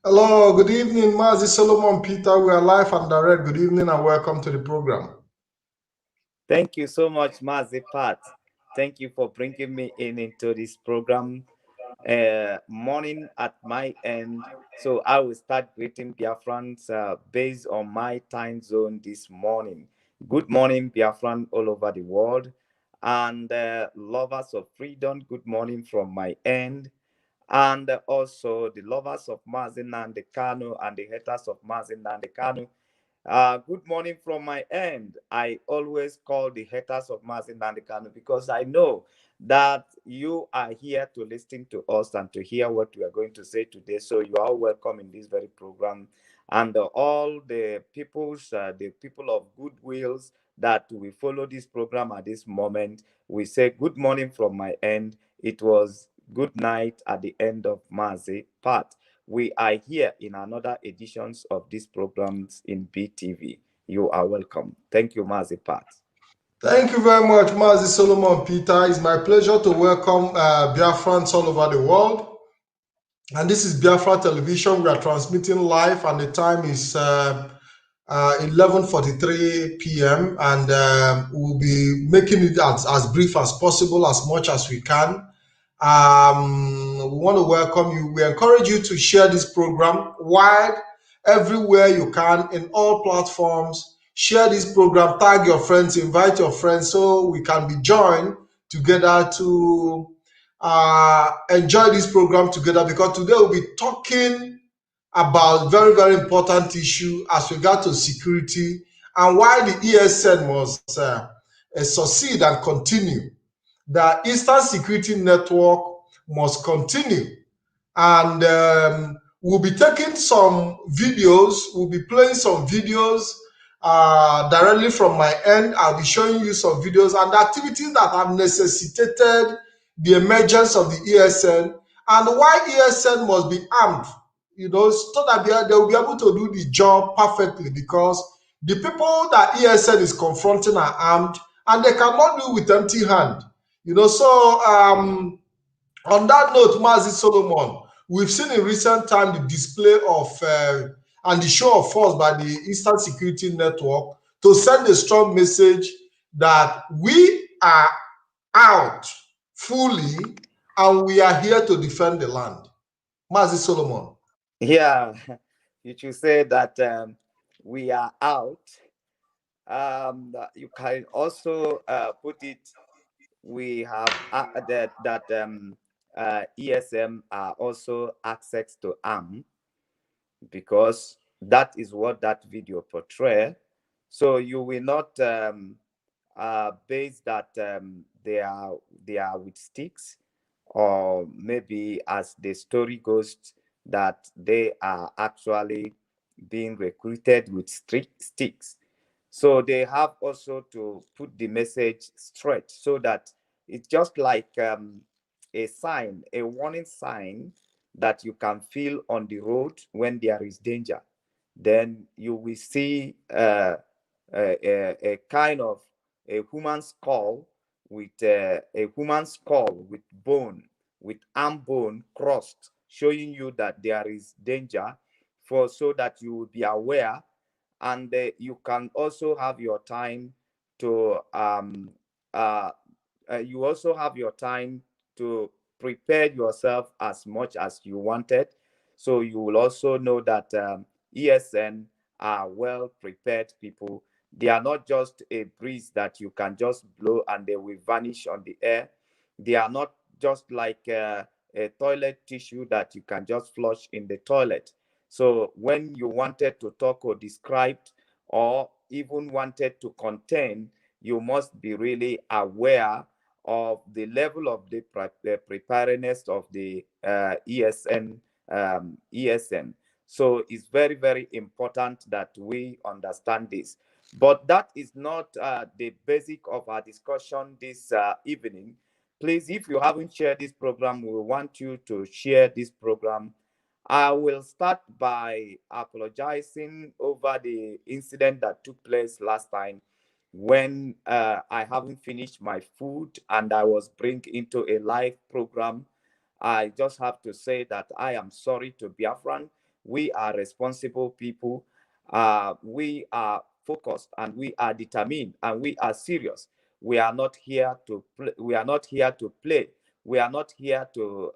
Hello, good evening, Mazi Solomon Peter. We are live and direct. Good evening and welcome to the program. Thank you so much, Mazi Pat. Thank you for bringing me into this program. Morning at my end. So I will start greeting Biafrans based on my time zone this morning. Good morning, Biafran all over the world. And lovers of freedom, good morning from my end. And also the lovers of Mazi Nnamdi Kanu and the haters of Mazi Nnamdi Kanu. Good morning from my end. I always call the haters of Mazi Nnamdi Kanu because I know that you are here to listen to us and to hear what we are going to say today. So you are welcome in this very program. And all the peoples, the people of goodwills that we follow this program at this moment, we say good morning from my end. It was good night at the end of Mazi Pat. We are here in another editions of these programs in BTV. You are welcome. Thank you, Mazi Pat. Thank you very much, Mazi Solomon Peter. It's my pleasure to welcome Biafrans all over the world. And this is Biafra Television. We are transmitting live, and the time is 11:43 p.m. And we'll be making it as brief as possible, as much as we can. We want to welcome you. We encourage you to share this program wide, everywhere you can, in all platforms. Share this program, tag your friends, invite your friends, so we can be joined together to enjoy this program together, because today we'll be talking about very, very important issue as regard to security and why the ESN must succeed and continue. The Eastern Security Network must continue. And we'll be taking some videos, we'll be playing some videos directly from my end. I'll be showing you some videos and the activities that have necessitated the emergence of the ESN and why ESN must be armed, so that they will be able to do the job perfectly, because the people that ESN is confronting are armed and they cannot do it with empty hand. So on that note, Mazi Solomon, we've seen in recent time the display of and the show of force by the Eastern Security Network to send a strong message that we are out fully and we are here to defend the land. Mazi Solomon. Yeah, you should say that we are out. You can also put it, we have that ESM are also access to arm, because that is what that video portray. So you will not base that they are with sticks, or maybe as the story goes that they are actually being recruited with sticks. So they have also to put the message straight so that it's just like a sign, a warning sign that you can feel on the road when there is danger. Then you will see a kind of a human skull with a human skull with bone, with arm bone crossed, showing you that there is danger, for so that you will be aware, and you can also have your time to uh, you also have your time to prepare yourself as much as you wanted. So you will also know that ESN are well prepared people. They are not just a breeze that you can just blow and they will vanish on the air. They are not just like a toilet tissue that you can just flush in the toilet. So when you wanted to talk or describe or even wanted to contain, you must be really aware of the level of the preparedness of the ESN. So it's very, very important that we understand this. But that is not the basic of our discussion this evening. Please, if you haven't shared this program, we want you to share this program. I will start by apologizing over the incident that took place last time when I haven't finished my food and I was bring into a live program. I just have to say that I am sorry to Biafran. We are responsible people. We are focused and we are determined and we are serious. We are not here to play. We are not here to play. We are not here to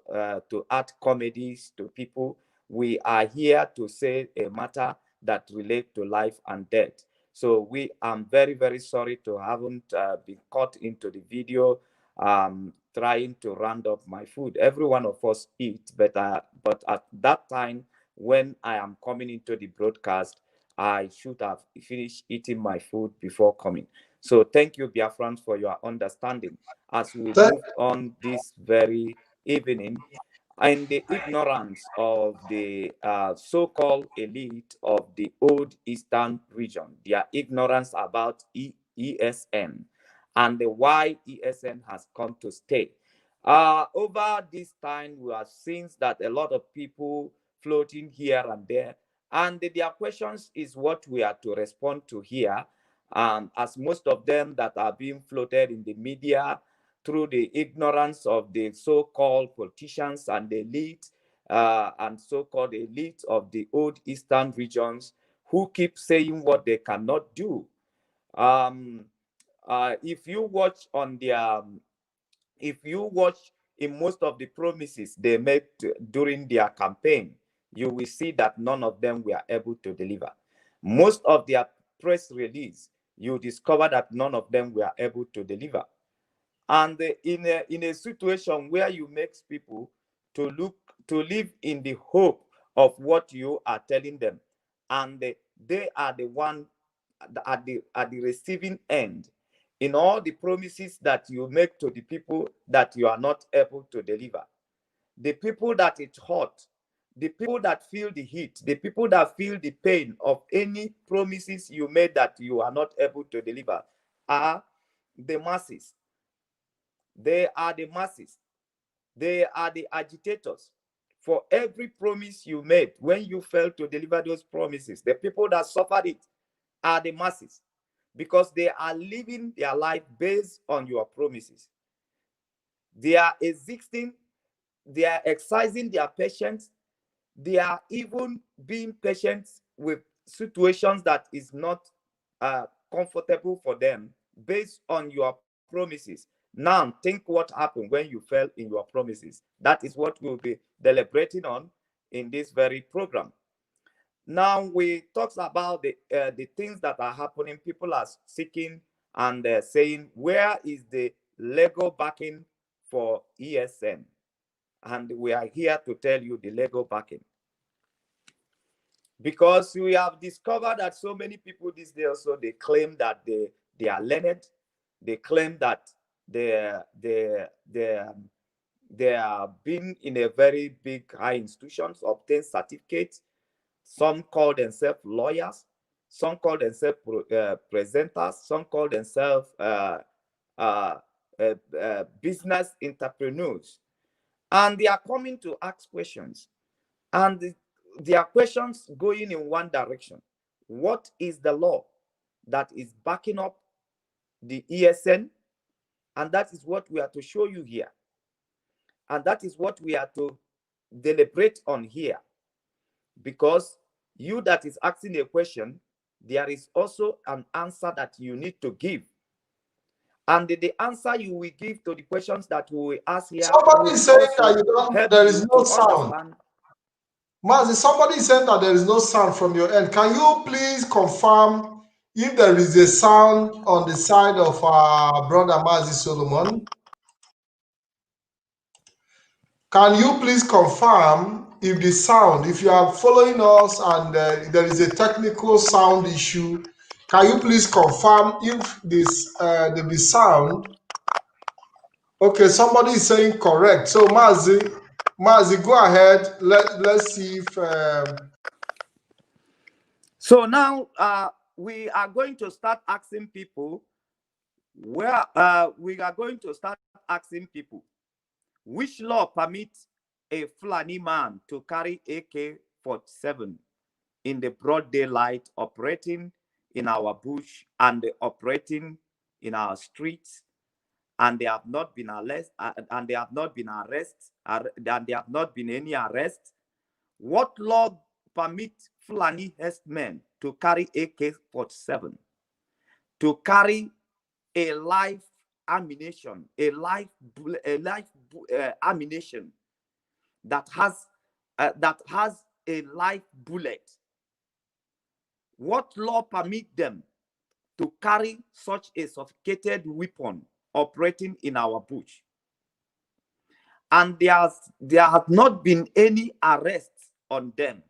add comedies to people. We are here to say a matter that relate to life and death. So we am very, very sorry to haven't been caught into the video trying to round up my food. Every one of us eat, but at that time when I am coming into the broadcast, I should have finished eating my food before coming. So thank you, Biafrans, for your understanding as we Thank, moved on this very evening in the ignorance of the so-called elite of the old eastern region, their ignorance about ESN and the why ESN has come to stay. Over this time, we have seen that a lot of people floating here and there, and their questions is what we are to respond to here, as most of them that are being floated in the media through the ignorance of the so-called politicians and the elite and so-called elite of the old eastern regions who keep saying what they cannot do. Um, if you watch on their, if you watch in most of the promises they made during their campaign, you will see that none of them were able to deliver. Most of their press release, you discover that none of them were able to deliver. And in a situation where you make people to look to live in the hope of what you are telling them, and they are the one at the receiving end in all the promises that you make to the people that you are not able to deliver. The people that it hurt, the people that feel the heat, the people that feel the pain of any promises you made that you are not able to deliver are the masses. They are the masses. They are the agitators. For every promise you made, when you failed to deliver those promises, the people that suffered it are the masses because they are living their life based on your promises. They are existing, they are exercising their patience, they are even being patient with situations that is not comfortable for them based on your promises. Now think what happened when you fell in your promises. That is what we'll be deliberating on in this very program. Now we talks about the things that are happening. People are seeking and saying, where is the legal backing for ESN? And we are here to tell you the legal backing, because we have discovered that so many people these days also they claim that they are learned, they claim that they they have been in a very big high institutions, obtain certificates. Some call themselves lawyers, some call themselves presenters, some call themselves business entrepreneurs. And they are coming to ask questions. And their questions going in one direction. What is the law that is backing up the ESN? And that is what we are to show you here. And that is what we are to deliberate on here. Because you that is asking a question, there is also an answer that you need to give. And the answer you will give to the questions that we will ask here. Somebody is saying that there is no sound. Mazi, somebody is saying that there is no sound from your end. Can you please confirm if there is a sound on the side of our brother Mazi Solomon? Can you please confirm if the sound, if you are following us and there is a technical sound issue, can you please confirm if this the sound? Okay, somebody is saying correct. So Mazi, go ahead. Let's see if. So now we are going to start asking people where we are going to start asking people which law permits a Fulani man to carry AK-47 in the broad daylight, operating in our bush and operating in our streets, and they have not been arrested, and there have not been arrests, and there have not been any arrests. What law permits Fulani herdsmen to carry AK-47, to carry a live ammunition, a live ammunition that has a live bullet? What law permits them to carry such a sophisticated weapon operating in our bush? And there has not been any arrests on them.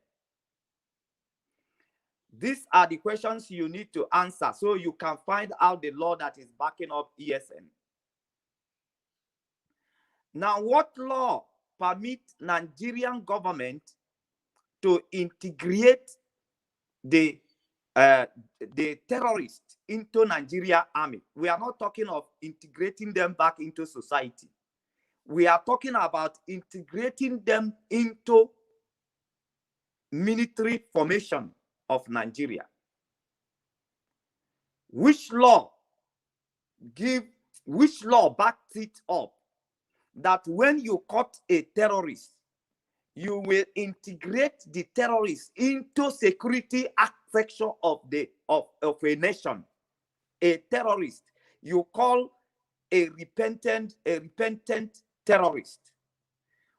These are the questions you need to answer so you can find out the law that is backing up ESN. Now, what law permits Nigerian government to integrate the terrorists into Nigeria army? We are not talking of integrating them back into society. We are talking about integrating them into military formation of Nigeria. Which law backs it up that when you caught a terrorist, you will integrate the terrorist into security architecture of a nation? A terrorist, you call a repentant terrorist.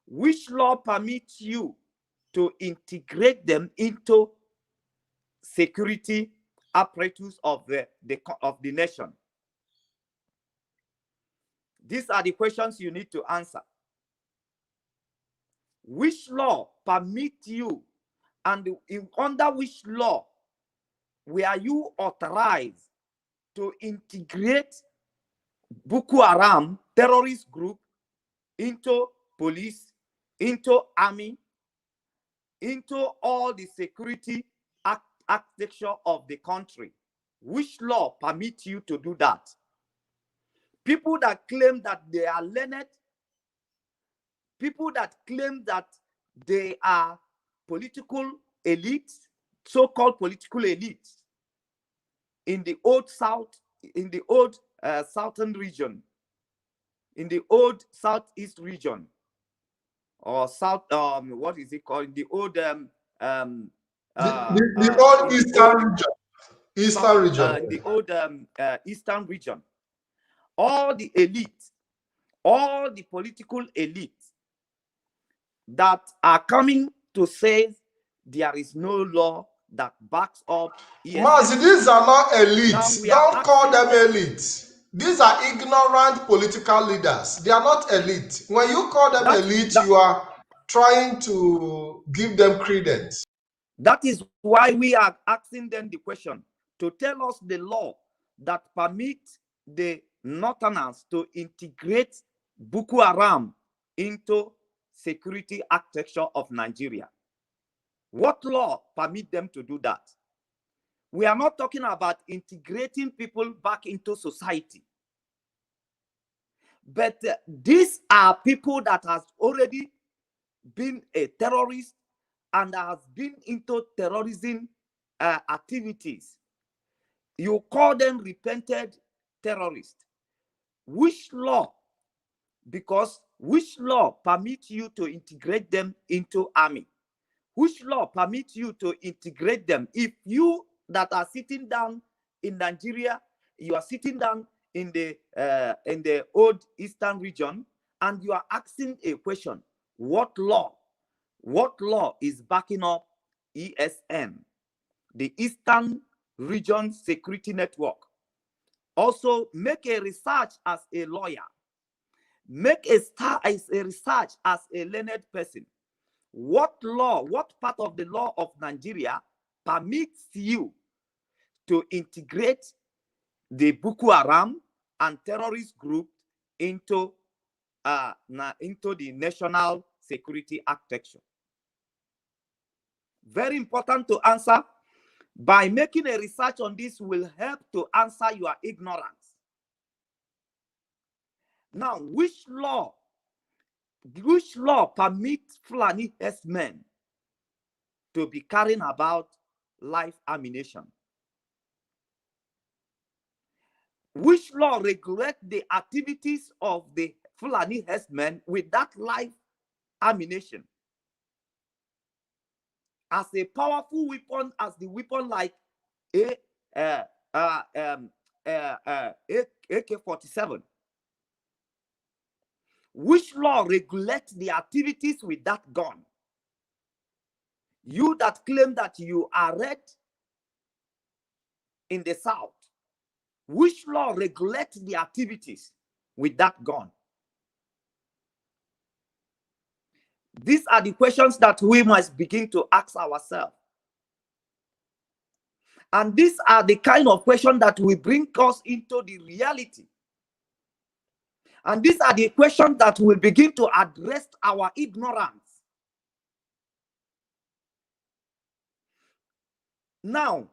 Which law permits you to integrate them into security apparatus of the nation? These are the questions you need to answer. Which law permits you, and under which law were you authorized to integrate Boko Haram terrorist group into police, into army, into all the security architecture of the country? Which law permits you to do that? People that claim that they are learned, people that claim that they are political elites, so-called political elites in the old South, in the old southern region, in the old southeast region, or south, what is it called? The old the old eastern region. Eastern region. The old eastern region. All the elites, all the political elites that are coming to say there is no law that backs up ESN. Mazi, these are not elites. Don't call them elites. These are ignorant political leaders. They are not elite. When you call them elite, you are trying to give them credence. That is why we are asking them the question to tell us the law that permits the Northerners to integrate Boko Haram into security architecture of Nigeria. What law permits them to do that? We are not talking about integrating people back into society. But these are people that has already been a terrorist and has been into terrorism activities. You call them repented terrorists. Which law? Because which law permits you to integrate them into army? Which law permits you to integrate them? If you that are sitting down in Nigeria, you are sitting down in the old eastern region, and you are asking a question: what law is backing up ESN, the Eastern Region Security Network? Also, make a research as a lawyer. Make a research as a learned person. What law, what part of the law of Nigeria permits you to integrate the Boko Haram and terrorist group into the national security architecture? Very important to answer. By making a research on this will help to answer your ignorance. Now, which law permits Fulani herdsmen to be carrying about live ammunition? Which law regulates the activities of the Fulani herdsmen with that live ammunition as a powerful weapon, as the weapon like AK-47? Which law regulates the activities with that gun? You that claim that you are red in the south, which law regulates the activities with that gun? These are the questions that we must begin to ask ourselves. And these are the kind of questions that will bring us into the reality. And these are the questions that will begin to address our ignorance. Now,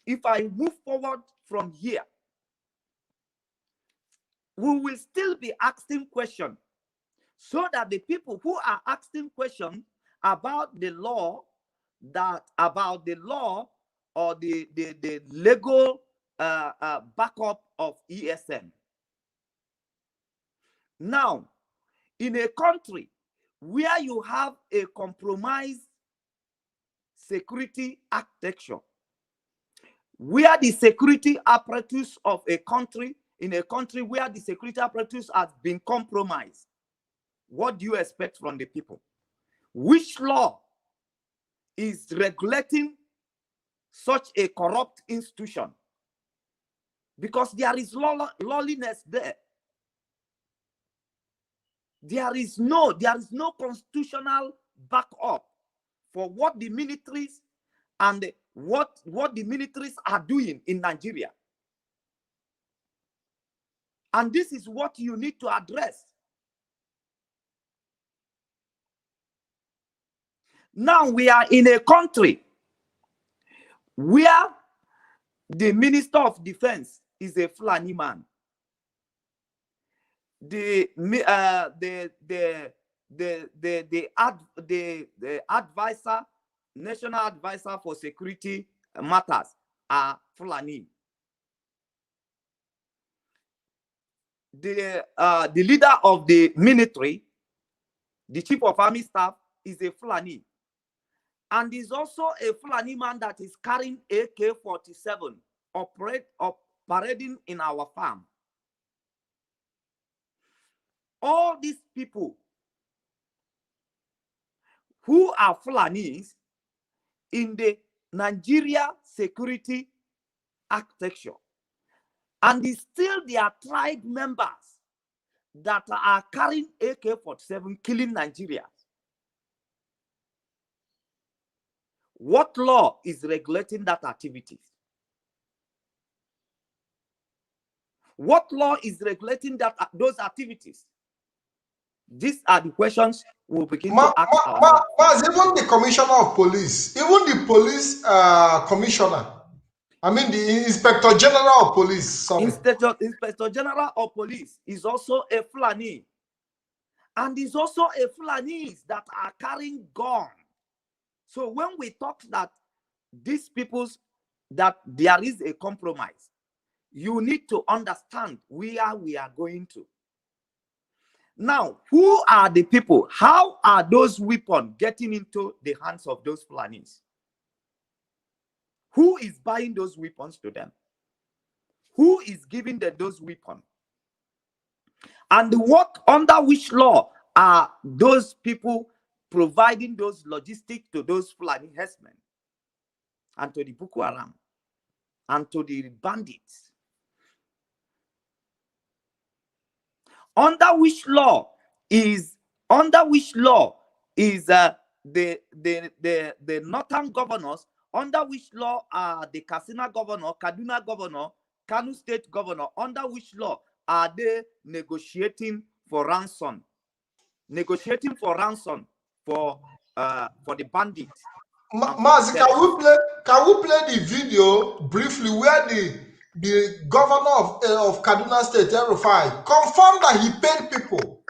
if I move forward from here, we will still be asking questions, so that the people who are asking questions about the law, or the legal backup of ESN. Now, in a country where you have a compromised security architecture, where the security apparatus of a country, in a country where the security apparatus has been compromised, what do you expect from the people? Which law is regulating such a corrupt institution? Because there is lawlessness there. There is no constitutional backup for what the militaries and what the militaries are doing in Nigeria. And this is what you need to address. Now we are in a country where the Minister of Defense is a Fulani man. The advisor, national advisor for security matters, are Fulani. The leader of the military, the chief of army staff, is a Fulani, and is also a Fulani man that is carrying AK-47, parading in our farm. All these people who are Fulanis in the Nigeria security architecture, and it's still their tribe members that are carrying AK-47, killing Nigerians. What law is regulating that activity? What law is regulating those activities? These are the questions we'll begin to ask ourselves. Even the commissioner of police, even the police commissioner, I mean, the Inspector General of Police. Sorry. Inspector General of Police is also a Fulani. And is also a Fulanis that are carrying gun. So when we talk that these peoples, that there is a compromise, you need to understand where we are going to. Now, who are the people? How are those weapons getting into the hands of those Fulanis? Who is buying those weapons to them? Who is giving them those weapons? And what, under which law are those people providing those logistics to those Fulani herdsmen and to the Boko Haram and to the bandits? Under which law is the northern governors? Under which law are the Katsina governor, Kaduna governor, Kano state governor? Under which law are they negotiating for ransom? Negotiating for ransom for the bandits. Mazi, can we play the video briefly where the governor of Kaduna State, El-Rufai, confirmed that he paid people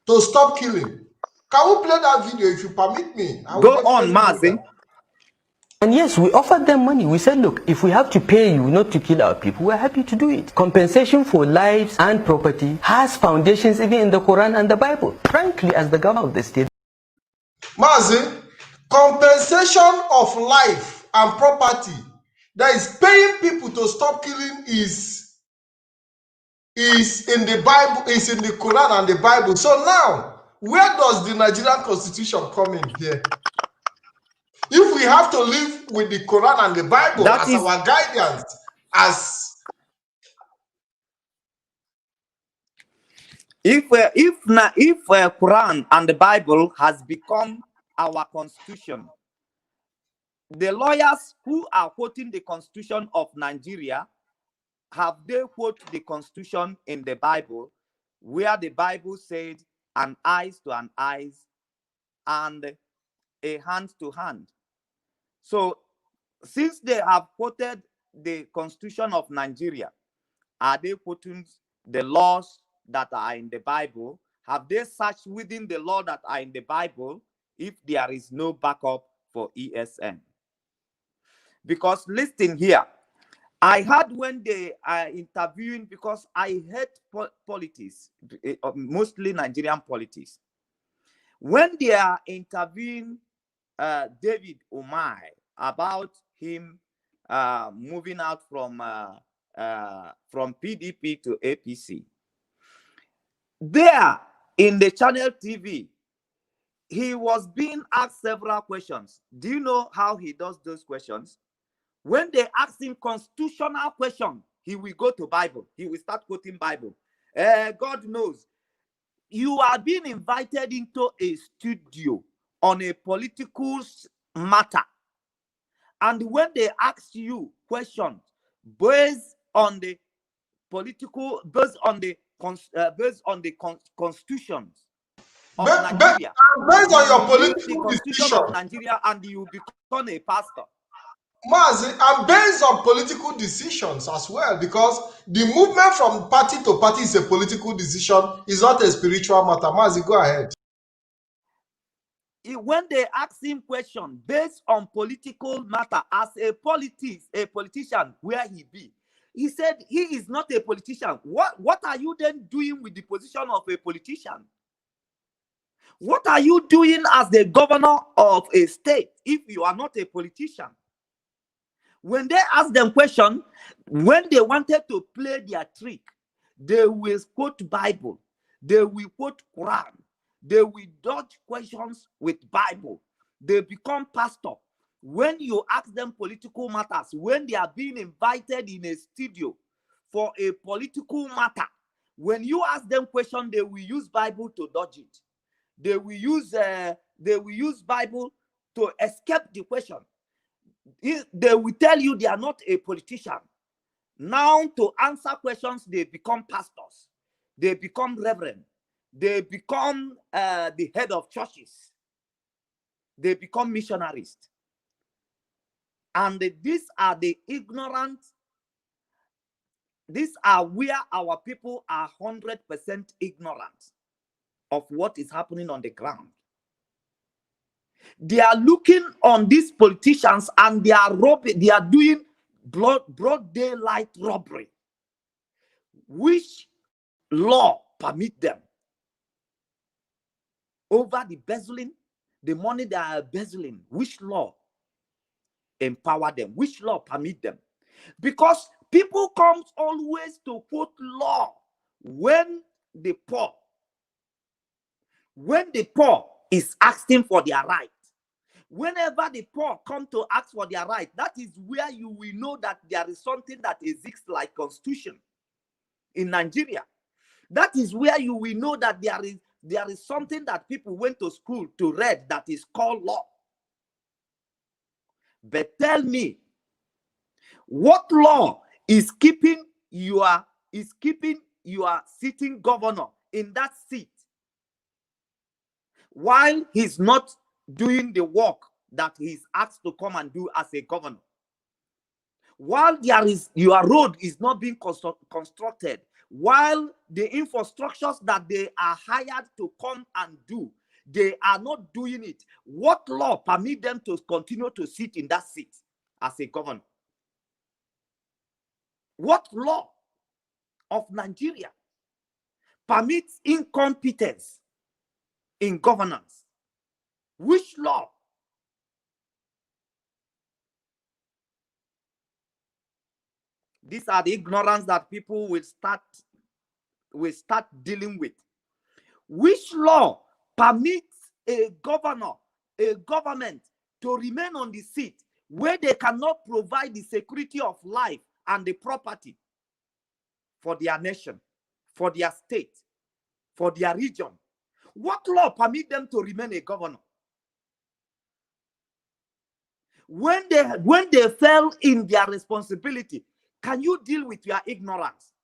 to stop killing? Can we play that video if you permit me? Go on, Mazi. And yes, we offered them money. We said, look, if we have to pay you not to kill our people, we're happy to do it. Compensation for lives and property has foundations even in the Quran and the Bible. Frankly, as the governor of the state, Mazi, compensation of life and property that is paying people to stop killing is in the Bible, is in the Quran and the Bible. So now, where does the Nigerian Constitution come in here? If we have to live with the Quran and the Bible as our guidance, if Quran and the Bible has become our constitution, the lawyers who are quoting the Constitution of Nigeria, have they quote the Constitution in the Bible, where the Bible said an eye to an eye and a hand to hand? So since they have quoted the Constitution of Nigeria, are they quoting the laws that are in the Bible? Have they searched within the law that are in the Bible if there is no backup for ESN? Because listen here, I heard when they are interviewing, because I hate politics, mostly Nigerian politics. When they are interviewing David Umar about him moving out from PDP to APC, there in the channel TV, he was being asked several questions. Do you know how he does those questions? When they ask him constitutional question, he will go to Bible. He will start quoting Bible. God knows. You are being invited into a studio on a political matter. And when they ask you questions based on the political, based on the constitutions of Nigeria, based on your political constitution of Nigeria, and you become a pastor. Mazi, and based on political decisions as well, because the movement from party to party is a political decision, it's not a spiritual matter. Mazi, go ahead. When they ask him questions based on political matter, as a politician, where he be, he said he is not a politician. What are you then doing with the position of a politician? What are you doing as the governor of a state if you are not a politician? When they ask them question, when they wanted to play their trick, they will quote Bible, they will quote Quran, they will dodge questions with Bible. They become pastor. When you ask them political matters, when they are being invited in a studio for a political matter, when you ask them question, they will use Bible to dodge it. They will use Bible to escape the question. They will tell you they are not a politician. Now, to answer questions, they become pastors. They become reverend. They become the head of churches. They become missionaries. And these are the ignorant. These are where our people are 100% ignorant of what is happening on the ground. They are looking on these politicians and they are robbing, they are doing broad daylight robbery. Which law permit them? Over the embezzling, the money they are embezzling, which law empower them? Which law permit them? Because people come always to quote law when the poor is asking for their right. Whenever the poor come to ask for their right, that is where you will know that there is something that exists like constitution in Nigeria. That is where you will know that there is something that people went to school to read that is called law. But tell me, what law is keeping your sitting governor in that seat while he's not doing the work that he's asked to come and do as a governor? While your road is not being constructed, while the infrastructures that they are hired to come and do, they are not doing it. What law permit them to continue to sit in that seat as a governor? What law of Nigeria permits incompetence in governance? Which law? These are the ignorance that people will start dealing with. Which law permits a governor, a government to remain on the seat where they cannot provide the security of life and the property for their nation, for their state, for their region? What law permit them to remain a governor? When they fell in their responsibility, can you deal with your ignorance?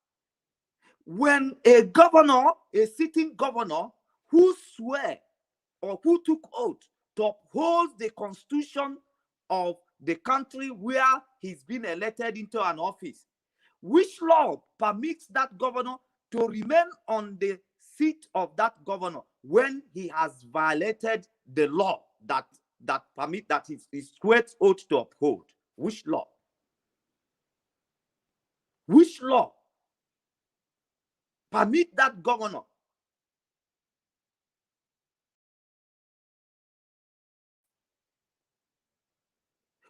When a governor, a sitting governor, who swear or who took oath to uphold the constitution of the country where he's been elected into an office, which law permits that governor to remain on the seat of that governor when he has violated the law that he swear oath to uphold? Which law? Which law permit that governor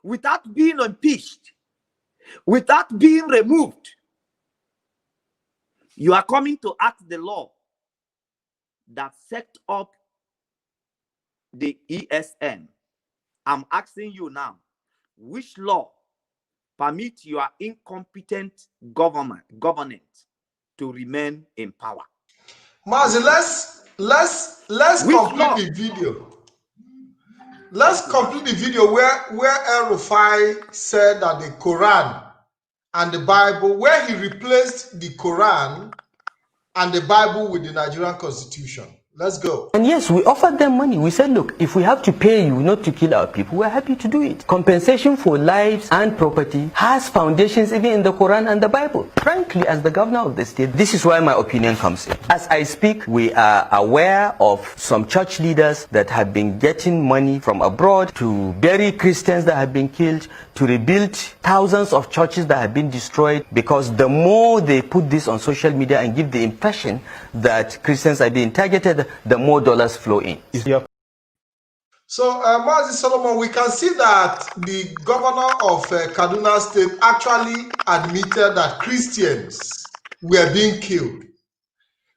without being impeached, without being removed? You are coming to act the law that set up the ESN. I'm asking you now, which law permit your incompetent governance to remain in power? Mazi, let's complete the video. Let's complete the video where El-Rufai said that the Quran and the Bible, where he replaced the Quran and the Bible with the Nigerian Constitution. Let's go. And yes, we offered them money. We said, look, if we have to pay you not to kill our people, we're happy to do it. Compensation for lives and property has foundations even in the Quran and the Bible. Frankly, as the governor of the state, this is where my opinion comes in. As I speak, we are aware of some church leaders that have been getting money from abroad to bury Christians that have been killed, to rebuild thousands of churches that have been destroyed, because the more they put this on social media and give the impression that Christians are being targeted, the more dollars flow in. So, Mazi Solomon, we can see that the governor of Kaduna State actually admitted that Christians were being killed.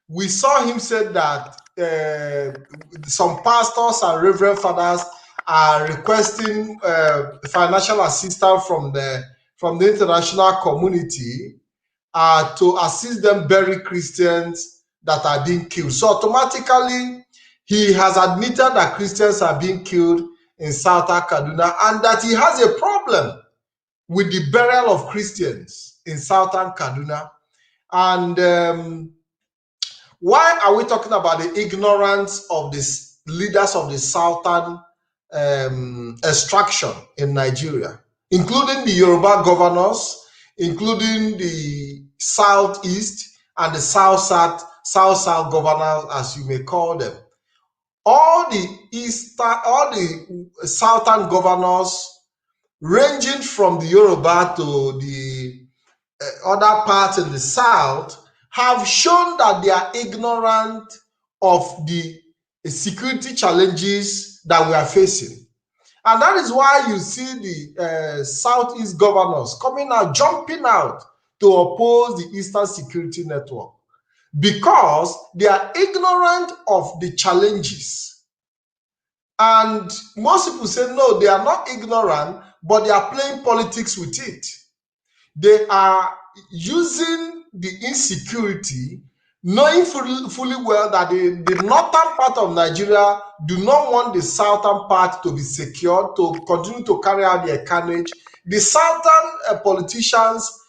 We saw him say that some pastors and reverend fathers are requesting financial assistance from the international community to assist them bury Christians that are being killed. So automatically, he has admitted that Christians are being killed in southern Kaduna and that he has a problem with the burial of Christians in southern Kaduna. And why are we talking about the ignorance of the leaders of the southern extraction in Nigeria? including the Yoruba governors, including the Southeast and the South governors, as you may call them. All the southern governors, ranging from the Yoruba to the other parts in the South, have shown that they are ignorant of the security challenges that we are facing. And that is why you see the Southeast governors coming out, jumping out to oppose the Eastern Security Network, because they are ignorant of the challenges. And most people say, no, they are not ignorant, but they are playing politics with it. They are using the insecurity, knowing fully well that the northern part of Nigeria do not want the southern part to be secured, to continue to carry out their carnage. The southern politicians,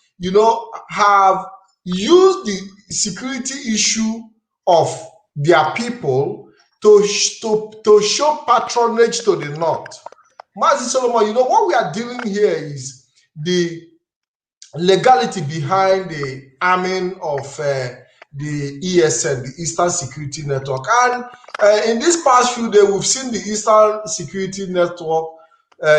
have used the security issue of their people to show patronage to the north. Mazi Solomon, what we are dealing here is the legality behind the arming of the ESN, the Eastern Security Network. And in this past few days, we've seen the Eastern Security Network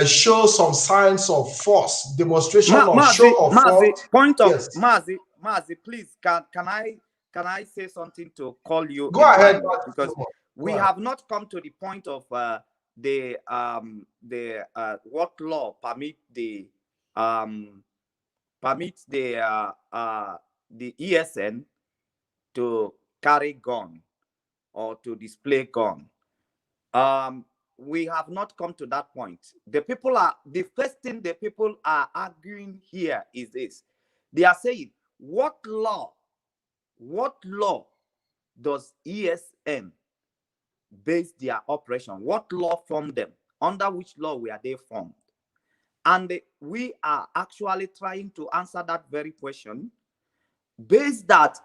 show some signs of force, demonstration of show of force. Yes. Mazi, please, can I say something to call you? Go ahead, because we have not come to the point of what law permit the ESN to carry gun or to display gun. We have not come to that point. The first thing the people are arguing here is this. They are saying, what law does ESN base their operation? What law formed them? Under which law were they formed? And we are actually trying to answer that very question, based that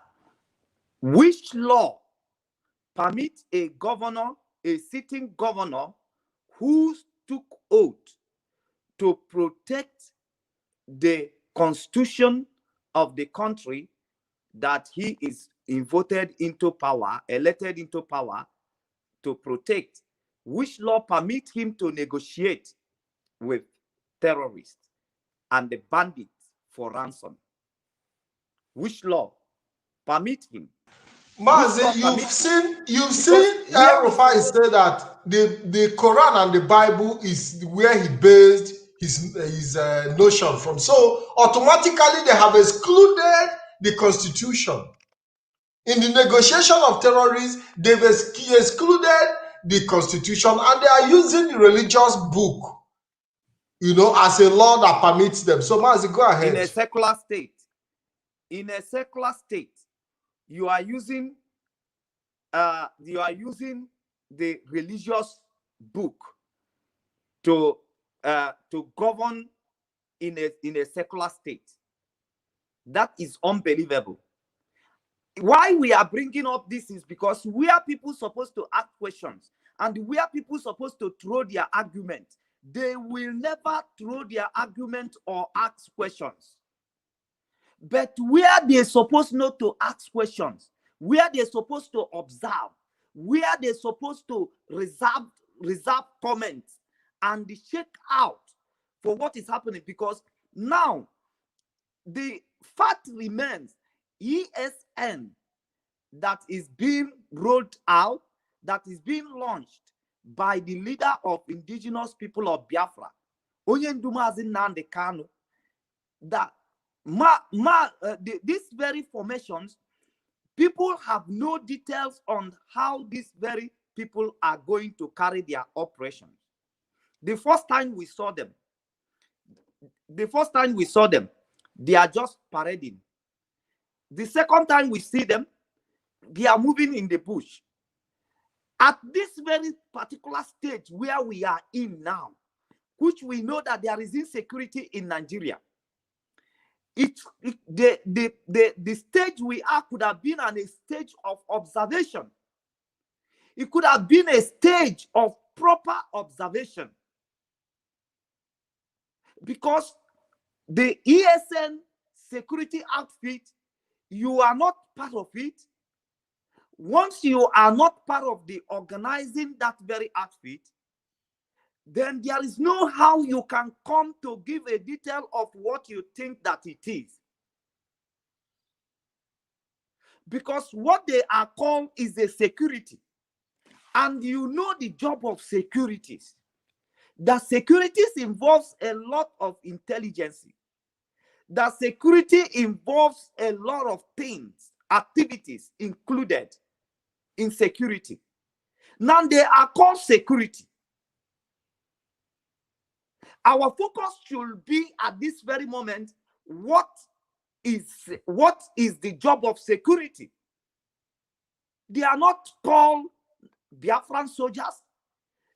which law permits a governor, a sitting governor, who took oath to protect the constitution of the country that he is elected into power to protect, which law permits him to negotiate with terrorists and the bandits for ransom? Which law permit him? Mazi, you've seen El-Rufai say that the Quran and the Bible is where he based his notion from. So automatically they have excluded the Constitution. In the negotiation of terrorists, they've excluded the Constitution, and they are using the religious book, as a law that permits them. So Mazi, go ahead. In a secular state, you are using the religious book to govern in a secular state. That is unbelievable. Why we are bringing up this is because we are people supposed to ask questions, and we are people supposed to throw their argument. They will never throw their argument or ask questions. But where they're supposed not to ask questions, where they're supposed to observe, where they're supposed to reserve comments and check out for what is happening, because now the fact remains, ESN that is being rolled out, that is being launched by the leader of indigenous people of Biafra, Onyendumazi Nnamdi Kanu, that these very formations, people have no details on how these very people are going to carry their operations. The first time we saw them, they are just parading. The second time we see them, they are moving in the bush. At this very particular stage where we are in now, which we know that there is insecurity in Nigeria, the stage we are could have been a stage of observation. It could have been a stage of proper observation. Because the ESN security outfit, you are not part of it. Once you are not part of the organizing that very outfit, then there is no how you can come to give a detail of what you think that it is. Because what they are called is a security. And you know the job of securities. The securities involves a lot of intelligence. The security involves a lot of things, activities included in security. Now they are called security. Our focus should be at this very moment, what is the job of security? They are not called Biafran soldiers.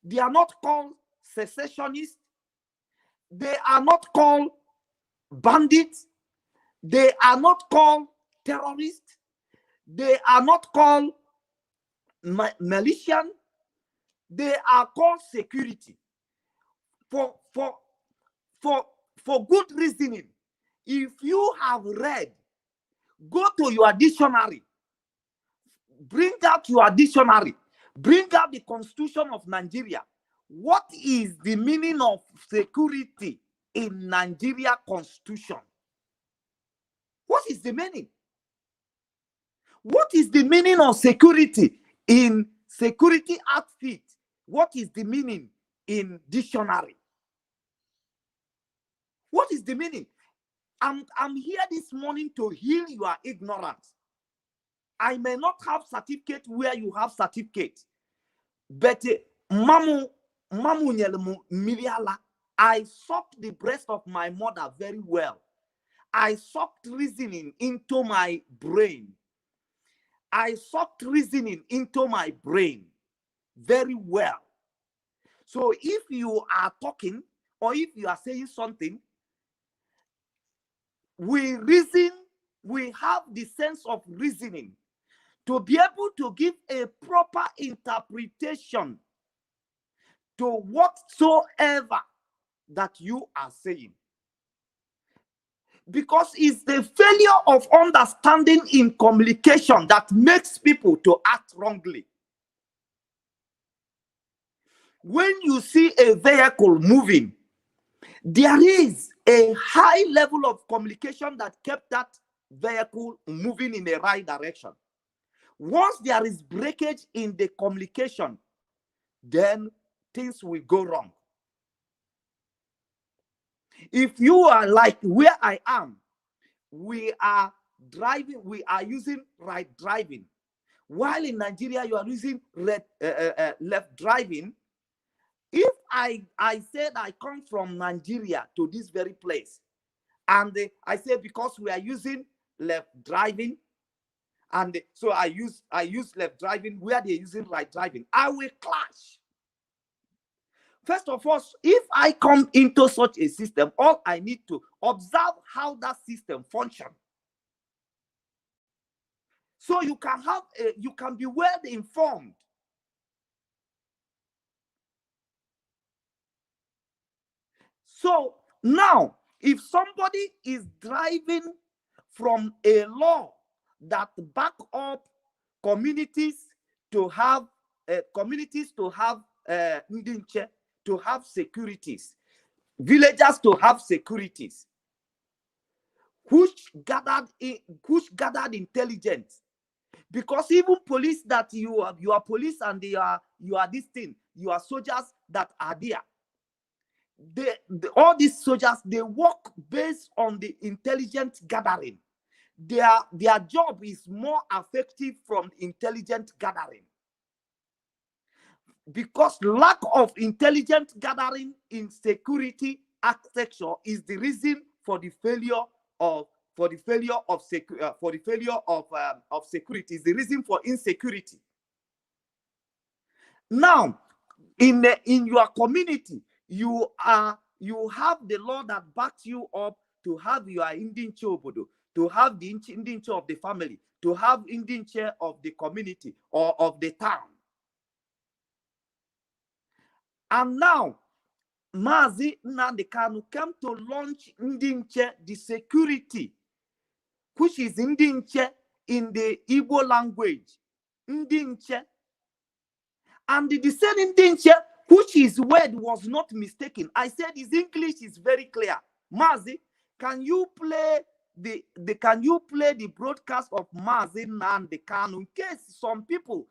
They are not called secessionists. They are not called bandits. They are not called terrorists. They are not called militian. They are called security. For good reasoning. If you have read, go to your dictionary. Bring out your dictionary. Bring out the Constitution of Nigeria. What is the meaning of security in Nigeria Constitution? What is the meaning? What is the meaning of security in security outfit? What is the meaning in dictionary? What is the meaning? I'm here this morning to heal your ignorance. I may not have certificate where you have certificate, but mamu miliala, I sucked the breast of my mother very well. I sucked reasoning into my brain. I sucked reasoning into my brain very well. So if you are talking or if you are saying something, we reason, we have the sense of reasoning to be able to give a proper interpretation to whatsoever that you are saying. Because it's the failure of understanding in communication that makes people to act wrongly. When you see a vehicle moving, there is a high level of communication that kept that vehicle moving in the right direction. Once there is breakage in the communication, then things will go wrong. If you are like where I am, we are driving, we are using right driving. While in Nigeria, you are using left driving. If I said I come from Nigeria to this very place, and I say because we are using left driving, and so I use left driving where they're using right driving, I will clash. First of all, if I come into such a system, all I need to observe how that system functions. So you can have you can be well informed. So now, if somebody is driving from a law that back up communities to have ndinche, to have securities, villagers to have securities, which gathered intelligence, because even police that you are police and you are this thing, you are soldiers that are there. All these soldiers, they work based on the intelligence gathering. Their job is more effective from intelligence gathering, because lack of intelligence gathering in security architecture is the reason for the failure of security, is the reason for insecurity. Now, in your community, you have the law that backs you up to have your Indian obodo, to have the Indian of the family, to have Indian chair of the community or of the town. And now, Mazi Nnamdi Kanu came to launch Ndinche, the security, which is Ndinche in the Igbo language. Ndinche. And the same Ndinche, which his word was not mistaken. I said his English is very clear. Mazi, can you play the broadcast of Mazi Nnamdi Kanu in case some people,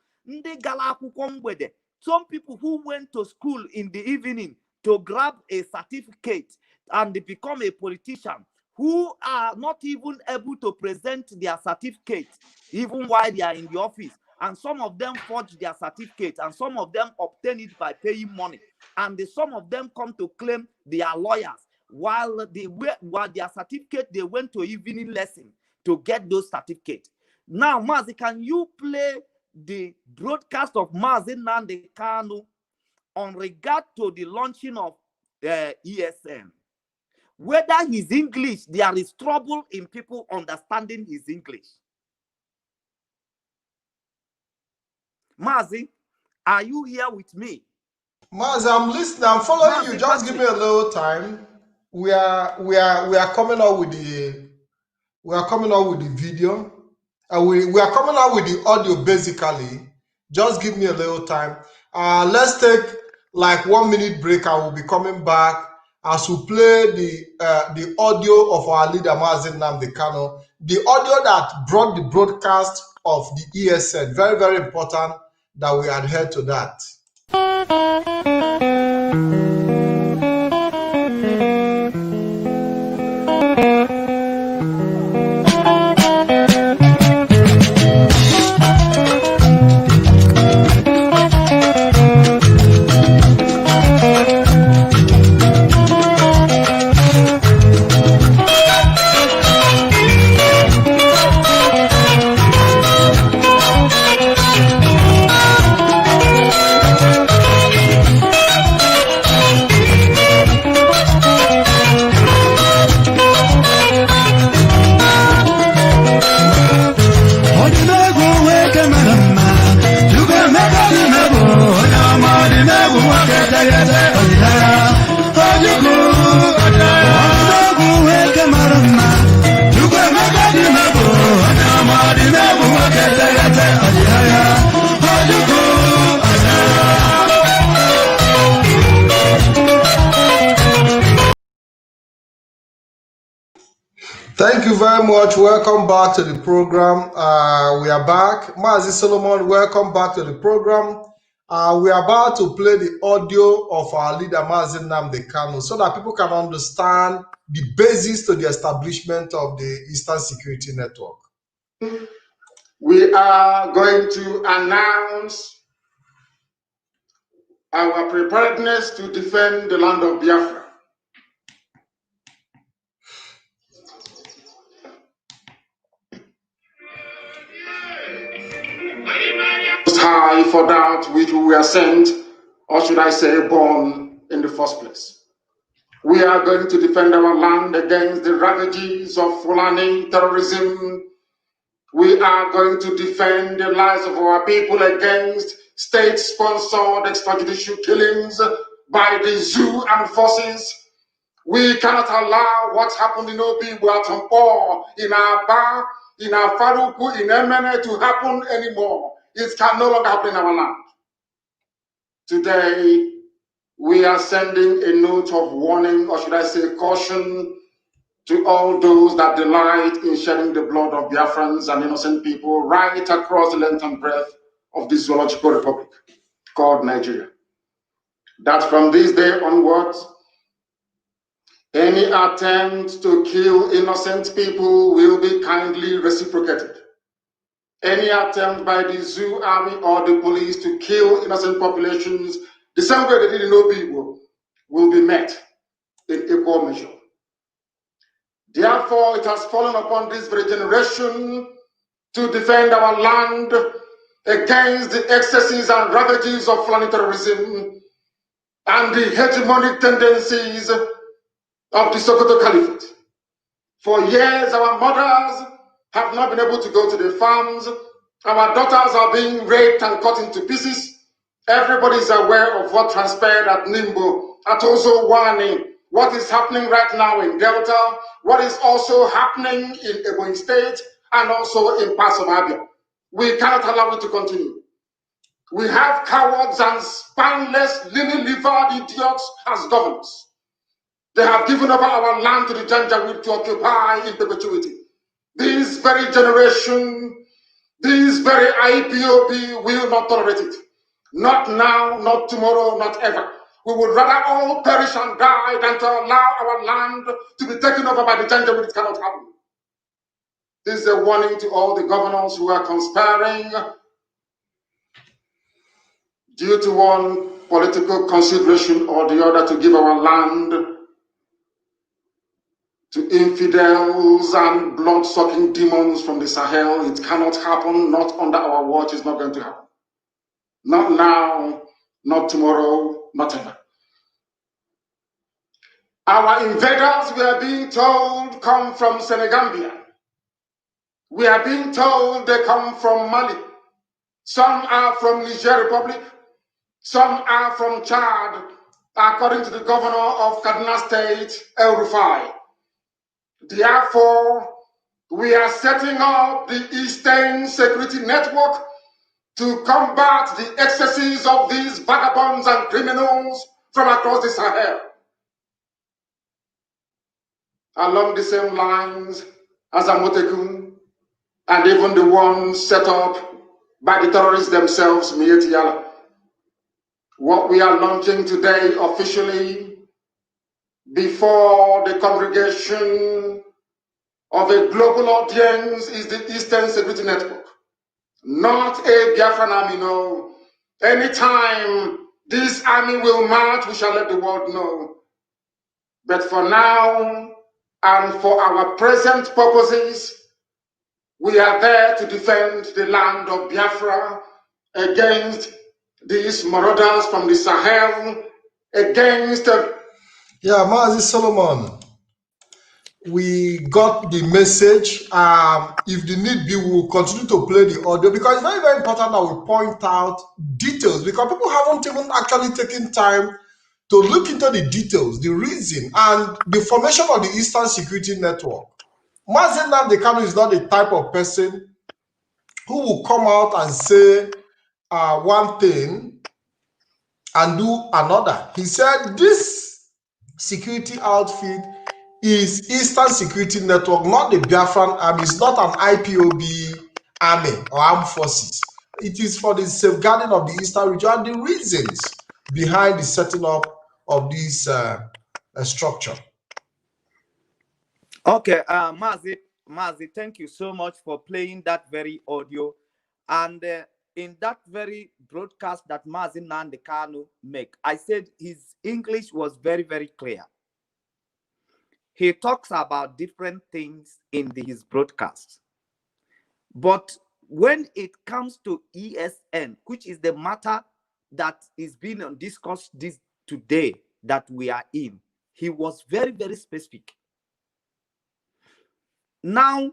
some people who went to school in the evening to grab a certificate and become a politician, who are not even able to present their certificate even while they are in the office, and some of them forge their certificate, and some of them obtain it by paying money, and some of them come to claim they are lawyers, while their certificate, they went to evening lesson to get those certificates. Now, Mazi, can you play the broadcast of Mazi Nnamdi Kanu on regard to the launching of ESN? Whether his English, there is trouble in people understanding his English. Mazi, are you here with me? Mazi, I'm listening. I'm following Mazi, you. Just give me a little time. We are coming out with the video. We are coming out with the audio basically. Just give me a little time. Let's take like 1 minute break. I will be coming back as we play the audio of our leader Mazi Nnamdi Kanu, the audio that brought the broadcast of the ESN. Very, very important that we adhere to that. Thank you very much. Welcome back to the program. We are back. Mazi Solomon, welcome back to the program. We are about to play the audio of our leader Mazi Nnamdi Kanu so that people can understand the basis to the establishment of the Eastern Security Network. We are going to announce our preparedness to defend the land of Biafra. High for that which we were sent, or should I say born in the first place. We are going to defend our land against the ravages of Fulani terrorism. We are going to defend the lives of our people against state-sponsored extrajudicial killings by the zoo and forces. We cannot allow what happened in Obi, Watampo, in Aba, in Afaruku, in Emene to happen anymore. It can no longer happen in our land. Today, we are sending a note of warning, or should I say caution, to all those that delight in shedding the blood of Biafrans and innocent people right across the length and breadth of this zoological republic called Nigeria. That from this day onwards, any attempt to kill innocent people will be kindly reciprocated. Any attempt by the zoo army or the police to kill innocent populations, the same way they did in Obi, will be met in equal measure. Therefore, it has fallen upon this very generation to defend our land against the excesses and ravages of Fulani terrorism and the hegemonic tendencies of the Sokoto Caliphate. For years, our mothers have not been able to go to the farms. Our daughters are being raped and cut into pieces. Everybody is aware of what transpired at Nimbo at also warning what is happening right now in Delta, what is also happening in Ebonyi State, and also in parts of Abia. We cannot allow it to continue. We have cowards and spineless, lily-livered idiots as governors. They have given over our land to the Janjaweed to occupy in perpetuity. This very generation, this very IPOB will not tolerate it. Not now, not tomorrow, not ever. We would rather all perish and die than to allow our land to be taken over by the Janjaweed. It cannot happen. This is a warning to all the governors who are conspiring due to one political consideration or the other to give our land to infidels and blood-sucking demons from the Sahel. It cannot happen, not under our watch. It's not going to happen. Not now, not tomorrow, not ever. Our invaders, we are being told, come from Senegambia. We are being told they come from Mali. Some are from Niger Republic. Some are from Chad, according to the governor of Kaduna State, El Rufai. Therefore, we are setting up the Eastern Security Network to combat the excesses of these vagabonds and criminals from across the Sahel. Along the same lines as Amotekun, and even the one set up by the terrorists themselves, Mieti Yala. What we are launching today officially before the congregation of a global audience is the Eastern Security Network. Not a Biafran army, no. Anytime this army will march, we shall let the world know. But for now, and for our present purposes, we are there to defend the land of Biafra against these marauders from the Sahel, against... Yeah, Mazi Solomon, we got the message. If the need be, we'll continue to play the audio because it's very, very important that we point out details because people haven't even actually taken time to look into the details, the reason, and the formation of the Eastern Security Network. Mazi Nnamdi Kanu is not the type of person who will come out and say one thing and do another. He said this security outfit is Eastern Security Network, not the Biafran army. It's not an IPOB army or armed forces. It is for the safeguarding of the Eastern region and the reasons behind the setting up of this structure. Okay, Mazi, thank you so much for playing that very audio. And in that very broadcast that Mazi Nnamdi Kanu make, I said his English was very, very clear. He talks about different things in his broadcast. But when it comes to ESN, which is the matter that is being discussed this today that we are in, he was very, very specific. Now,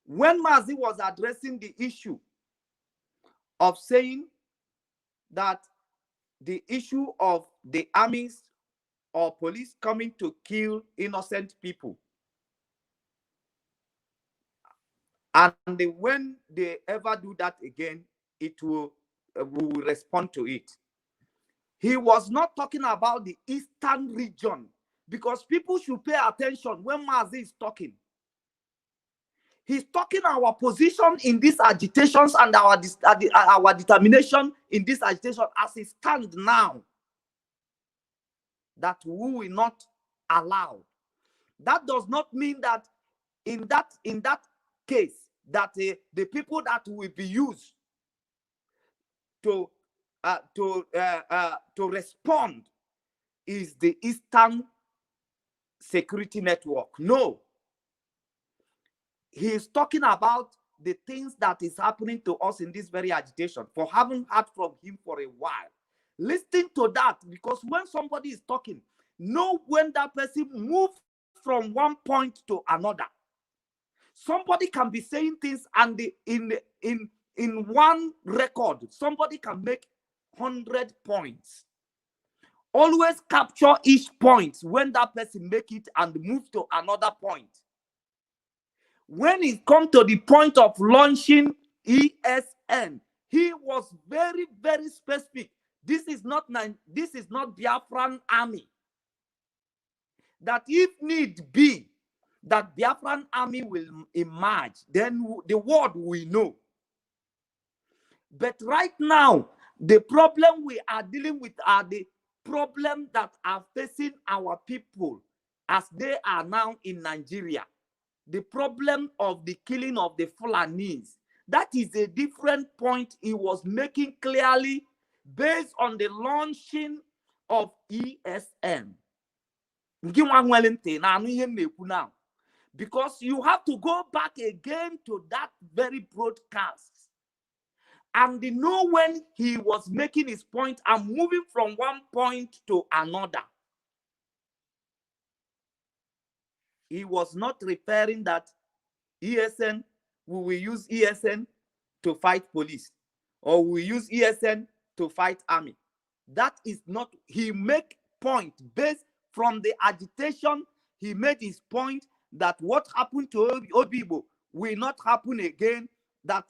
when Mazi was addressing the issue of saying that the issue of the armies or police coming to kill innocent people, and when they ever do that again, it will we will respond to it. He was not talking about the Eastern region because people should pay attention when Mazi is talking. He's talking our position in these agitations and our determination in this agitation as it stands now. That we will not allow. That does not mean that in that case that the people that will be used to respond is the Eastern Security Network. No. He is talking about the things that is happening to us in this very agitation for having heard from him for a while. Listen to that, because when somebody is talking, know when that person moves from one point to another. Somebody can be saying things and in one record, somebody can make 100 points. Always capture each point when that person make it and move to another point. When it come to the point of launching ESN, he was very, very specific. This is not Biafran army. That if need be, that Biafran army will emerge, then the world will know. But right now, the problem we are dealing with are the problems that are facing our people as they are now in Nigeria. The problem of the killing of the Fulanis. That is a different point he was making clearly based on the launching of ESN. Now, because you have to go back again to that very broadcast and know when he was making his point and moving from one point to another. He was not referring that ESN, we will use ESN to fight police, or we use ESN to fight army. That is not, he make point based from the agitation. He made his point that what happened to Obibo will not happen again, that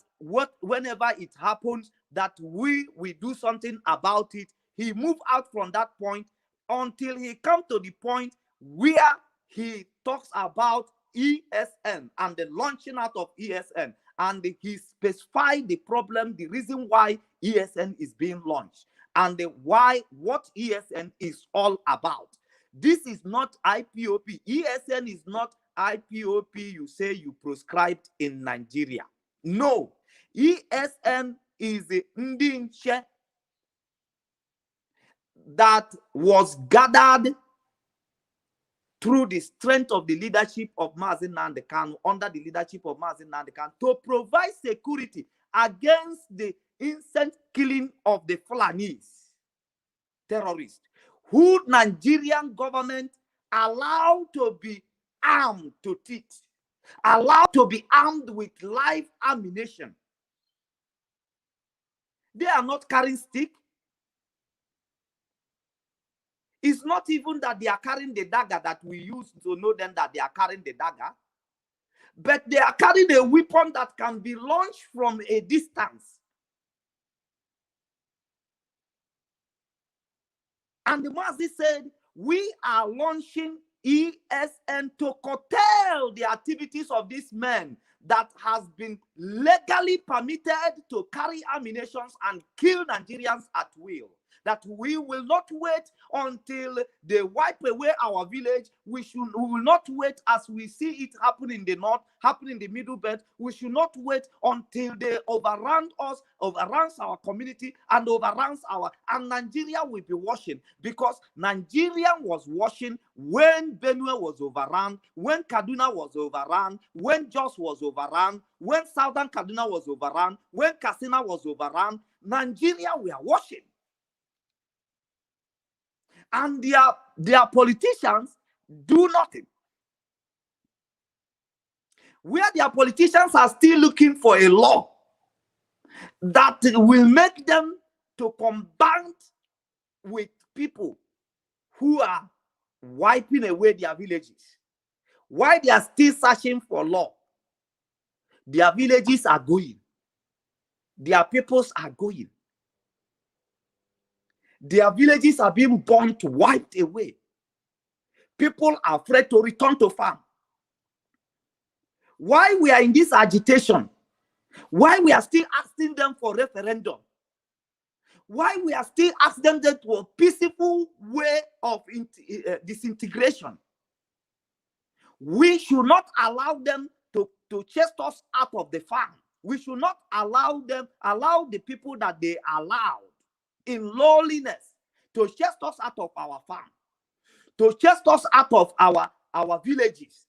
whenever it happens, that we do something about it. He moved out from that point until he come to the point where he talks about ESN and the launching out of ESN, and he specified the problem, the reason why ESN is being launched, and what ESN is all about. This is not IPOP. ESN is not IPOP you say you prescribed in Nigeria. No, ESN is the Ndinche that was gathered through the strength of the leadership of Mazi Nnamdi Kanu, under the leadership of Mazi Nnamdi Kanu, to provide security against the instant killing of the Fulanese terrorists, who Nigerian government allowed to be armed to teeth, allowed to be armed with live ammunition. They are not carrying stick. It's not even that they are carrying the dagger that we use to know them that they are carrying the dagger, but they are carrying a weapon that can be launched from a distance. And the Mazi said, we are launching ESN to curtail the activities of these men that has been legally permitted to carry ammunition and kill Nigerians at will. That we will not wait until they wipe away our village. We will not wait as we see it happen in the north, happen in the middle belt. We should not wait until they overrun us, overruns our community, and overruns and Nigeria will be watching, because Nigeria was watching when Benue was overrun, when Kaduna was overrun, when Jos was overrun, when Southern Kaduna was overrun, when Katsina was overrun. Nigeria, we are watching. And their politicians do nothing. Where their politicians are still looking for a law that will make them to combat with people who are wiping away their villages. While they are still searching for law, their villages are going. Their peoples are going. Their villages are being burnt, wiped away. People are afraid to return to farm. Why we are in this agitation? Why we are still asking them for referendum? Why we are still asking them to a peaceful way of disintegration? We should not allow them to chase us out of the farm. We should not allow the people that they allowed in lowliness to chase us out of our farm, to chase us out of our villages,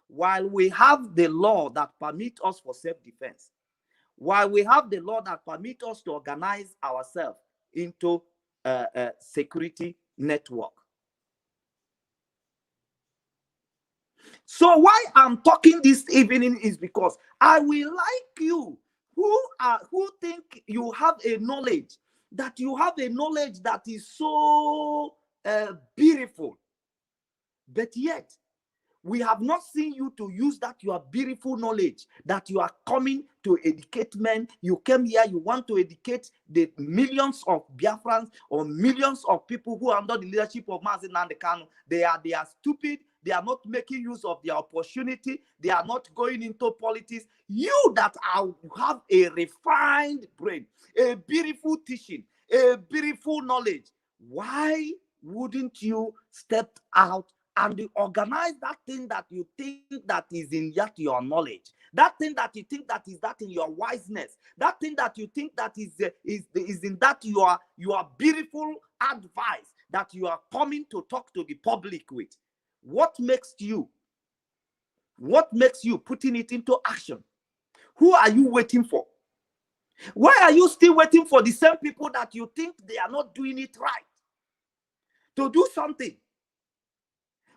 while we have the law that permits us for self-defense, while we have the law that permits us to organize ourselves into a security network. So why I'm talking this evening is because I will like you who think you have a knowledge that you have a knowledge that is so beautiful, but yet we have not seen you to use that your beautiful knowledge, that you are coming to educate men. You came here, you want to educate the millions of Biafrans or millions of people who are under the leadership of Mazi Nnamdi Kanu. They are stupid. They are not making use of their opportunity. They are not going into politics. You that have a refined brain, a beautiful teaching, a beautiful knowledge, why wouldn't you step out and organize that thing that you think that is in your knowledge, that thing that you think that is that in your wiseness, that thing that you think that is in that your beautiful advice that you are coming to talk to the public with? What makes you putting it into action? Who are you waiting for? Why are you still waiting for the same people that you think they are not doing it right to do something?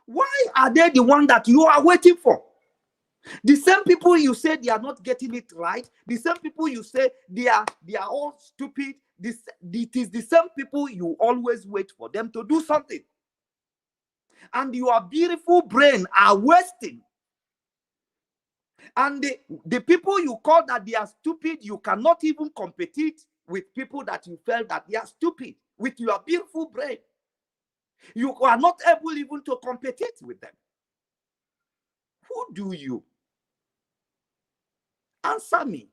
Why are they the one that you are waiting for? The same people you say they are not getting it right, the same people you say they are all stupid, it is the same people you always wait for them to do something. And your beautiful brain are wasting. And the people you call that they are stupid, you cannot even compete with people that you felt that they are stupid with your beautiful brain. You are not able even to compete with them. Who do you? Answer me.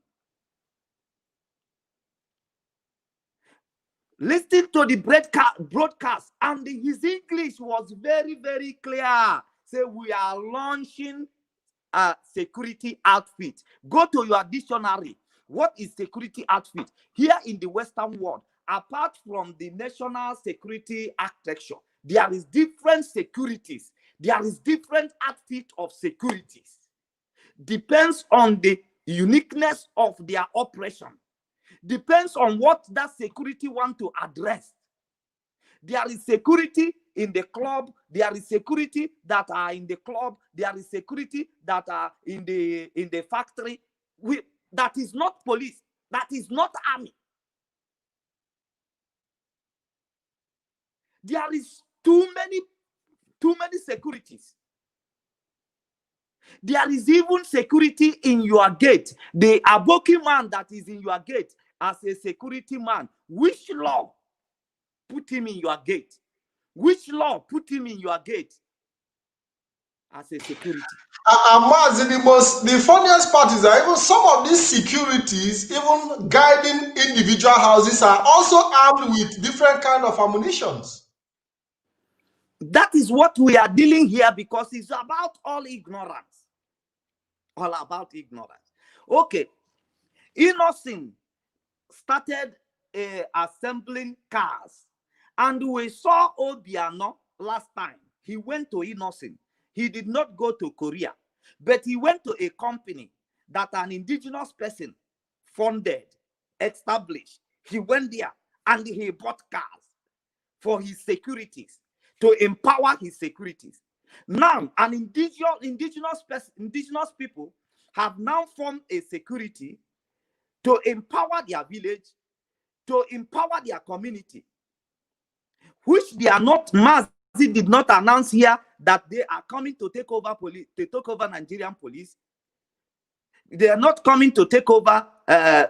Listen to the broadcast, and his English was very, very clear. Say, we are launching a security outfit. Go to your dictionary. What is security outfit? Here in the Western world, apart from the national security architecture, there is different securities. There is different outfit of securities. Depends on the uniqueness of their operation. Depends on what that security want to address. There is security in the club. There is security that are in the club. There is security that are in the factory. That is not police. That is not army. There is too many securities. There is even security in your gate. The Aboki man that is in your gate as a security man, which law put him in your gate? Which law put him in your gate as a security? The funniest part is that even some of these securities, even guiding individual houses, are also armed with different kind of ammunitions. That is what we are dealing here, because it's about all ignorance. All about ignorance. Okay. Innocent started assembling cars, and we saw Obiano last time. He went to Innocent. He did not go to Korea, but he went to a company that an indigenous person funded, established. He went there and he bought cars for his securities, to empower his securities. Now, an indigenous people have now formed a security to empower their village, to empower their community, which they are not. Mazi did not announce here that they are coming to take over police, to take over Nigerian police. They are not coming to take over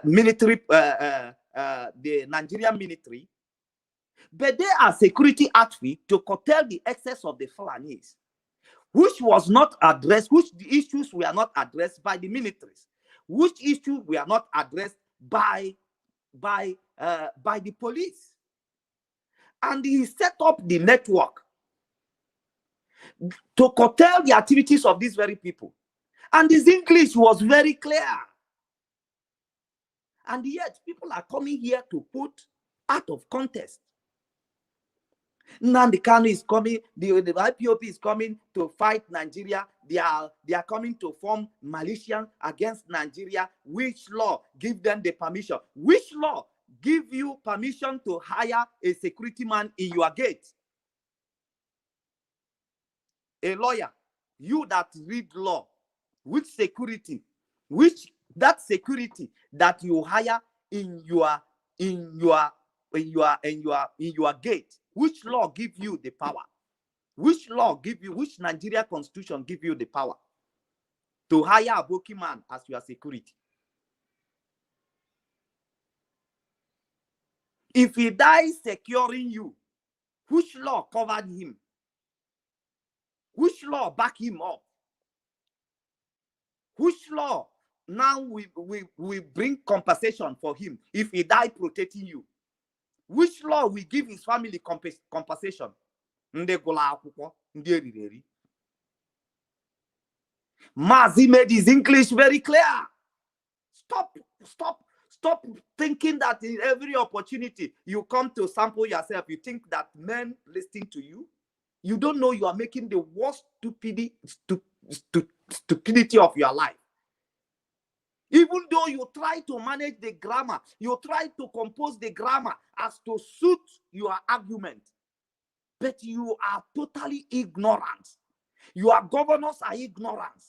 military, the Nigerian military, but they are security outfit to curtail the excess of the Fulanis, which was not addressed, which the issues were not addressed by the militaries, which issues were not addressed by the police. And he set up the network to curtail the activities of these very people. And his English was very clear. And yet people are coming here to put out of context. Nnamdi Kanu is coming, the IPOB is coming to fight Nigeria. They are coming to form militia against Nigeria. Which law give them the permission? Which law give you permission to hire a security man in your gate? A lawyer, you that read law, which security, which that security that you hire in your your gate? Which law give you the power? Which law give you, which Nigeria constitution give you the power to hire a Aboki man as your security? If he dies securing you, which law covered him? Which law back him up? Which law now we bring compensation for him if he died protecting you? Which law will give his family compensation? Mazi made his English very clear. Stop thinking that in every opportunity you come to sample yourself, you think that men listening to you. You don't know you are making the worst stupidity of your life. Even though you try to manage the grammar, you try to compose the grammar as to suit your argument, but you are totally ignorant. Your governors are ignorant.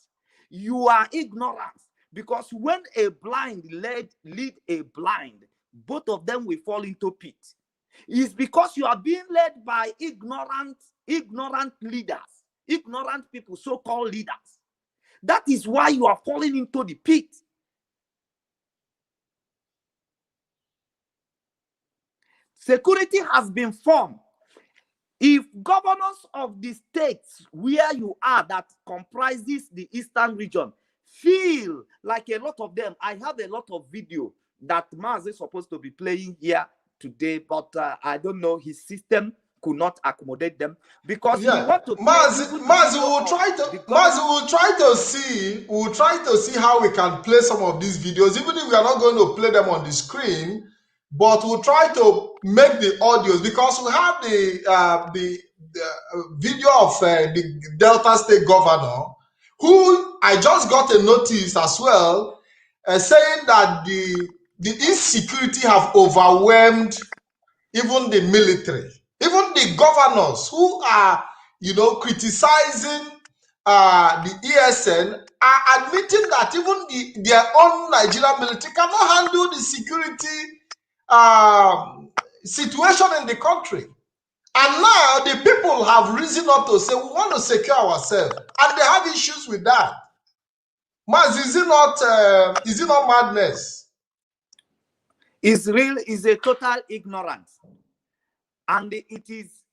You are ignorant, because when a blind lead a blind, both of them will fall into pit. It's because you are being led by ignorant leaders, ignorant people, so-called leaders. That is why you are falling into the pit. Security has been formed. If governors of the states where you are that comprises the eastern region feel like, a lot of them, I have a lot of video that Maz is supposed to be playing here today, but I don't know, his system could not accommodate them, because we want to Maz will try to see how we can play some of these videos, even if we are not going to play them on the screen, but we'll try to make the audios, because we have the video of the Delta State governor, who I just got a notice as well, saying that the insecurity have overwhelmed even the military. Even the governors who are, criticizing the ESN are admitting that even their own Nigerian military cannot handle the security situation in the country. And now the people have risen up to say, we want to secure ourselves, and they have issues with that. Maz, is it not madness? It's a total ignorance. And it is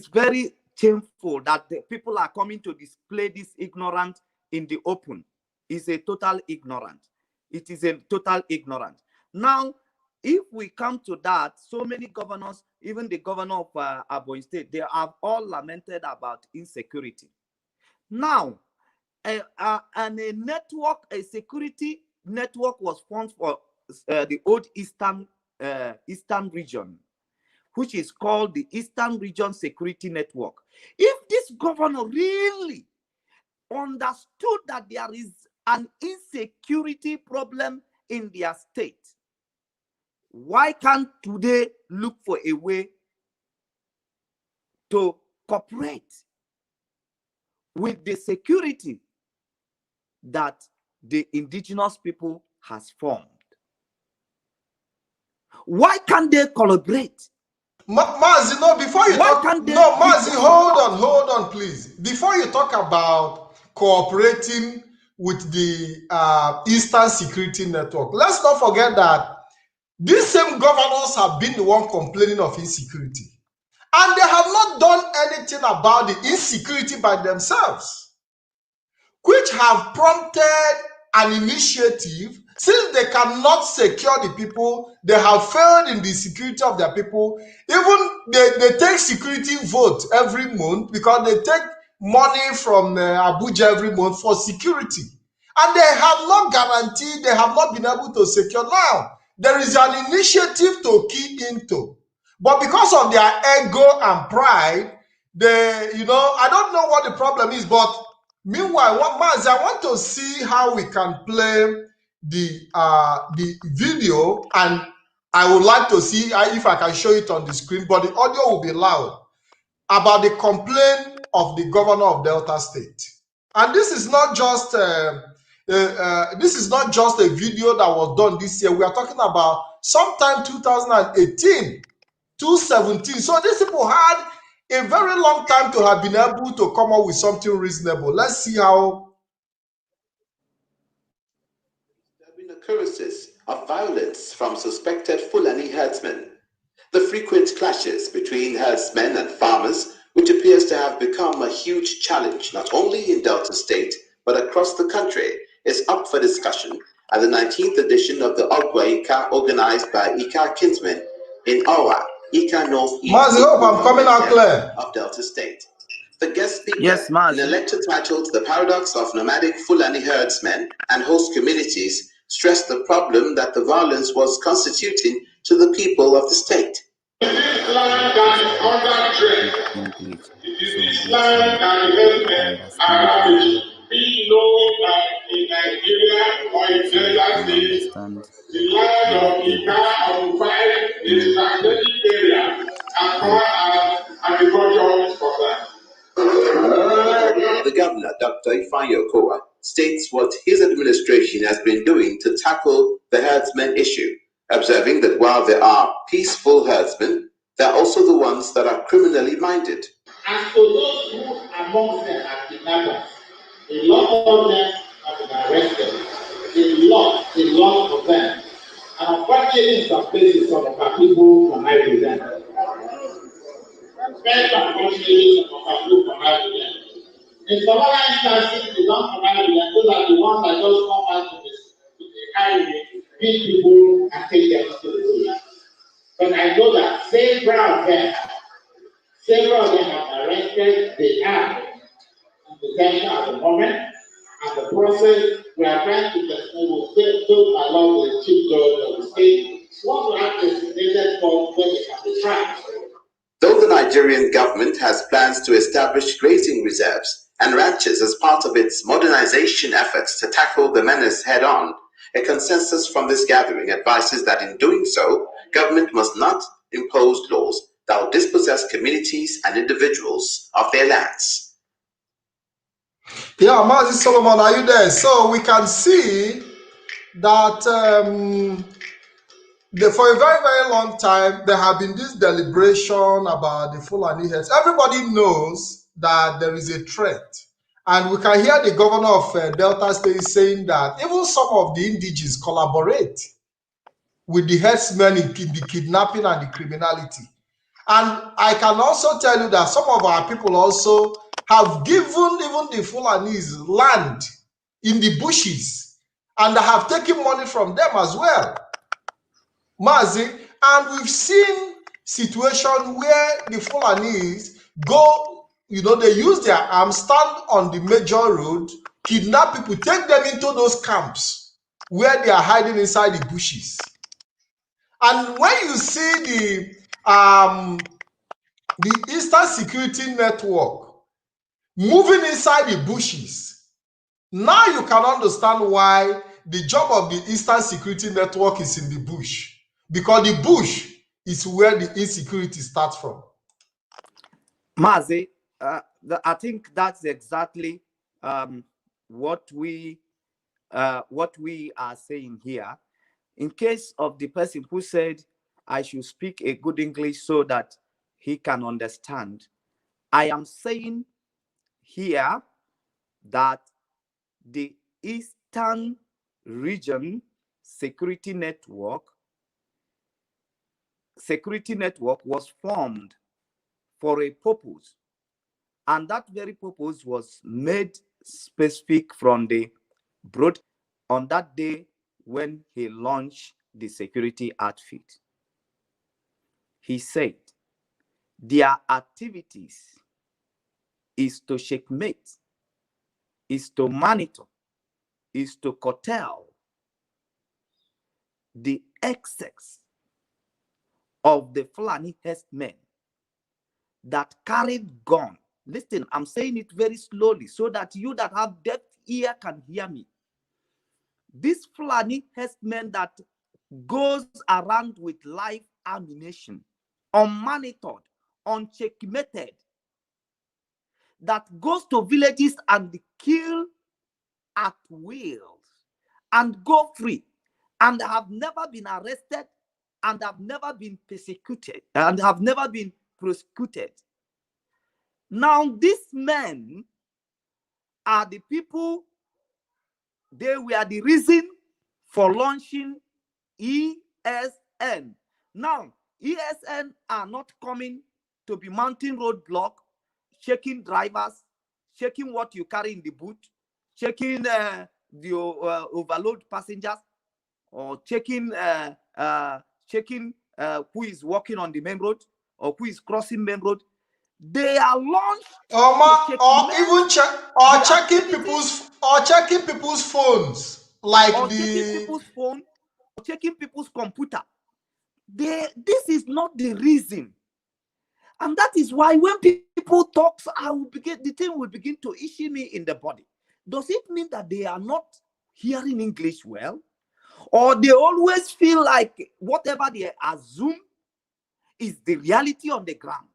very shameful that the people are coming to display this ignorance in the open. It's a total ignorance. It is a total ignorance. Now, if we come to that, so many governors, even the governor of Ebonyi State, they have all lamented about insecurity. Now, a security network was formed for the old eastern region, which is called the Eastern Region Security Network. If this governor really understood that there is an insecurity problem in their state, why can't they look for a way to cooperate with the security that the indigenous people has formed? Why can't they collaborate? Mazi, before you talk, Mazi, hold on, please. Before you talk about cooperating with the Eastern Security Network, let's not forget that these same governors have been the one complaining of insecurity, and they have not done anything about the insecurity by themselves, which have prompted an initiative. Since they cannot secure the people, they have failed in the security of their people. Even they take security vote every month, because they take money from Abuja every month for security. And they have not guaranteed, they have not been able to secure. Now, there is an initiative to key into. But because of their ego and pride, they, I don't know what the problem is. But meanwhile, Mazi, I want to see how we can play the video, and I would like to see if I can show it on the screen, but the audio will be loud, about the complaint of the governor of Delta State. And this is not just a video that was done this year. We are talking about sometime 2018, 2017. So these people had a very long time to have been able to come up with something reasonable. Let's see how. There have been occurrences of violence from suspected Fulani herdsmen. The frequent clashes between herdsmen and farmers, which appears to have become a huge challenge not only in Delta State but across the country, is up for discussion at the 19th edition of the Ogwa Ika organized by Ika kinsmen in Awa, Ika Northeast Mazi, hope I'm coming out clear. of Delta State. The guest speaker Yes, Mazi. in a lecture titled The Paradox of Nomadic Fulani Herdsmen and Host Communities stressed the problem that the violence was constituting to the people of the state. This land that is under threat. It is this land and investment around we know that in Nigeria or in Delta State, the land of Ika occupied a strategic area as far as agriculture is concerned. The governor, Dr. Ifeanyi Okowa, states what his administration has been doing to tackle the herdsmen issue, observing that while there are peaceful herdsmen, there are also the ones that are criminally minded. As for those who amongst them are kidnappers, a lot of them have been arrested. A lot of them. And unfortunately, in some places, some of our people can hide with them. Very unfortunately, some of our people can hide with them. In some other instances, they don't come out with them. Those are the ones that just come out to the highway, beat people, and take them to the police. But I know that several of them are arrested. They are in detention at the moment. And the process we are trying to go along with the chief judge of the state. What will have designated for when they can be tried. Though the Nigerian government has plans to establish grazing reserves and ranches as part of its modernization efforts to tackle the menace head-on, a consensus from this gathering advises that in doing so, government must not impose laws that will dispossess communities and individuals of their lands. Yeah, Mazi Solomon, are you there? So we can see that for a very, very long time, there have been this deliberation about the Fulani heads. Everybody knows that there is a threat. And we can hear the governor of Delta State saying that even some of the indigenous collaborate with the herdsmen in the kidnapping and the criminality. And I can also tell you that some of our people also have given even the Fulanis land in the bushes and have taken money from them as well. Mazi, and we've seen situations where the Fulanis go, they use their arms, stand on the major road, kidnap people, take them into those camps where they are hiding inside the bushes. And when you see the Eastern Security Network moving inside the bushes, now you can understand why the job of the Eastern Security Network is in the bush. Because the bush is where the insecurity starts from. Mazi, I think that's exactly what we are saying here. In case of the person who said I should speak a good English so that he can understand, I am saying here that the Eastern Region Security Network was formed for a purpose, and that very purpose was made specific from the broad on that day when he launched the security outfit. He said their activities is to checkmate, is to monitor, is to curtail the excess of the Fulani herdsmen that carried gun. Listen, I'm saying it very slowly so that you that have deaf ear can hear me. This Fulani herdsmen that goes around with live ammunition, unmonitored, uncheckmated, that goes to villages and kill at will and go free and have never been arrested and have never been persecuted and have never been prosecuted. Now, these men are the people, they were the reason for launching ESN. Now, ESN are not coming to be mounting roadblock, checking drivers, checking what you carry in the boot, checking the overload passengers, or checking who is walking on the main road or who is crossing main road. They are launched checking people's phones, like checking people's phone, or checking people's computer. This is not the reason. And that is why when people talk, the thing will begin to issue me in the body. Does it mean that they are not hearing English well? Or they always feel like whatever they assume is the reality on the ground?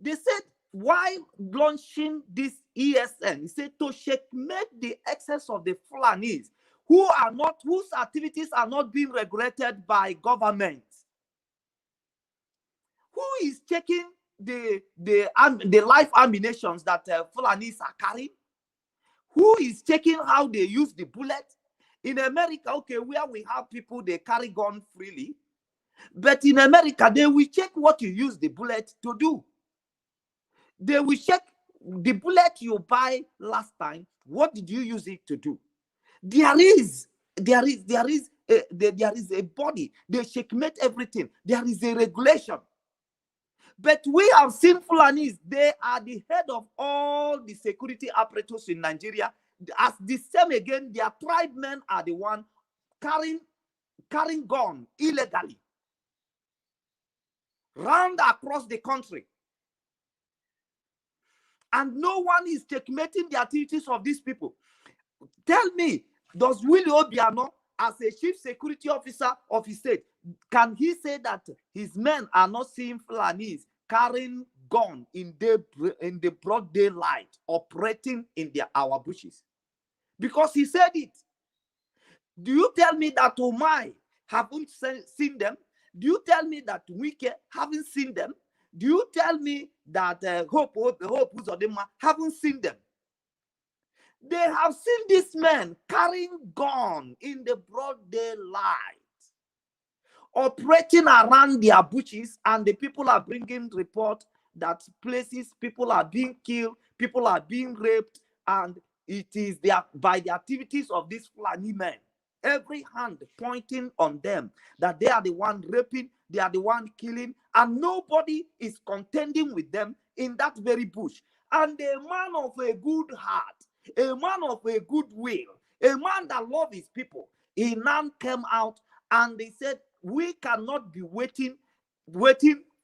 They said, why launching this ESN? He said to checkmate the excess of the Fulanis whose activities are not being regulated by government. Who is checking the live ammunitions that Fulanis are carrying? Who is checking how they use the bullet? In America, okay, where we have people, they carry gun freely. But in America, they will check what you use the bullet to do. They will check the bullet you buy last time. What did you use it to do? There is a body. They checkmate everything. There is a regulation. But we have seen Fulanis. They are the head of all the security apparatus in Nigeria. As the same again, their tribe men are the one carrying gun illegally round across the country. And no one is checkmating the activities of these people. Tell me, does Willie Obiano, as a chief security officer of his state, can he say that his men are not seeing Fulanis carrying gun in the broad daylight, operating in our bushes? Because he said it. Do you tell me that Omai haven't seen them? Do you tell me that Wike haven't seen them? Do you tell me that Hope Uzodinma haven't seen them? They have seen these men carrying gun in the broad daylight, operating around their bushes, and the people are bringing report that places people are being killed, people are being raped, and it is by the activities of these Fulani men. Every hand pointing on them that they are the one raping, they are the one killing, and nobody is contending with them in that very bush. And a man of a good heart, a man of a good will, a man that loves his people, he now came out and they said, we cannot be waiting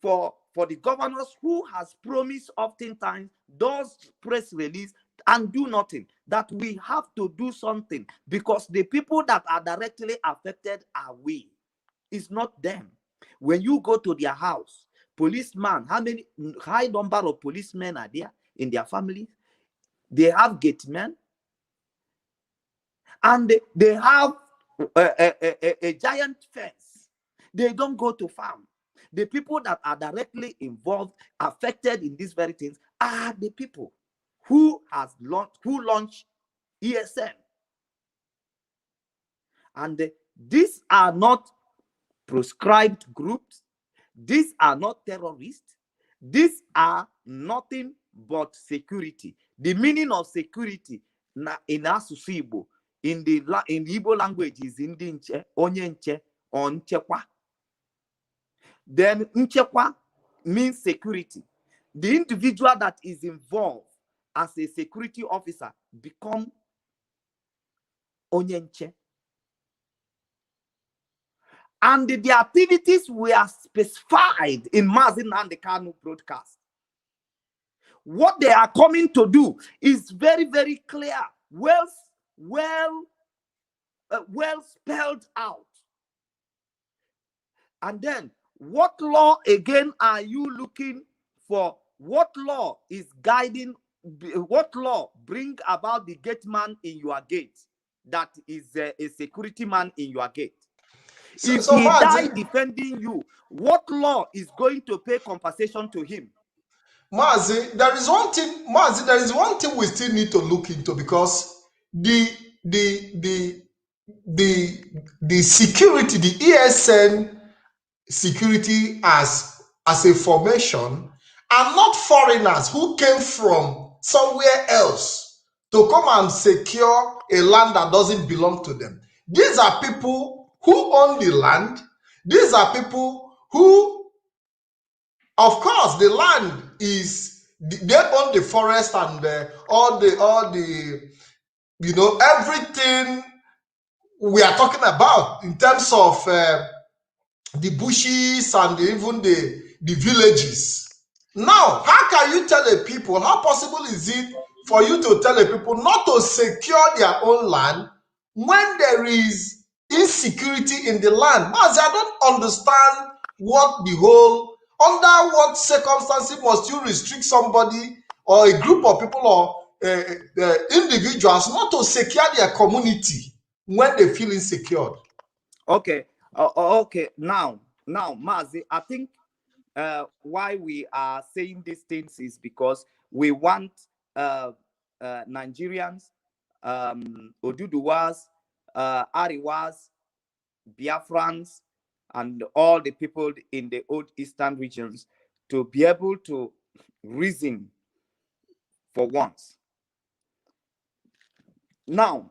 for the governors who has promised oftentimes those press release and do nothing, that we have to do something because the people that are directly affected are we. It's not them. When you go to their house, policeman, how many high number of policemen are there in their families? They have gate men, and they have a giant fence. They don't go to farm. The people that are directly involved, affected in these very things, are the people who launched ESN. And these are not proscribed groups. These are not terrorists. These are nothing but security. The meaning of security in Asusu Igbo, in the Igbo language, is Ndi Nche, Onye Nche, or Nchekwa. Then Nchekwa means security. The individual that is involved as a security officer become Onye Nche. And the activities were specified in Mazi Nnamdi Kanu broadcast. What they are coming to do is very, very clear, well spelled out. And then, what law again are you looking for? What law is guiding? What law bring about the gate man in your gate that is a security man in your gate? If So he Mazi, died defending you, what law is going to pay compensation to him? Mazi, there is one thing, Mazi, there is one thing we still need to look into, because the security, the ESN security as a formation, are not foreigners who came from somewhere else to come and secure a land that doesn't belong to them. These are people who own the land. These are people who, of course, the land is, they own the forest and all the everything we are talking about in terms of the bushes and even the villages. Now, how can you tell a people, how possible is it for you to tell a people not to secure their own land when there is insecurity in the land? Mazi, I don't understand what the whole, under what circumstances must you restrict somebody or a group of people or individuals not to secure their community when they feel insecure? Okay. Okay. Now, Mazi, I think why we are saying these things is because we want Nigerians, Oduduwas, Ariwas, Biafrans, and all the people in the old eastern regions to be able to reason for once. Now,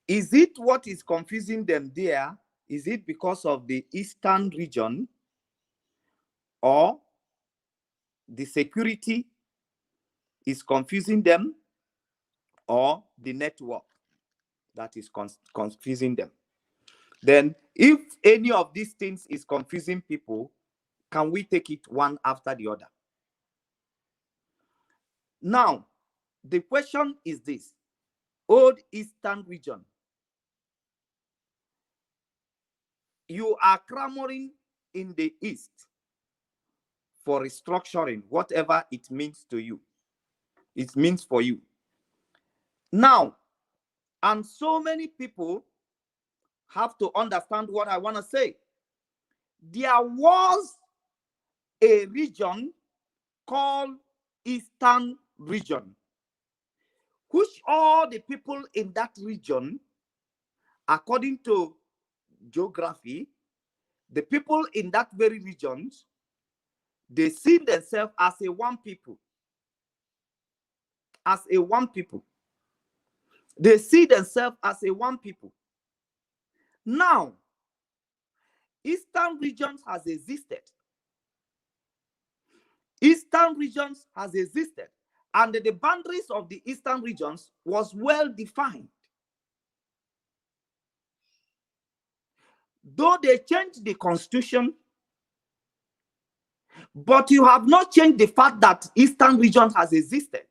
is it what is confusing them there? Is it because of the eastern region, or the security is confusing them, or the network that is confusing them? Then if any of these things is confusing people, can we take it one after the other? Now, the question is this: old eastern region, you are clamoring in the east for restructuring, whatever it means to you, it means for you. Now, and so many people have to understand what I want to say. There was a region called Eastern Region, which all the people in that region, according to geography, the people in that very regions, they see themselves as a one people. As a one people. They see themselves as a one people. Now, Eastern regions has existed. Eastern regions has existed, and the boundaries of the Eastern regions was well defined. Though they changed the constitution, but you have not changed the fact that Eastern region has existed.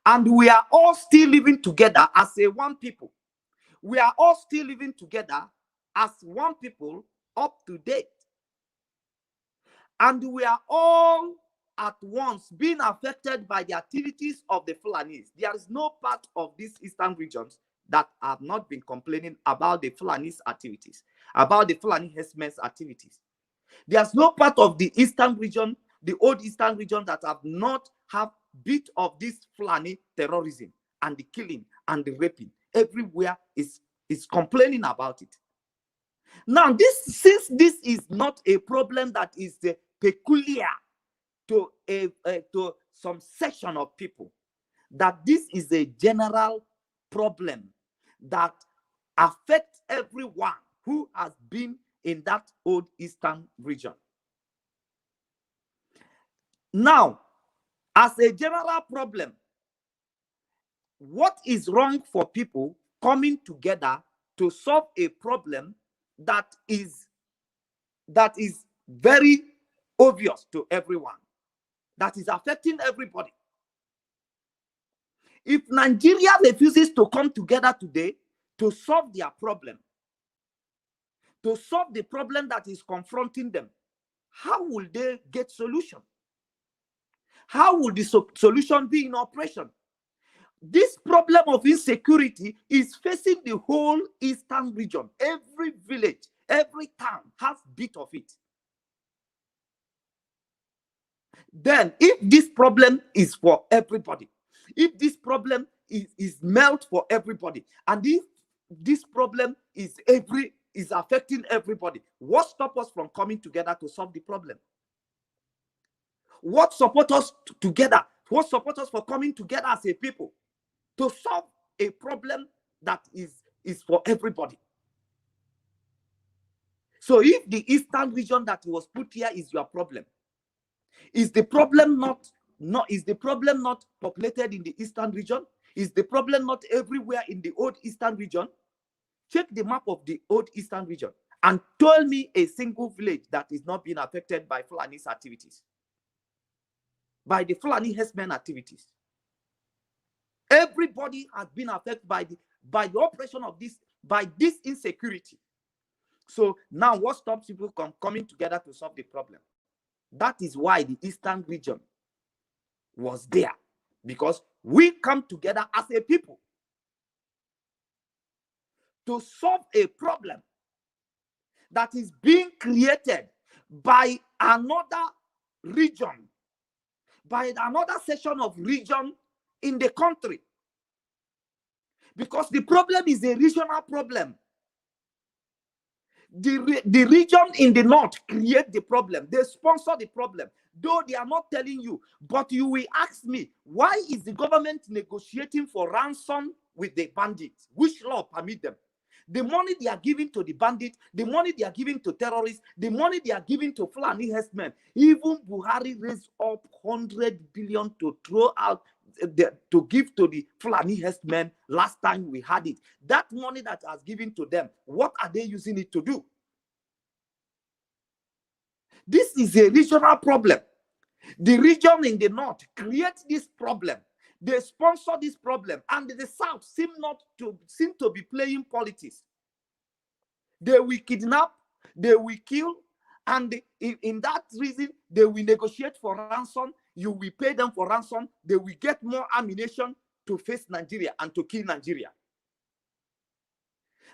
And we are all still living together as a one people. We are all still living together as one people up to date. And we are all at once being affected by the activities of the Fulanis. There is no part of these Eastern regions that have not been complaining about the Fulani's activities, about the Fulani herdsmen's activities. There's no part of the Eastern region, the old Eastern region, that have not have bit of this Fulani terrorism and the killing and the raping. Everywhere is complaining about it. Now, since this is not a problem that is peculiar to some section of people, that this is a general problem that affects everyone who has been in that old Eastern region. Now, as a general problem, what is wrong for people coming together to solve a problem that is very obvious to everyone, that is affecting everybody? If Nigeria refuses to come together today to solve their problem, to solve the problem that is confronting them, how will they get solution? How will the solution be in operation? This problem of insecurity is facing the whole Eastern region. Every village, Every town has bit of it. Then if this problem is for everybody, if this problem is meant for everybody, and if this problem is affecting everybody, what stops us from coming together to solve the problem? What supports us together? What supports us for coming together as a people to solve a problem that is for everybody? So if the eastern region that was put here is your problem, is the problem not populated in the eastern region? Is the problem not everywhere in the old eastern region? Check the map of the old eastern region and tell me a single village that is not being affected by Fulani's activities, by the Fulani herdsmen activities. Everybody has been affected by the operation of this, by this insecurity. So now what stops people coming together to solve the problem? That is why the eastern region was there, because we come together as a people to solve a problem that is being created by another region, by another section of region in the country. Because the problem is a regional problem. The region in the north create the problem. They sponsor the problem, though they are not telling you. But you will ask me, why is the government negotiating for ransom with the bandits? Which law permit them? The money they are giving to the bandits, the money they are giving to terrorists, the money they are giving to Fulani herdsmen. Even Buhari raised up 100 billion to throw out, to give to the Fulani herdsmen last time we had it. That money that was given to them, what are they using it to do? This is a regional problem. The region in the north creates this problem. They sponsor this problem, and the south seem to be playing politics. They will kidnap, they will kill, and in that reason they will negotiate for ransom. You will pay them for ransom. They will get more ammunition to face Nigeria and to kill Nigeria.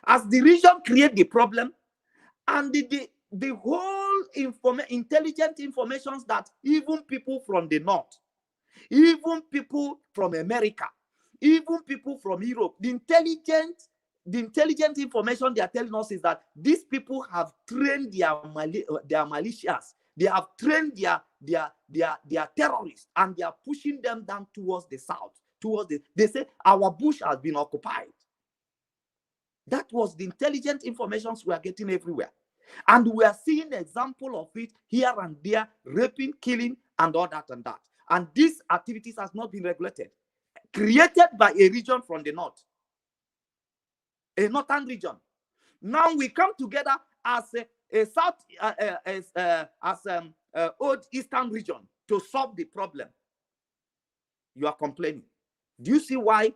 As the region create the problem, and the whole intelligent information that even people from the north, even people from America, even people from Europe, the intelligent information they are telling us is that these people have trained their militias. They have trained their terrorists, and they are pushing them down towards the south. They say our bush has been occupied. That was the intelligent information we are getting everywhere. And we are seeing an example of it here and there, raping, killing, and all that and that. And these activities has not been regulated. Created by a region from the north, a northern region. Now we come together as old eastern region to solve the problem. You are complaining. Do you see why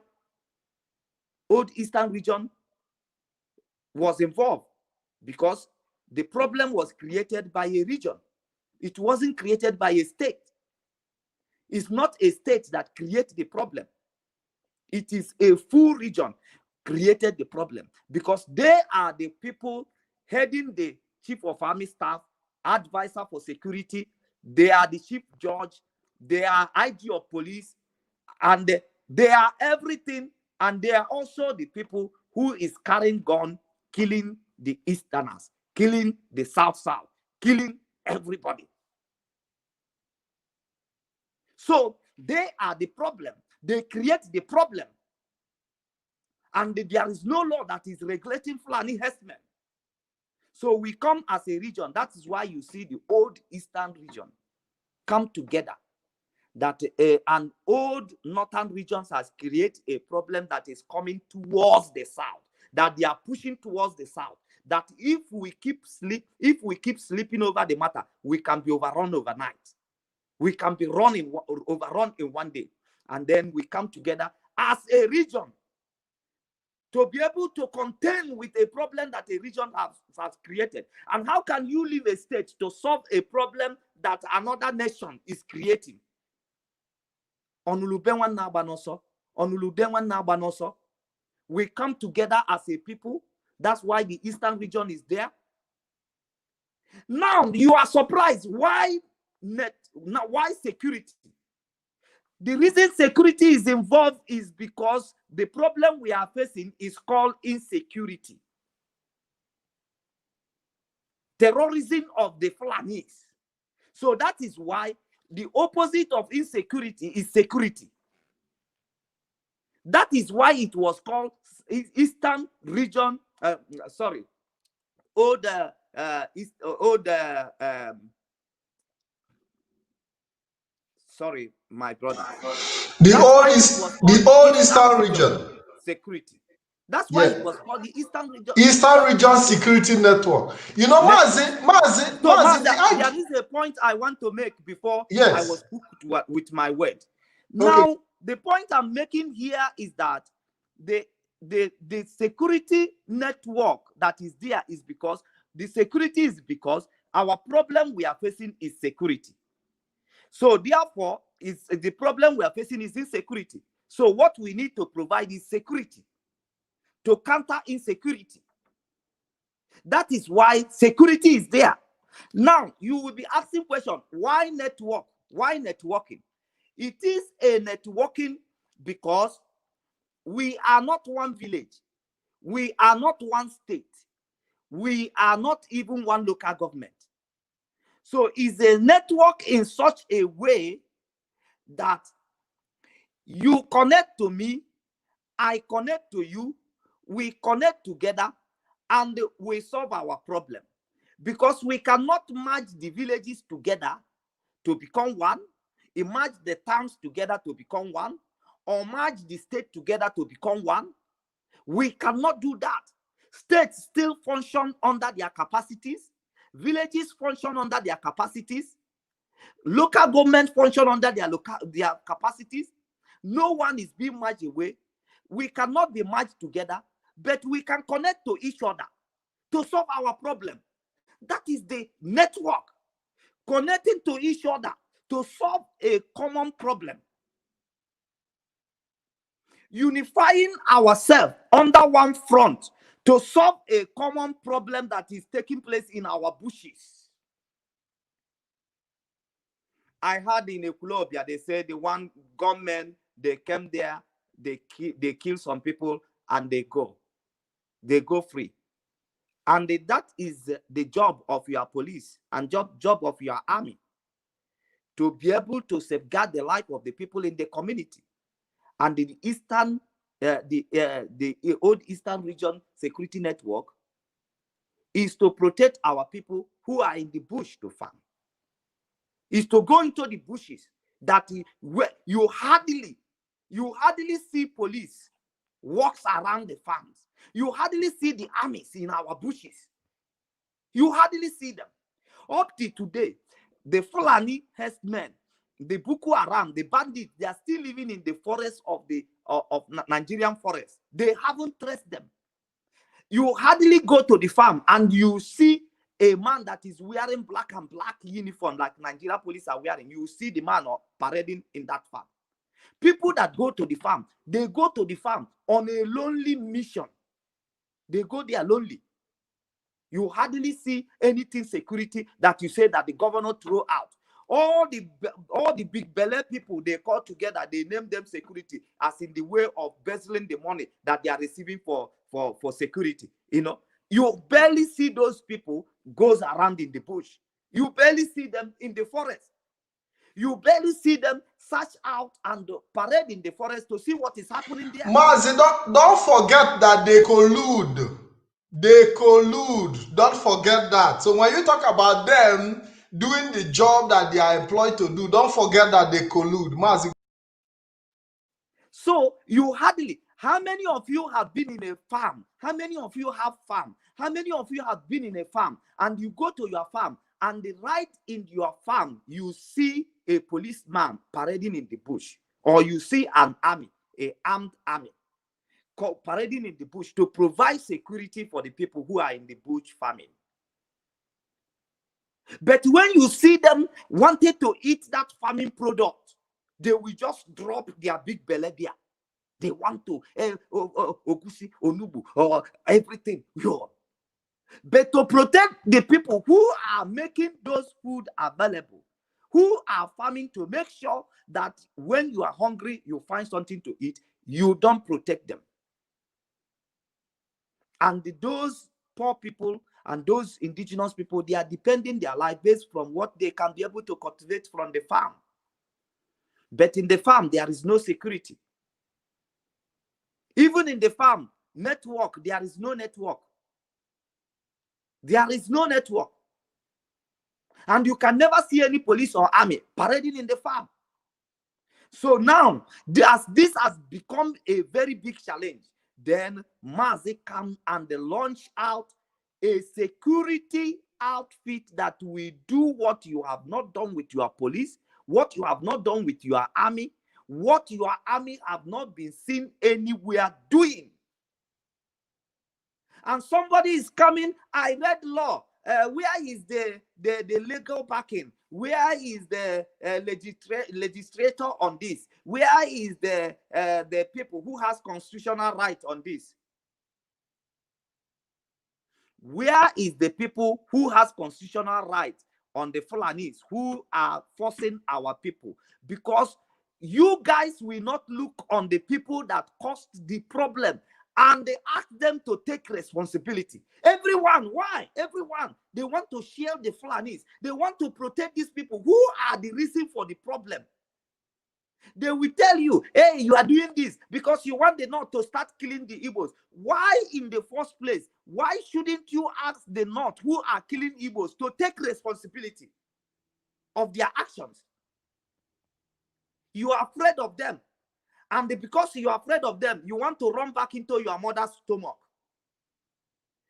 old eastern region was involved? Because the problem was created by a region. It wasn't created by a state. It's not a state that creates the problem. It is a full region created the problem, because they are the people heading the chief of army staff, advisor for security. They are the chief judge. They are IG of police, and they are everything. And they are also the people who is carrying gun, killing the Easterners, killing the South, killing everybody. So they are the problem. They create the problem. And there is no law that is regulating Fulani herdsmen. So we come as a region. That is why you see the old eastern region come together. That an old northern region has created a problem that is coming towards the south. That they are pushing towards the south. That if we keep sleeping over the matter, we can be overrun overnight. We can be overrun in one day. And then we come together as a region to be able to contend with a problem that a region has created. And how can you leave a state to solve a problem that another nation is creating? We come together as a people. That's why the eastern region is there. Now you are surprised why security? The reason security is involved is because the problem we are facing is called insecurity. Terrorism of the Fulanis. So that is why the opposite of insecurity is security. That is why it was called Eastern Region. Sorry, my brother. The old Eastern region. Security. That's why it was called the Eastern Region. Eastern Region Security Network. You know, Mazi, there is a point I want to make before I was hooked with my word. Now, the point I'm making here is that the security network that is there is because our problem we are facing is security. So therefore, the problem we are facing is insecurity. So what we need to provide is security to counter insecurity. That is why security is there. Now, you will be asking question, why network? Why networking? It is a networking because we are not one village. We are not one state. We are not even one local government. So it's a network in such a way that you connect to me, I connect to you, we connect together, and we solve our problem. Because we cannot merge the villages together to become one, merge the towns together to become one, or merge the state together to become one. We cannot do that. States still function under their capacities. Villages function under their capacities. Local government function under their capacities. No one is being merged away. We cannot be merged together, but we can connect to each other to solve our problem. That is the network, connecting to each other to solve a common problem. Unifying ourselves under one front to solve a common problem that is taking place in our bushes. I heard in Ekulobia, they said the one gunmen, they came there, they kill some people, and they go free. And that is the job of your police and job of your army, to be able to safeguard the life of the people in the community. And the Eastern, the old Eastern Region Security Network is to protect our people who are in the bush to farm. Is to go into the bushes that you hardly see police walks around the farms. You hardly see the armies in our bushes. You hardly see them. Up to today, the Fulani herdsmen, the Boko Haram, the bandits, they are still living in the forest of the Nigerian forest. They haven't traced them. You hardly go to the farm and you see a man that is wearing black and black uniform like Nigeria police are wearing. You see the man parading in that farm. People that go to the farm, they go to the farm on a lonely mission. They go there lonely. You hardly see anything security that you say that the governor threw out. All the big belly people, they call together, they name them security, as in the way of embezzling the money that they are receiving for security. You know, you barely see those people goes around in the bush. You barely see them in the forest. You barely see them search out and parade in the forest to see what is happening there. Mazi, don't forget that they collude. They collude. Don't forget that. So when you talk about them doing the job that they are employed to do, don't forget that they collude. Mazi. So you hardly, how many of you have been in a farm? How many of you have farm? How many of you have been in a farm and you go to your farm and right in your farm, you see a policeman parading in the bush, or you see an army, an armed army parading in the bush to provide security for the people who are in the bush farming. But when you see them wanted to eat that farming product, they will just drop their big belly there. They want to ogusi, onubu, or everything. but to protect the people who are making those food available, who are farming to make sure that when you are hungry, you find something to eat, you don't protect them. And those poor people and those indigenous people, they are depending their life based from what they can be able to cultivate from the farm. But in the farm, there is no security. Even in the farm, network, there is no network. There is no network. And you can never see any police or army parading in the farm. So now, as this has become a very big challenge, then Mazi come and they launch out a security outfit that will do what you have not done with your police, what you have not done with your army, what your army have not been seen anywhere doing. And somebody is coming, I read law. Where is the legal backing? Where is the legislator on this? Where is the people who has constitutional right on this? Where is the people who has constitutional right on the Fulanis who are forcing our people? Because you guys will not look on the people that caused the problem and they ask them to take responsibility. Everyone, why? Everyone, they want to shield the Fulanis. They want to protect these people who are the reason for the problem. They will tell you, hey, you are doing this because you want the North to start killing the Igbos. Why in the first place? Why shouldn't you ask the North who are killing Igbos to take responsibility of their actions? You are afraid of them. And because you are afraid of them, you want to run back into your mother's stomach.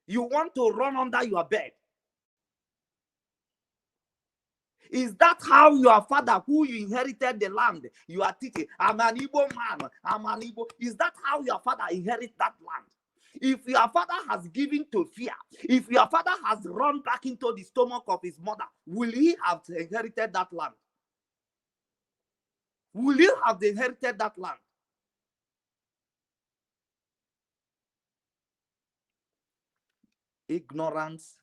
You want to run under your bed. Is that how your father, who you inherited the land, you are teaching, I'm an Igbo man, I'm an Igbo. Is that how your father inherited that land? If your father has given to fear, if your father has run back into the stomach of his mother, will he have inherited that land? Will you have inherited that land? Ignorance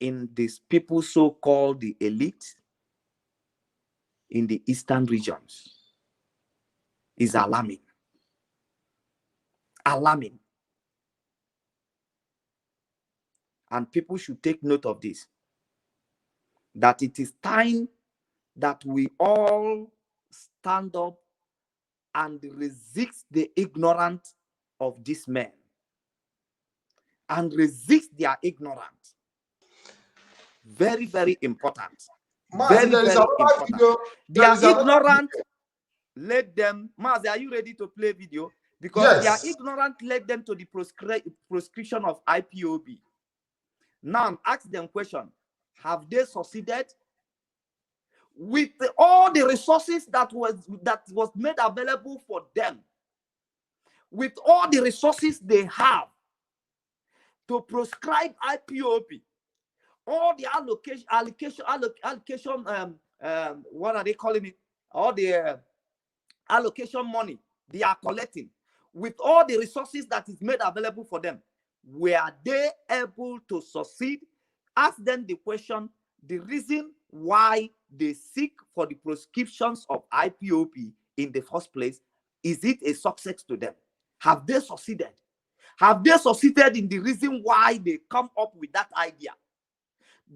in these people so-called the elite in the eastern regions is alarming. Alarming. And people should take note of this, that it is time that we all stand up and resist the ignorance of these men and resist their ignorance. Very, very important. Very, very important. They are ignorant. Let them. Mazi, are you ready to play video? Because yes, they are ignorant led them to the prescription of IPOB. Now, ask them question. Have they succeeded? With all the resources that was made available for them, with all the resources they have to prescribe IPOB, all the allocation, what are they calling it? All the allocation money they are collecting, with all the resources that is made available for them, were they able to succeed? Ask them the question, the reason why they seek for the prescriptions of IPOB in the first place, is it a success to them? Have they succeeded? Have they succeeded in the reason why they come up with that idea?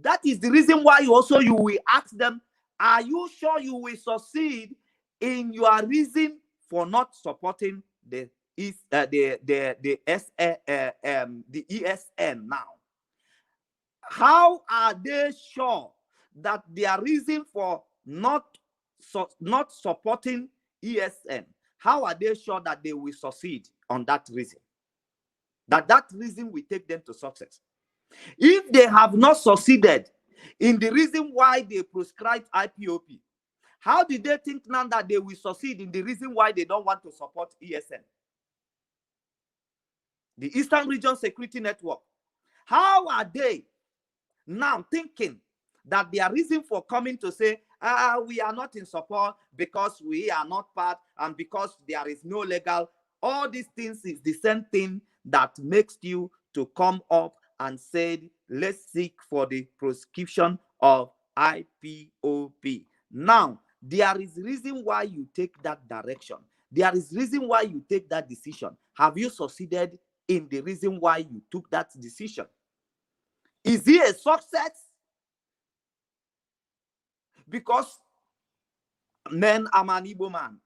That is the reason why you will ask them, are you sure you will succeed in your reason for not supporting the ESN now? How are they sure that their reason for not supporting ESN, how are they sure that they will succeed on that reason? That reason will take them to success. If they have not succeeded in the reason why they prescribed IPOB, how do they think now that they will succeed in the reason why they don't want to support ESN? The Eastern Region Security Network. How are they now thinking that their reason for coming to say, we are not in support because we are not part and because there is no legal, all these things is the same thing that makes you to come up and said, let's seek for the proscription of IPOB. Now, there is reason why you take that direction. There is reason why you take that decision. Have you succeeded in the reason why you took that decision? Is it a success? Because men, I'm an Igbo man.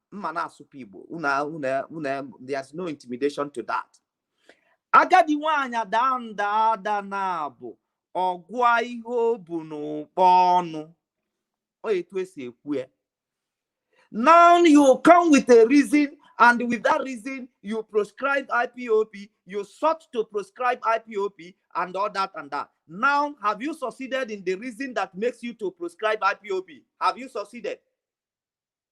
There's no intimidation to that. Agadi nwanya da na bụ ọgwa ihe o bu n'ụkpọ ọnụ. O etu esi ekwu ya. Now you come with a reason, and with that reason you prescribe IPOB, you sought to prescribe IPOB and all that and that. Now, have you succeeded in the reason that makes you to prescribe IPOB? Have you succeeded?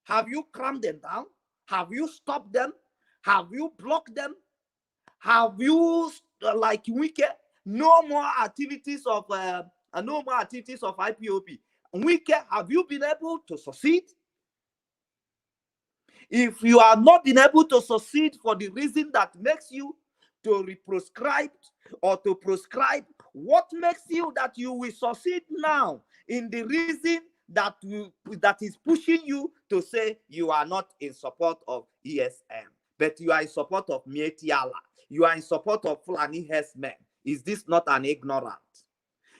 Have you crammed them down? Have you stopped them? Have you blocked them? Have you, like Wike, no more activities of IPOB? Wike, have you been able to succeed? If you have not been able to succeed for the reason that makes you to represcribe or to prescribe, what makes you that you will succeed now in the reason that is pushing you to say you are not in support of ESM, but you are in support of Mieti Allah? You are in support of Fulani herdsmen. Is this not an ignorant?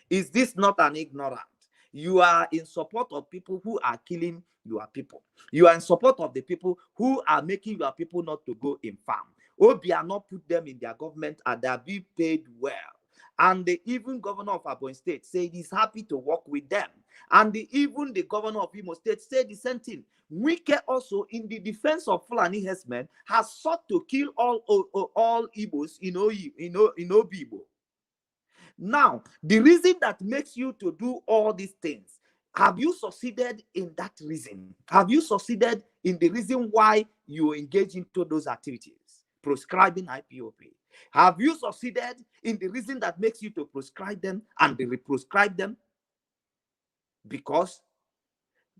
Is this not an ignorant? You are in support of people who are killing your people. You are in support of the people who are making your people not to go in farm. Obi are not put them in their government and they are being paid well. And the even governor of Abon State said he's happy to work with them. And even the governor of Imo State said the same thing. Wike also, in the defense of Fulani herdsmen, has sought to kill all Igbos in Obibo. Now, the reason that makes you to do all these things, have you succeeded in that reason? Have you succeeded in the reason why you engage into those activities, prescribing IPOB? Have you succeeded in the reason that makes you to prescribe them and re-prescribe them? Because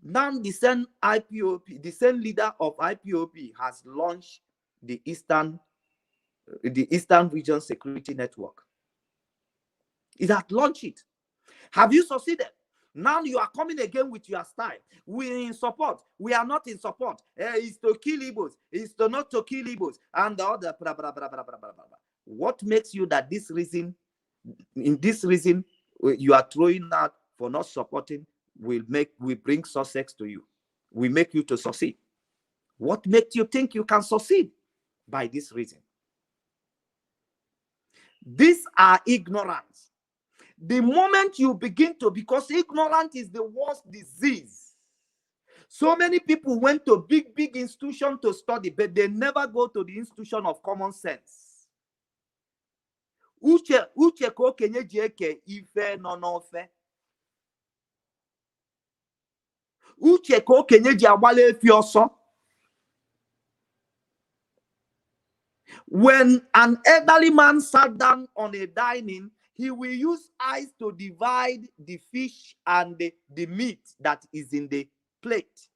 now the same IPOB, the same leader of IPOB has launched the Eastern Region Security Network. It has launched it. Have you succeeded? Now you are coming again with your style. We are in support. We are not in support. It's to kill Igbos. It's to not to kill Igbos. And the other blah, blah, blah, blah, blah, blah, blah. What makes you that this reason, in this reason, you are throwing out for not supporting will bring success to you. We make you to succeed. What makes you think you can succeed by this reason? These are ignorance. The moment you begin to, because ignorance is the worst disease. So many people went to big institutions to study, but they never go to the institution of common sense. Uche ko kenye jeke ife no nofe. Uche ko kenye ji agbale fioso. When an elderly man sat down on a dining, he will use eyes to divide the fish and the meat that is in the plate.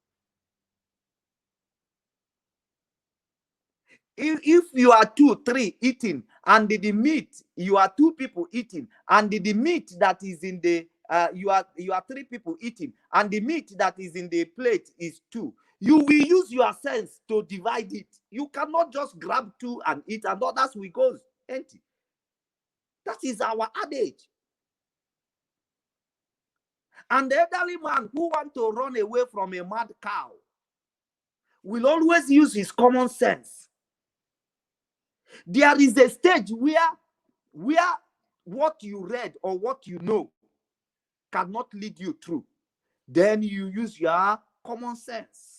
If you are 2, 3 eating, and the meat, you are 2 people eating, and the meat that is in the you are 3 people eating, and the meat that is in the plate is 2. You will use your sense to divide it. You cannot just grab 2 and eat, and others will go empty. That is our adage. And the elderly man who wants to run away from a mad cow will always use his common sense. There is a stage where what you read or what you know cannot lead you through. Then you use your common sense.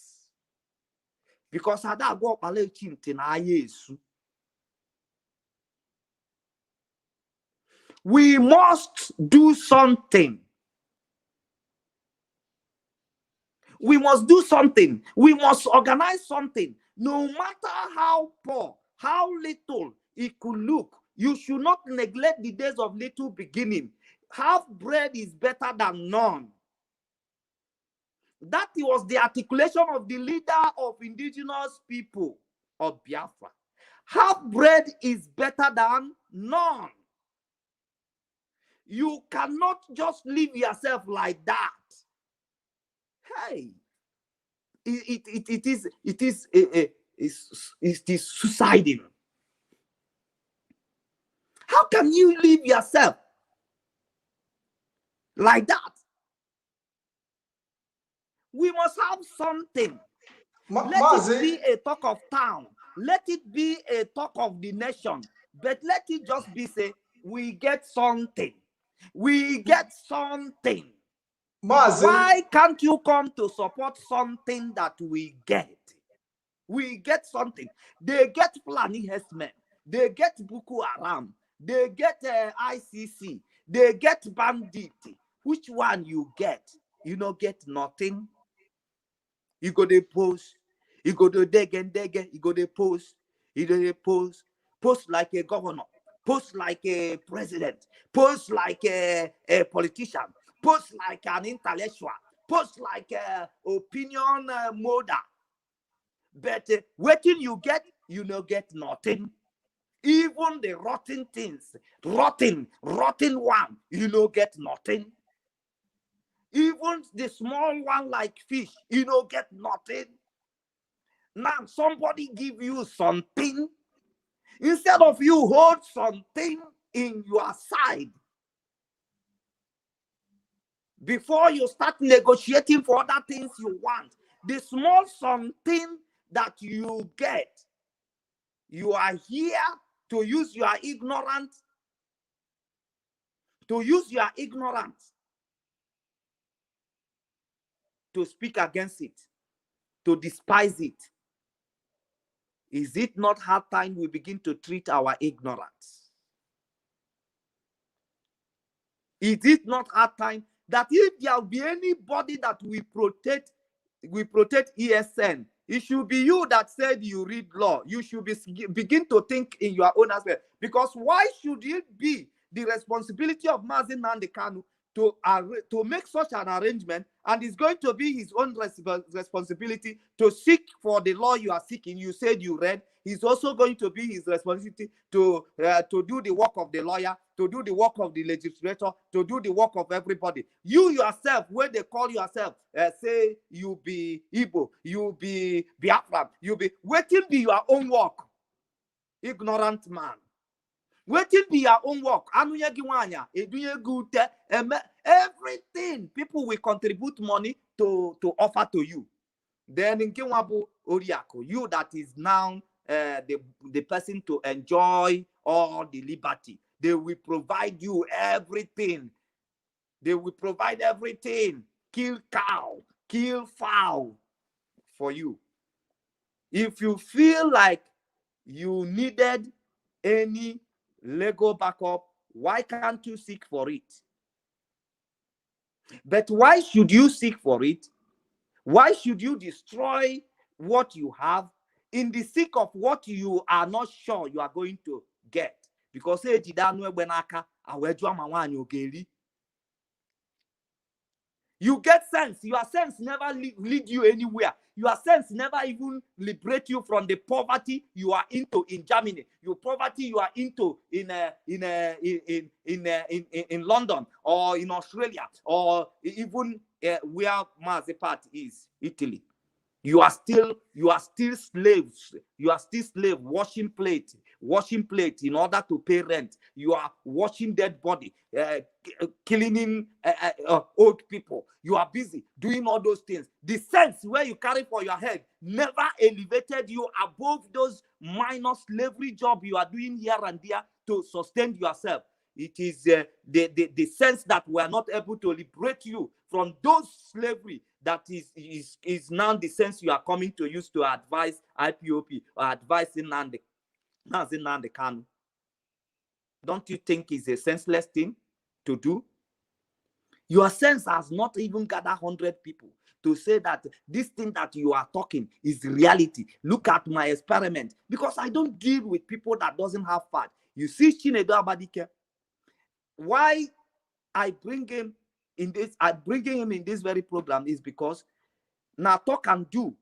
Because we must do something. We must do something. We must organize something. No matter how poor, how little it could look, you should not neglect the days of little beginning. Half bread is better than none. That was the articulation of the leader of indigenous people of Biafra. Half bread is better than none. You cannot just leave yourself like that. Hey, it is suiciding. How can you leave yourself like that? We must have something. Let it be a talk of town. Let it be a talk of the nation. But let it just be say, we get something. We get something. Why can't you come to support something that we get? We get something. They get Fulani herdsmen. They get Boko Haram. They get ICC. They get bandit. Which one you get? You don't get nothing. You go to post. You go to degen. You go to post. You go to post like a governor. Post like a president. Post like a politician. Post like an intellectual. Post like a opinion molder. But waiting you get, you don't get nothing. Even the rotten things, rotten one, you don't get nothing. Even the small one like fish, you don't get nothing. Now somebody give you something. Instead of you hold something in your side, before you start negotiating for other things you want, the small something that you get, you are here to use your ignorance, to speak against it, to despise it. Is it not hard time we begin to treat our ignorance? Is it not hard time that if there will be anybody that we protect ESN, it should be you that said you read law. You should begin to think in your own aspect. Because why should it be the responsibility of Mazi Nnamdi Kanu to make such an arrangement, and it's going to be his own responsibility to seek for the law you are seeking? You said you read. It's also going to be his responsibility to do the work of the lawyer, to do the work of the legislator, to do the work of everybody. You yourself, when they call yourself, say you be Igbo, you be Biafran, you be waiting be your own work. Ignorant man. Waiting be your own work. Everything people will contribute money to offer to you. Then in Kinwabu Oriako, you that is now the person to enjoy all the liberty. They will provide you everything. They will provide everything. Kill cow, kill fowl for you. If you feel like you needed any legal backup, why can't you seek for it? But why should you seek for it? Why should you destroy what you have in the sake of what you are not sure you are going to get? Because you get sense. Your sense never lead you anywhere. Your sense never even liberate you from the poverty you are into in Germany. Your poverty you are into in London or in Australia or even where Mazepat is, Italy. You are still slaves. You are still slave washing plate in order to pay rent. You are washing dead body, killing old people. You are busy doing all those things. The sense where you carry for your head never elevated you above those minor slavery job you are doing here and there to sustain yourself. It is the sense that we are not able to liberate you from those slavery that is now the sense you are coming to use to advise IPOP or advising Nnamdi Kanu. Don't you think it's a senseless thing to do? Your sense has not even gathered 100 people to say that this thing that you are talking is reality. Look at my experiment. Because I don't deal with people that doesn't have fat. You see Chinedu Abadike. Why I bring him in this very program is because now talk and do,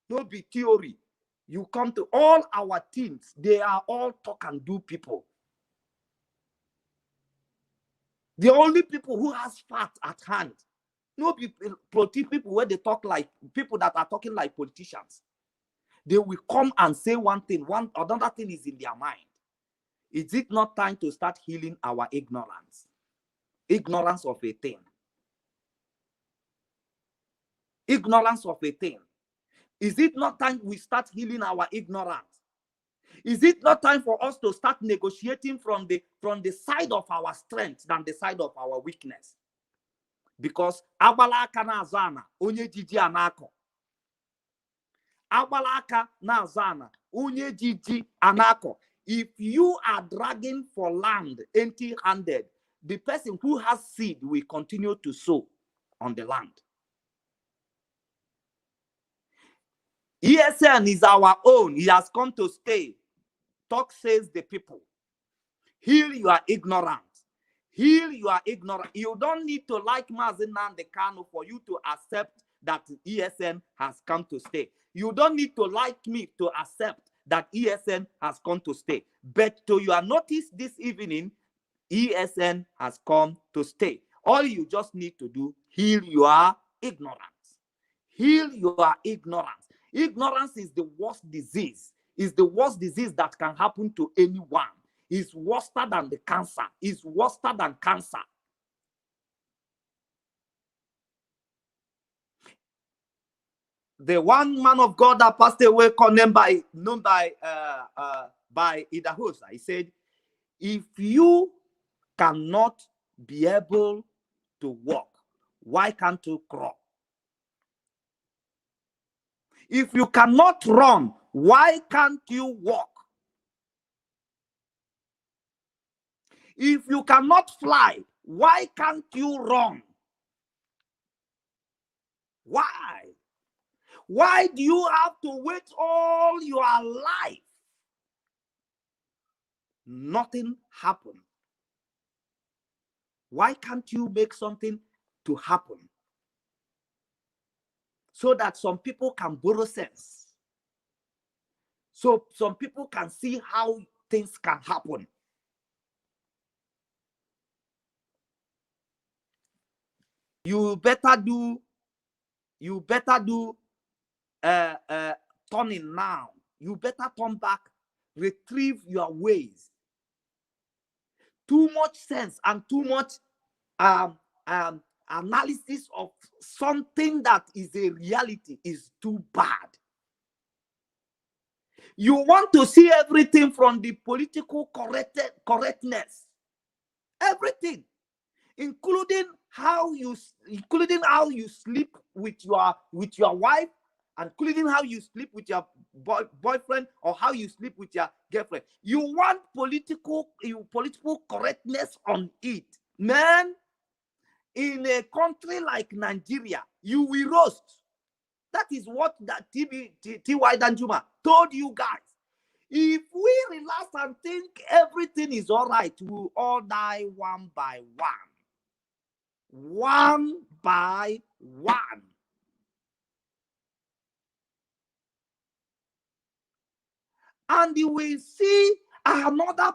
no be theory. You come to all our teams, they are all talk and do people. The only people who has fact at hand, no people where they talk like people that are talking like politicians. They will come and say one thing, another thing is in their mind. Is it not time to start healing our ignorance? Ignorance of a thing. Ignorance of a thing. Is it not time we start healing our ignorance? Is it not time for us to start negotiating from the side of our strength than the side of our weakness? Because abalaka na azana onye jiji anako. Abalaka na azana onye jiji anako. If you are dragging for land empty-handed, the person who has seed will continue to sow on the land. ESN is our own. He has come to stay. Talk says the people. Heal your ignorance. Heal your ignorance. You don't need to like Mazi Nnamdi Kanu for you to accept that ESN has come to stay. You don't need to like me to accept that ESN has come to stay. But to your notice this evening, ESN has come to stay. All you just need to do, heal your ignorance. Heal your ignorance. Ignorance is the worst disease. Is the worst disease that can happen to anyone. It's worse than the cancer. It's worse than cancer. The one man of God that passed away, known by Idahosa, he said, if you cannot be able to walk, why can't you crawl? If you cannot run, why can't you walk? If you cannot fly, why can't you run? Why? Why do you have to wait all your life? Nothing happened. Why can't you make something to happen? So that some people can borrow sense. So some people can see how things can happen. You better do turning now. You better turn back, retrieve your ways. Too much sense and too much analysis of something that is a reality is too bad. You want to see everything from the political correctness. Everything, including how you sleep with your wife, including how you sleep with your boyfriend, or how you sleep with your girlfriend. You want political correctness on it. Man, in a country like Nigeria, you will roast. That is what that T.Y. Danjuma told you guys. If we relax and think everything is all right, we will all die one by one. One by one. And you will see another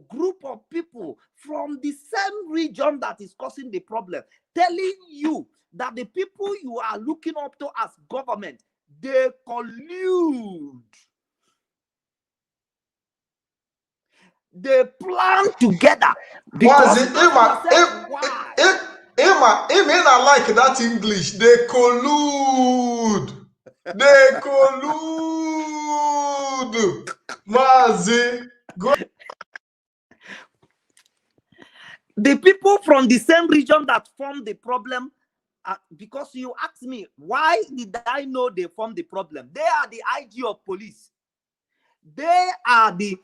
group of people from the same region that is causing the problem, telling you that the people you are looking up to as government, they collude. They plan together. Because I like that English. They collude. They collude. Mazi, go. The people from the same region that formed the problem, because you asked me, why did I know they formed the problem? They are the IG of police. They are the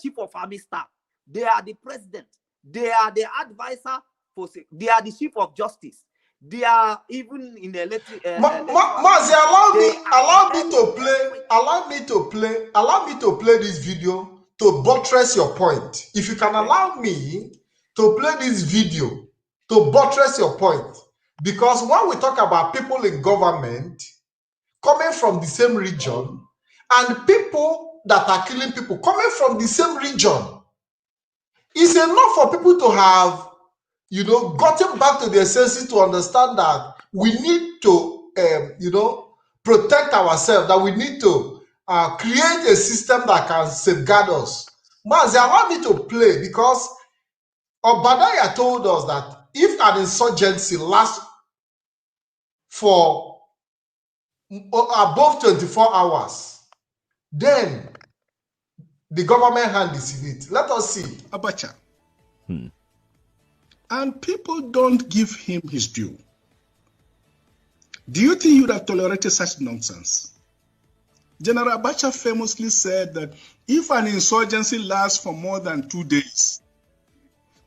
chief of army staff. They are the president. They are the advisor for. They are the chief of justice. They are even in the electric. Mazi, allow me to play this video to buttress your point. If you can allow me to play this video to buttress your point, because when we talk about people in government coming from the same region and people that are killing people coming from the same region, It's enough for people to have, gotten back to their senses to understand that we need to, protect ourselves, that we need to create a system that can safeguard us. Mazi, allow me to play, because Obadiah told us that if an insurgency lasts for above 24 hours, then the government hand is in it. Let us see. Abacha. And people don't give him his due. Do you think you would have tolerated such nonsense? General Abacha famously said that if an insurgency lasts for more than 2 days,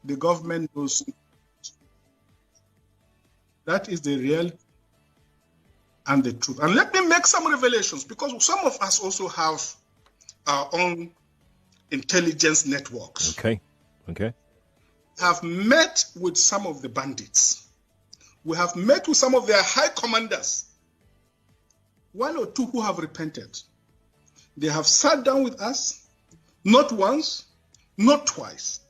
the government knows. That is the real and the truth. And let me make some revelations, because some of us also have our own intelligence networks. Okay. Have met with some of the bandits. We have met with some of their high commanders. 1 or 2 who have repented. They have sat down with us, not once, not twice.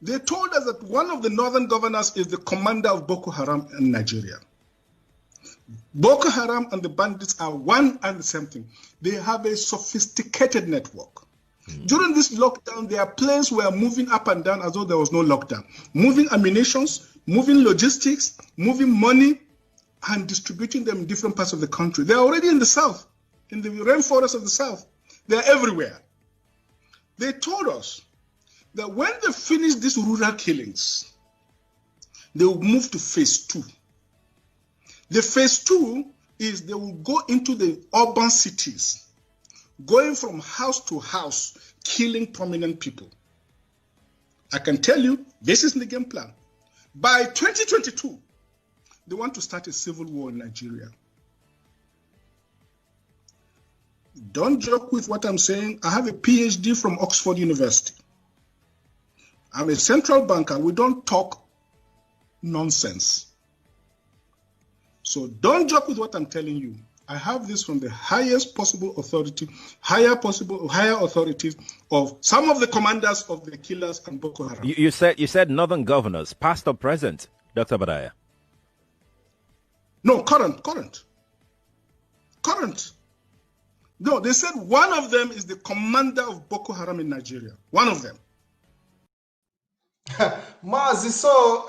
They told us that one of the northern governors is the commander of Boko Haram in Nigeria. Boko Haram and the bandits are one and the same thing. They have a sophisticated network. During this lockdown, their planes were moving up and down as though there was no lockdown. Moving ammunitions, moving logistics, moving money, and distributing them in different parts of the country. They're already in the south, in the rainforest of the south. They're everywhere. They told us that when they finish these rural killings, they will move to phase 2. The phase 2 is they will go into the urban cities, going from house to house, killing prominent people. I can tell you, this is the game plan. By 2022, they want to start a civil war in Nigeria. Don't joke with what I'm saying. I have a PhD from Oxford University. I'm a central banker. We don't talk nonsense. So don't joke with what I'm telling you. I have this from the highest possible authority, higher authorities of some of the commanders of the killers and Boko Haram. You said northern governors, past or present, Dr. Obadiah? No, current. No, they said one of them is the commander of Boko Haram in Nigeria. One of them. Mazi, so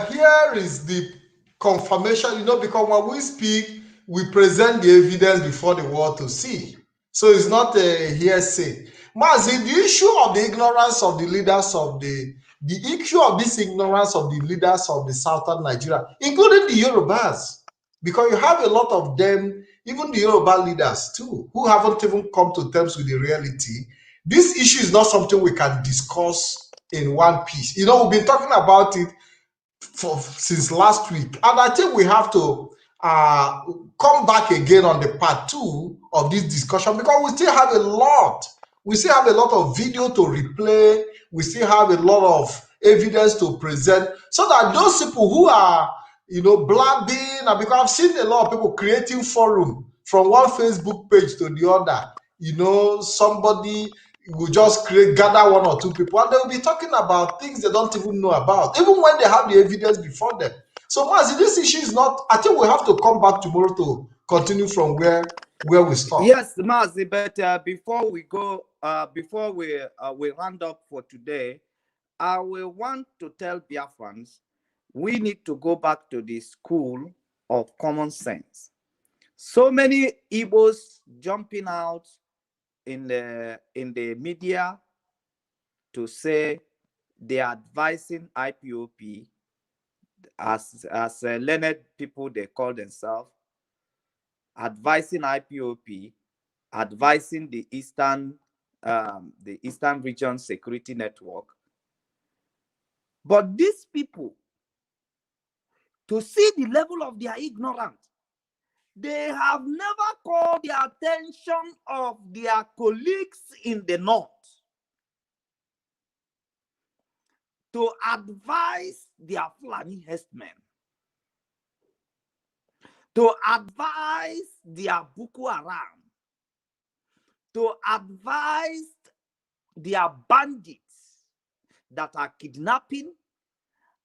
here is the confirmation, because when we speak, we present the evidence before the world to see. So it's not a hearsay. Mazi, the issue of the ignorance of the leaders of the issue of this ignorance of the leaders of the southern Nigeria, including the Yorubas, because you have a lot of them, even the Yoruba leaders too, who haven't even come to terms with the reality. This issue is not something we can discuss in one piece. We've been talking about it since last week, and I think we have to come back again on the part 2 of this discussion, because we still have a lot of video to replay. We still have a lot of evidence to present, so that those people who are blabbing, and because I've seen a lot of people creating forum from one Facebook page to the other. Somebody will just gather 1 or 2 people, and they'll be talking about things they don't even know about, even when they have the evidence before them. So, Mazi, this issue is not. I think we have to come back tomorrow to continue from where we stop. Yes, Mazi, but before we go, before we round up for today, I will want to tell Biafrans we need to go back to the school of common sense. So many Igbos jumping out in the media to say they are advising IPOP as learned people they call themselves, advising IPOP, advising the Eastern Region Security Network. But these people, to see the level of their ignorance, they have never called the attention of their colleagues in the North to advise their Fulani herdsmen, to advise their Boko Haram, to advise their bandits that are kidnapping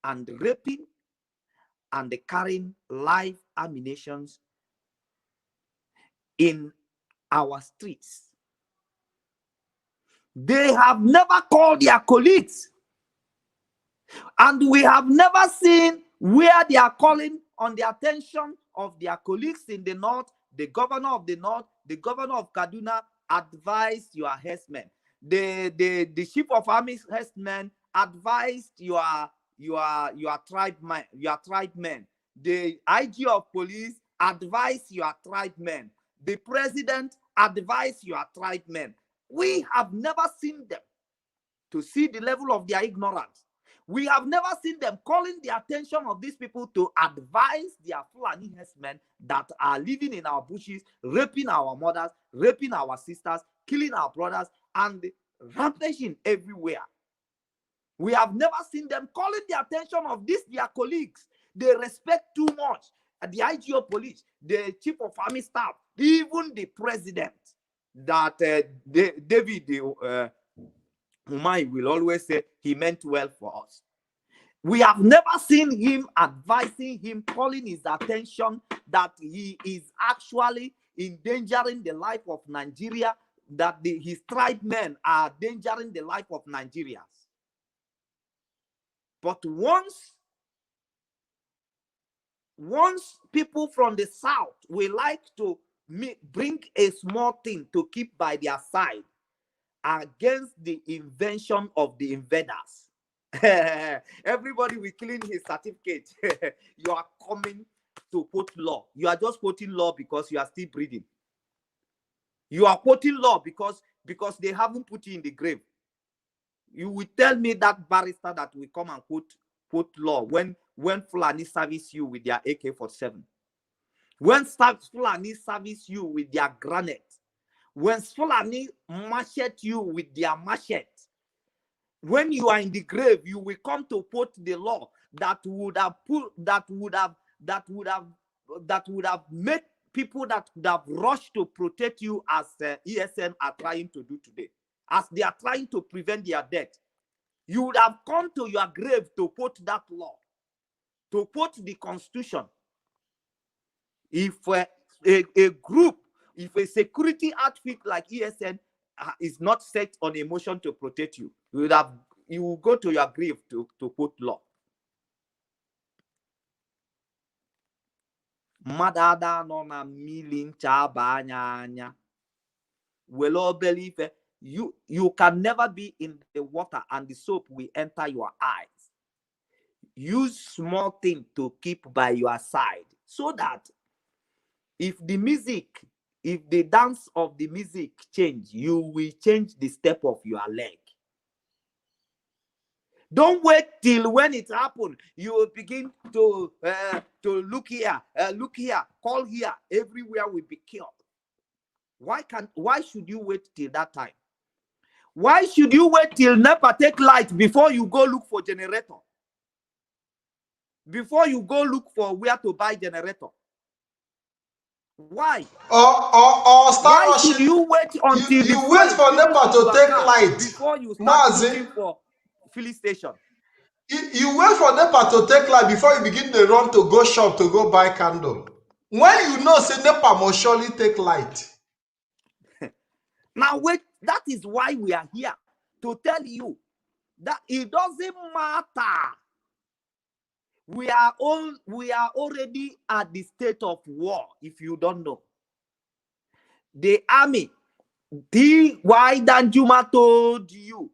and raping and carrying live ammunitions in our streets. They have never called their colleagues. And we have never seen where they are calling on the attention of their colleagues in the north. The governor of the north, the governor of Kaduna advised your herdsmen. The chief of army herdsmen advised your tribesmen. The IG of police advised your tribesmen. The president advised your tribesmen. We have never seen them to see the level of their ignorance. We have never seen them calling the attention of these people to advise their Fulani herdsmen that are living in our bushes, raping our mothers, raping our sisters, killing our brothers, and rampaging everywhere. We have never seen them calling the attention of these their colleagues. They respect too much the IG of police, the chief of army staff, even the president, that David Umai will always say he meant well for us. We have never seen him advising him, calling his attention that he is actually endangering the life of Nigeria, that his tribesmen are endangering the life of Nigerians. But once people from the south will like to bring a small thing to keep by their side against the invention of the invaders, everybody will clean his certificate. You are coming to quote law. You are just quoting law because you are still breathing. You are quoting law because they haven't put you in the grave. You will tell me that barrister that will come and quote law when Fulani service you with their AK-47, when Fulani service you with their granite, when Fulani machete you with their machete, when you are in the grave, you will come to quote the law that would have made people that would have rushed to protect you, as ESN are trying to do today, as they are trying to prevent their death. You would have come to your grave to quote that law, to quote the Constitution. If a group, if a security outfit like ESN is not set on a motion to protect you, you will go to your grave to quote law. Madada no na milin chabanya. Well, believe you can never be in the water and the soap will enter your eyes. Use small thing to keep by your side, so that if the dance of the music change, you will change the step of your leg. Don't wait till when it happens. You will begin to look here, call here. Everywhere will be killed. Why should you wait till that time? Why should you wait till NEPA take light before you go look for generator? Before you go look for where to buy generator? Why? Or start Why should you wait until you wait for NEPA to take light before you start Mazi, looking for filling station? you wait for NEPA to take light before you begin to run to go shop to go buy candle. When you know say NEPA must surely take light. Now wait, that is why we are here, to tell you that it doesn't matter. We are already at the state of war, if you don't know. The army, why Danjuma told you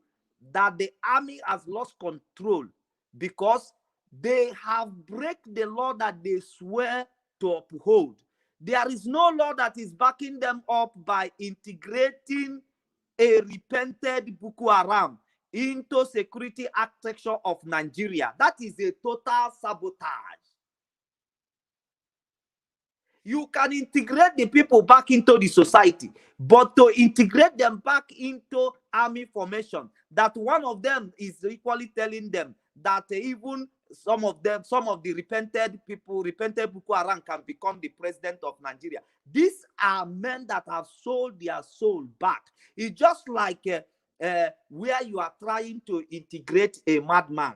that the army has lost control because they have break the law that they swear to uphold. There is no law that is backing them up by integrating a repented Boko Haram into security architecture of Nigeria. That is a total sabotage. You can integrate the people back into the society, but to integrate them back into army formation, that one of them is equally telling them that even some of the repented Boko Haram can become the president of Nigeria. These are men that have sold their soul back. It's just like where you are trying to integrate a madman.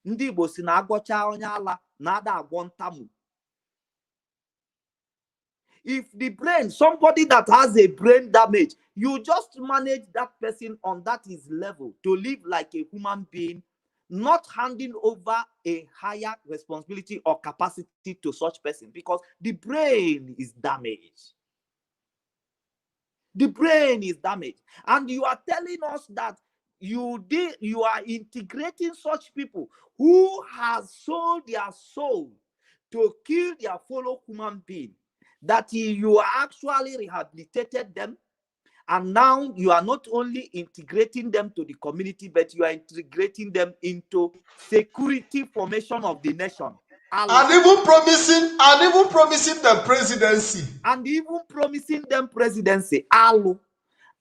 Ndị Igbo si na agwọcha onye ala na-ada agwọ ntamu. If the brain, somebody that has a brain damage, you just manage that person on that his level to live like a human being, not handing over a higher responsibility or capacity to such person, because the brain is damaged. The brain is damaged. And you are telling us that you are integrating such people who has sold their soul to kill their fellow human being, that you actually rehabilitated them, and now you are not only integrating them to the community, but you are integrating them into security formation of the nation. And even promising them presidency. And even promising them presidency. Alu.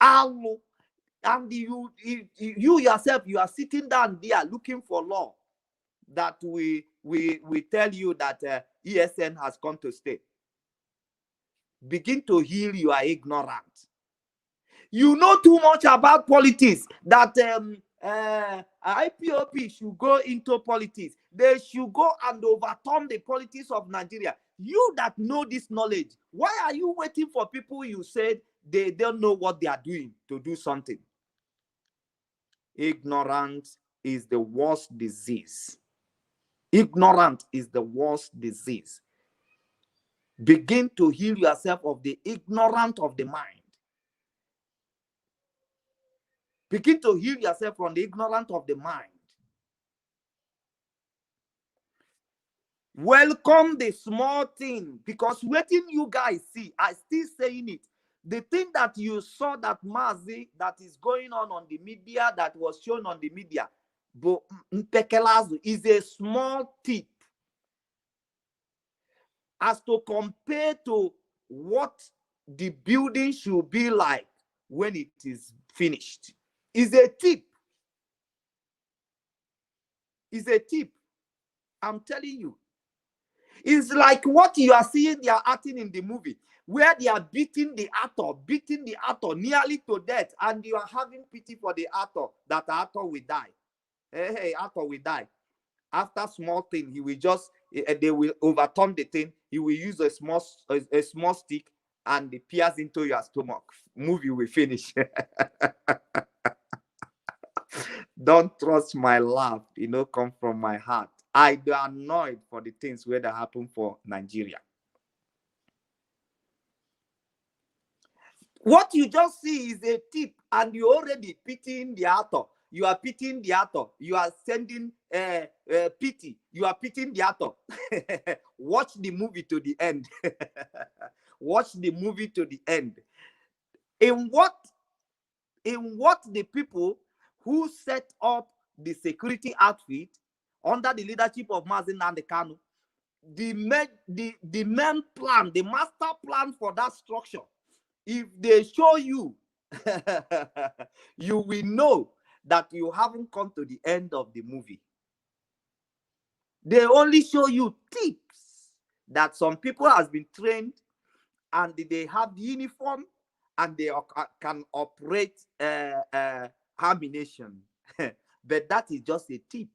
And you yourself, you are sitting down there looking for law that we tell you that ESN has come to stay. Begin to heal your ignorance. You know too much about politics, that IPOP should go into politics. They should go and overturn the politics of Nigeria. You that know this knowledge, why are you waiting for people you said they don't know what they are doing to do something? Ignorance is the worst disease. Ignorance is the worst disease. Begin to heal yourself of the ignorant of the mind. Begin to heal yourself from the ignorant of the mind. Welcome the small thing, because waiting you guys see, I still saying it. The thing that you saw, that Mazi, that is going on the media, that was shown on the media, is a small tip as to compare to what the building should be like when it is finished. Is a tip. Is a tip. I'm telling you. It's like what you are seeing they are acting in the movie, where they are beating the actor nearly to death, and you are having pity for the actor, that the actor will die. Hey, actor will die. After small thing, he will just, they will overturn the thing. He will use a small stick and they pierce into your stomach. Movie will finish. Don't trust my laugh, come from my heart. I do annoyed for the things where that happen for Nigeria. What you just see is a tip, and you already pitying the actor. You are pitying the actor. You are sending pity. You are pitying the actor. Watch the movie to the end. Watch the movie to the end. In what the people who set up the security outfit under the leadership of Mazi Nnamdi Kanu, the main plan, the master plan for that structure, if they show you, you will know that you haven't come to the end of the movie. They only show you tips that some people has been trained and they have the uniform and they can operate ammunition. But that is just a tip.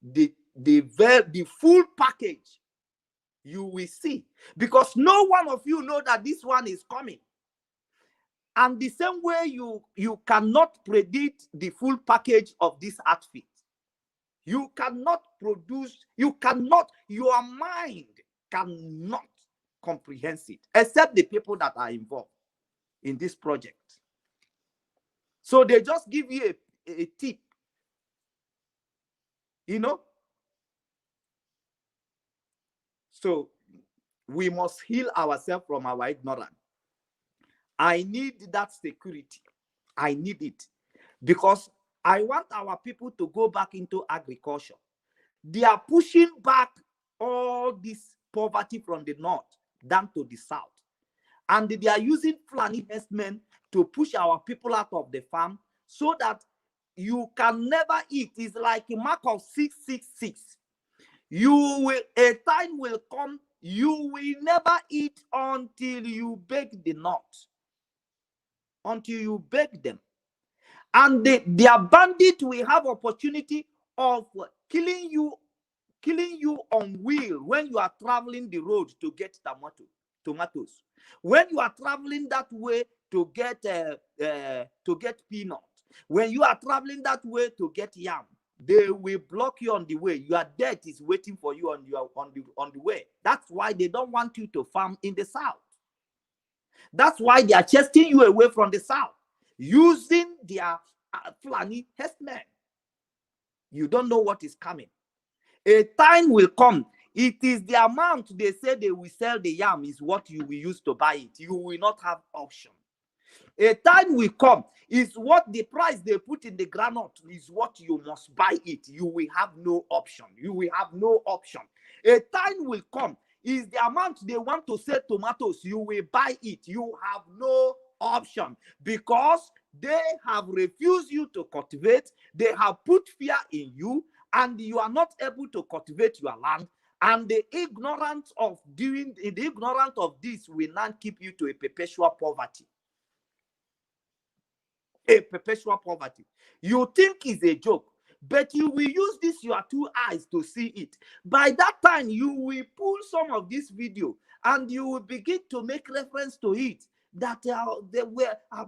The full package you will see, because no one of you know that this one is coming. And the same way you cannot predict the full package of this outfit. You cannot produce, your mind cannot comprehend it, except the people that are involved in this project. So they just give you a tip. So we must heal ourselves from our ignorance. I need that security. I need it because I want our people to go back into agriculture. They are pushing back all this poverty from the north down to the south. And they are using Fulani herdsmen to push our people out of the farm so that you can never eat. It's like a mark of 666. A time will come, you will never eat until you beg the north. Until you beg them. And their bandit will have opportunity of killing you on wheel when you are traveling the road to get tomatoes. When you are traveling that way to get peanut, when you are traveling that way to get yam, they will block you on the way. Your death is waiting for you on the way. That's why they don't want you to farm in the south. That's why they are chasing you away from the south, using their Fulani herdsmen. You don't know what is coming. A time will come. It is the amount they say they will sell the yam is what you will use to buy it. You will not have option. A time will come. Is what the price they put in the groundnut is what you must buy it. You will have no option. You will have no option. A time will come. Is the amount they want to sell tomatoes. You will buy it. You have no option because they have refused you to cultivate. They have put fear in you, and you are not able to cultivate your land. And the ignorance of this will not keep you to a perpetual poverty. A perpetual poverty. You think it's a joke, but you will use your two eyes to see it. By that time, you will pull some of this video and you will begin to make reference to it that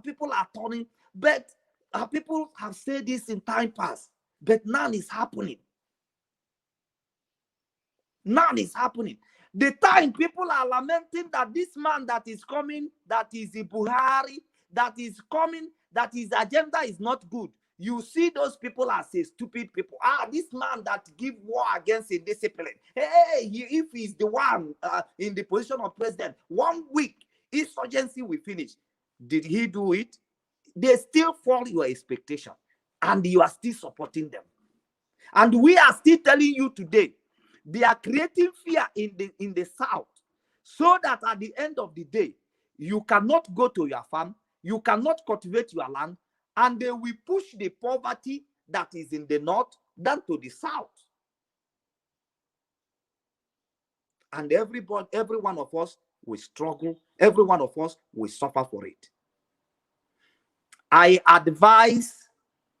people are turning. But people have said this in time past, but none is happening. None is happening. The time people are lamenting that this man that is coming, that is a Buhari, that is coming, that his agenda is not good. You see those people as a stupid people. This man that give war against indiscipline. Hey, if he's the one in the position of president, 1 week, insurgency will finish. Did he do it? They still fall your expectation, and you are still supporting them. And we are still telling you today, they are creating fear in the south, so that at the end of the day, you cannot go to your farm, you cannot cultivate your land, and they will push the poverty that is in the north down to the south. And every one of us will struggle, every one of us will suffer for it. I advise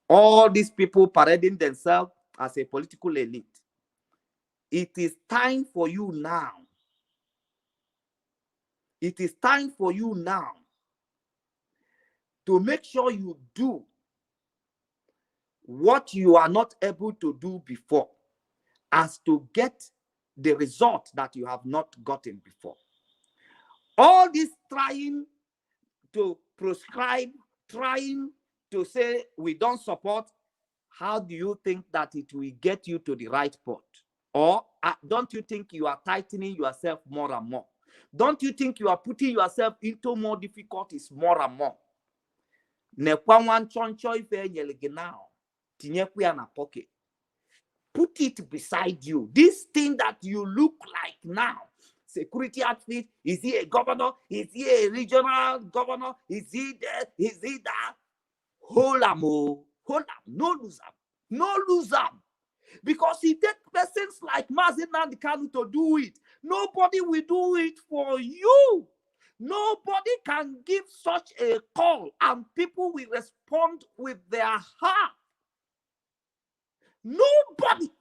all these people parading themselves as a political elite. It is time for you now. It is time for you now to make sure you do what you are not able to do before, as to get the result that you have not gotten before. All this trying to prescribe, trying to say we don't support, how do you think that it will get you to the right pot? Or don't you think you are tightening yourself more and more? Don't you think you are putting yourself into more difficulties more and more? Put it beside you. This thing that you look like now, security outfit, is he a governor? Is he a regional governor? Is he there? Is he that? Hold on, no lose up. No lose up. Because he takes persons like Mazi Nnamdi Kanu to do it. Nobody will do it for you. Nobody can give such a call and people will respond with their heart. Nobody.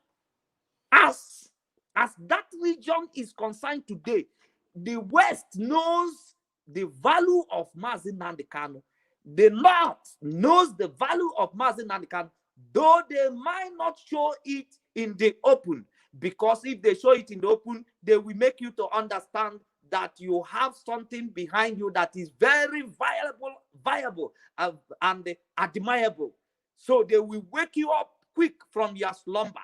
As that region is concerned today, the West knows the value of Mazi Nnamdi Kanu. The North knows the value of Mazi Nnamdi Kanu, though they might not show it in the open, because if they show it in the open, they will make you to understand that you have something behind you that is very viable and admirable. So they will wake you up quick from your slumber.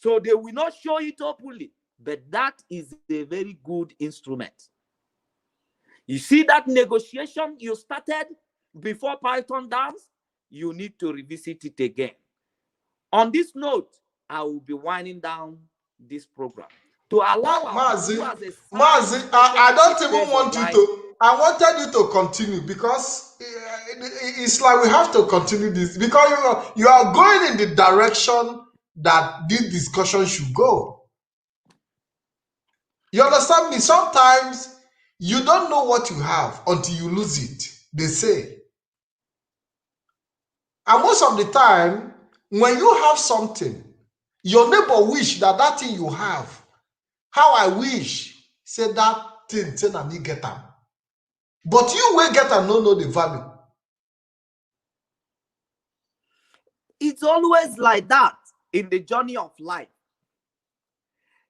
So they will not show it openly, but that is a very good instrument. You see that negotiation you started before Python Dams, you need to revisit it again. On this note, I will be winding down this program to allow Mazi, I don't even want you to. I wanted you to continue because it's like we have to continue this because you are going in the direction that this discussion should go. You understand me? Sometimes you don't know what you have until you lose it, they say. And most of the time, when you have something, your neighbor wish that that thing you have, how I wish, say that thing, say na me get am. But you will get am, no know the value. It's always like that in the journey of life.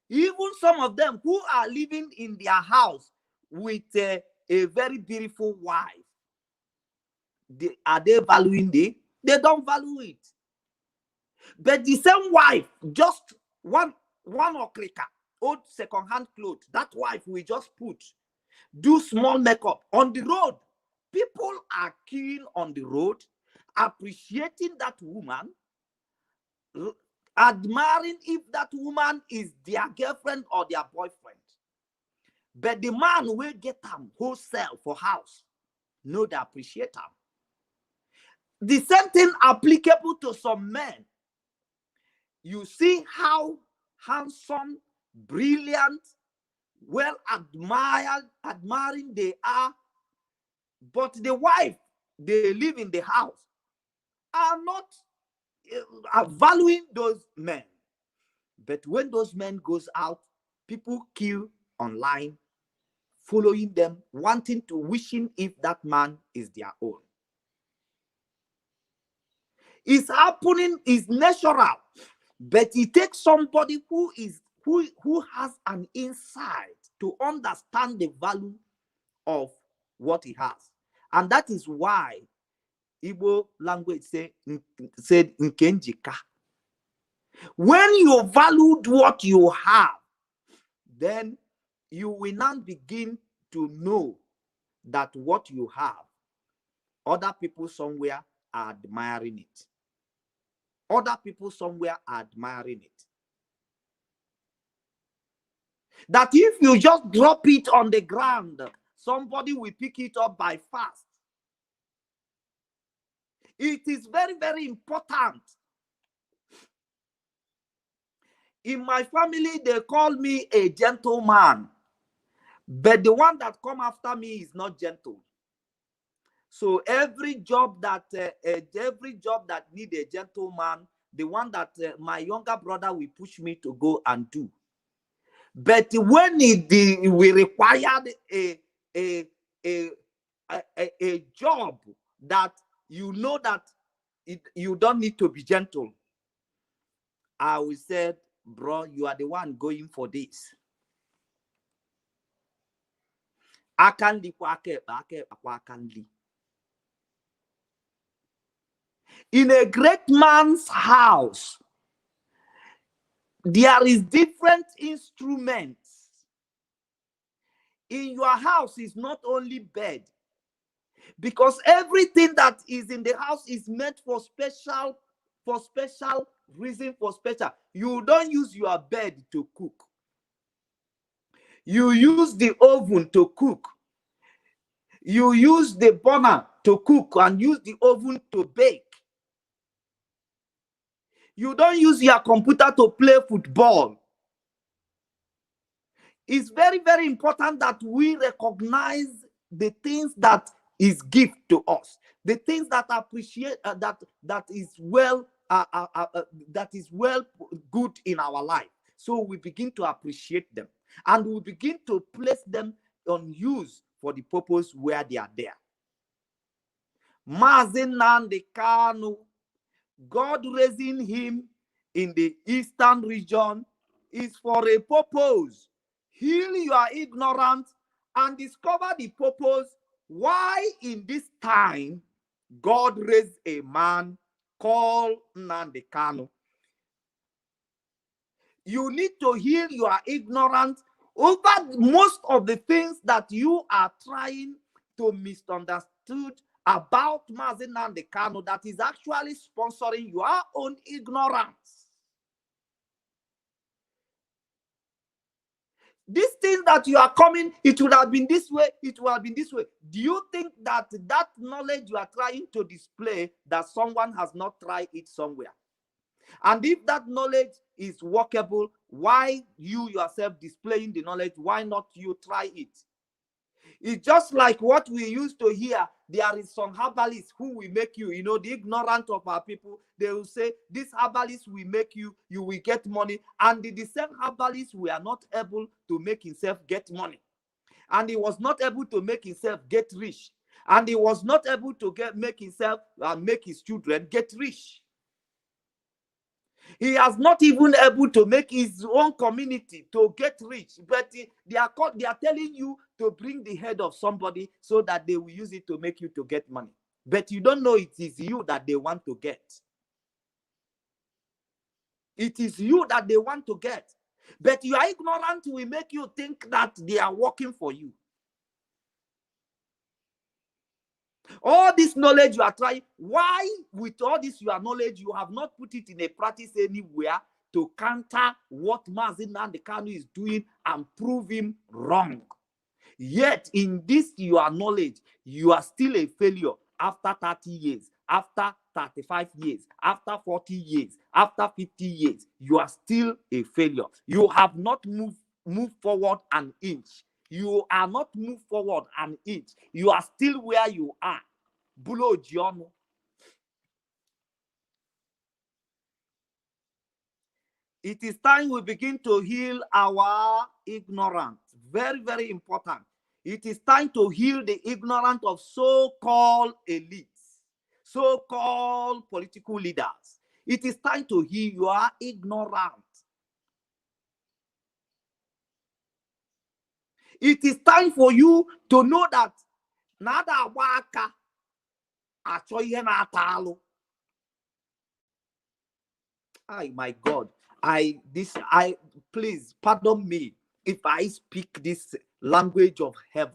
Even some of them who are living in their house with a very beautiful wife, are they valuing it? They don't value it. But the same wife, just one okrika, old second-hand clothes, that wife we just put, do small makeup on the road. People are keen on the road, appreciating that woman, admiring if that woman is their girlfriend or their boyfriend. But the man will get them wholesale for house. No, they appreciate them. The same thing applicable to some men. You see how handsome, brilliant, well admiring they are, but the wife they live in the house are not valuing those men. But when those men goes out, people kill online, following them, wanting to, wishing if that man is their own. It's happening, it's natural, but it takes somebody who has an insight to understand the value of what he has. And that is why Igbo language said Nkenjika. When you valued what you have, then you will now begin to know that what you have, other people somewhere are admiring it. Other people somewhere are admiring it. That if you just drop it on the ground, somebody will pick it up by fast. It is very, very important. In my family, they call me a gentleman, but the one that come after me is not gentle. So every job that need a gentleman, the one that my younger brother will push me to go and do. But when we required a job that you know that you don't need to be gentle, I will say, bro, you are the one going for this. I can live. In a great man's house, there is different instruments. In your house is not only bed, because everything that is in the house is meant for special reason, for special. You don't use your bed to cook. You use the oven to cook. You use the burner to cook and use the oven to bake. You don't use your computer to play football. It's very, very important that we recognize the things that is gift to us, the things that appreciate that is well good in our life. So we begin to appreciate them, and we begin to place them on use for the purpose where they are there. Mazi Nnamdi Kanu, God raising him in the eastern region is for a purpose. Heal your ignorance and discover the purpose why in this time God raised a man called Nnamdi Kanu. You need to heal your ignorance over most of the things that you are trying to misunderstood about Mazi Nnamdi Kanu that is actually sponsoring your own ignorance. This thing that you are coming, it would have been this way, it would have been this way. Do you think that that knowledge you are trying to display, that someone has not tried it somewhere? And if that knowledge is workable, why you yourself displaying the knowledge? Why not you try it? It's just like what we used to hear. There is some herbalists who will make you, the ignorant of our people. They will say, this herbalist will make you will get money. And the same herbalist were not able to make himself get money. And he was not able to make himself get rich. And he was not able to make himself and make his children get rich. He has not even able to make his own community to get rich, but they are telling you to bring the head of somebody so that they will use it to make you to get money. But you don't know it is you that they want to get. It is you that they want to get. But you are ignorant will make you think that they are working for you. All this knowledge you are trying, why with all this your knowledge, you have not put it in a practice anywhere to counter what Mazi Nnamdi Kanu is doing and prove him wrong. Yet in this your knowledge, you are still a failure after 30 years, after 35 years, after 40 years, after 50 years. You are still a failure. You have not moved forward an inch. You are not moved forward an inch. You are still where you are. Bulo John. It is time we begin to heal our ignorance. Very, very important. It is time to heal the ignorance of so-called elites, so-called political leaders. It is time to heal your ignorance. It is time for you to know that nada waka achoye na talo. My God, please pardon me if I speak this language of heaven,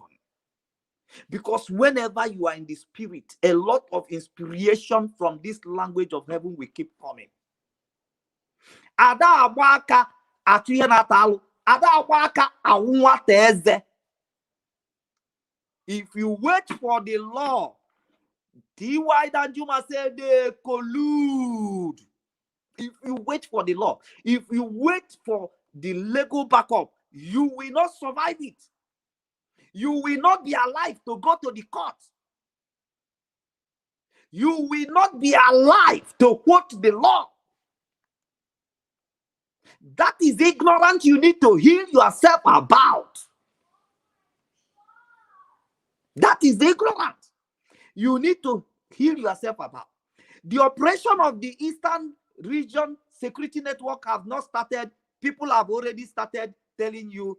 because whenever you are in the spirit, a lot of inspiration from this language of heaven will keep coming. Ada waka achoye na talo. If you wait for the law, T.Y. Danjuma said they collude. If you wait for the law, if you wait for the legal backup, you will not survive it. You will not be alive to go to the court. You will not be alive to quote the law. That is ignorance you need to heal yourself about. That is ignorance you need to heal yourself about. The operation of the Eastern Region Security Network have not started. People have already started telling you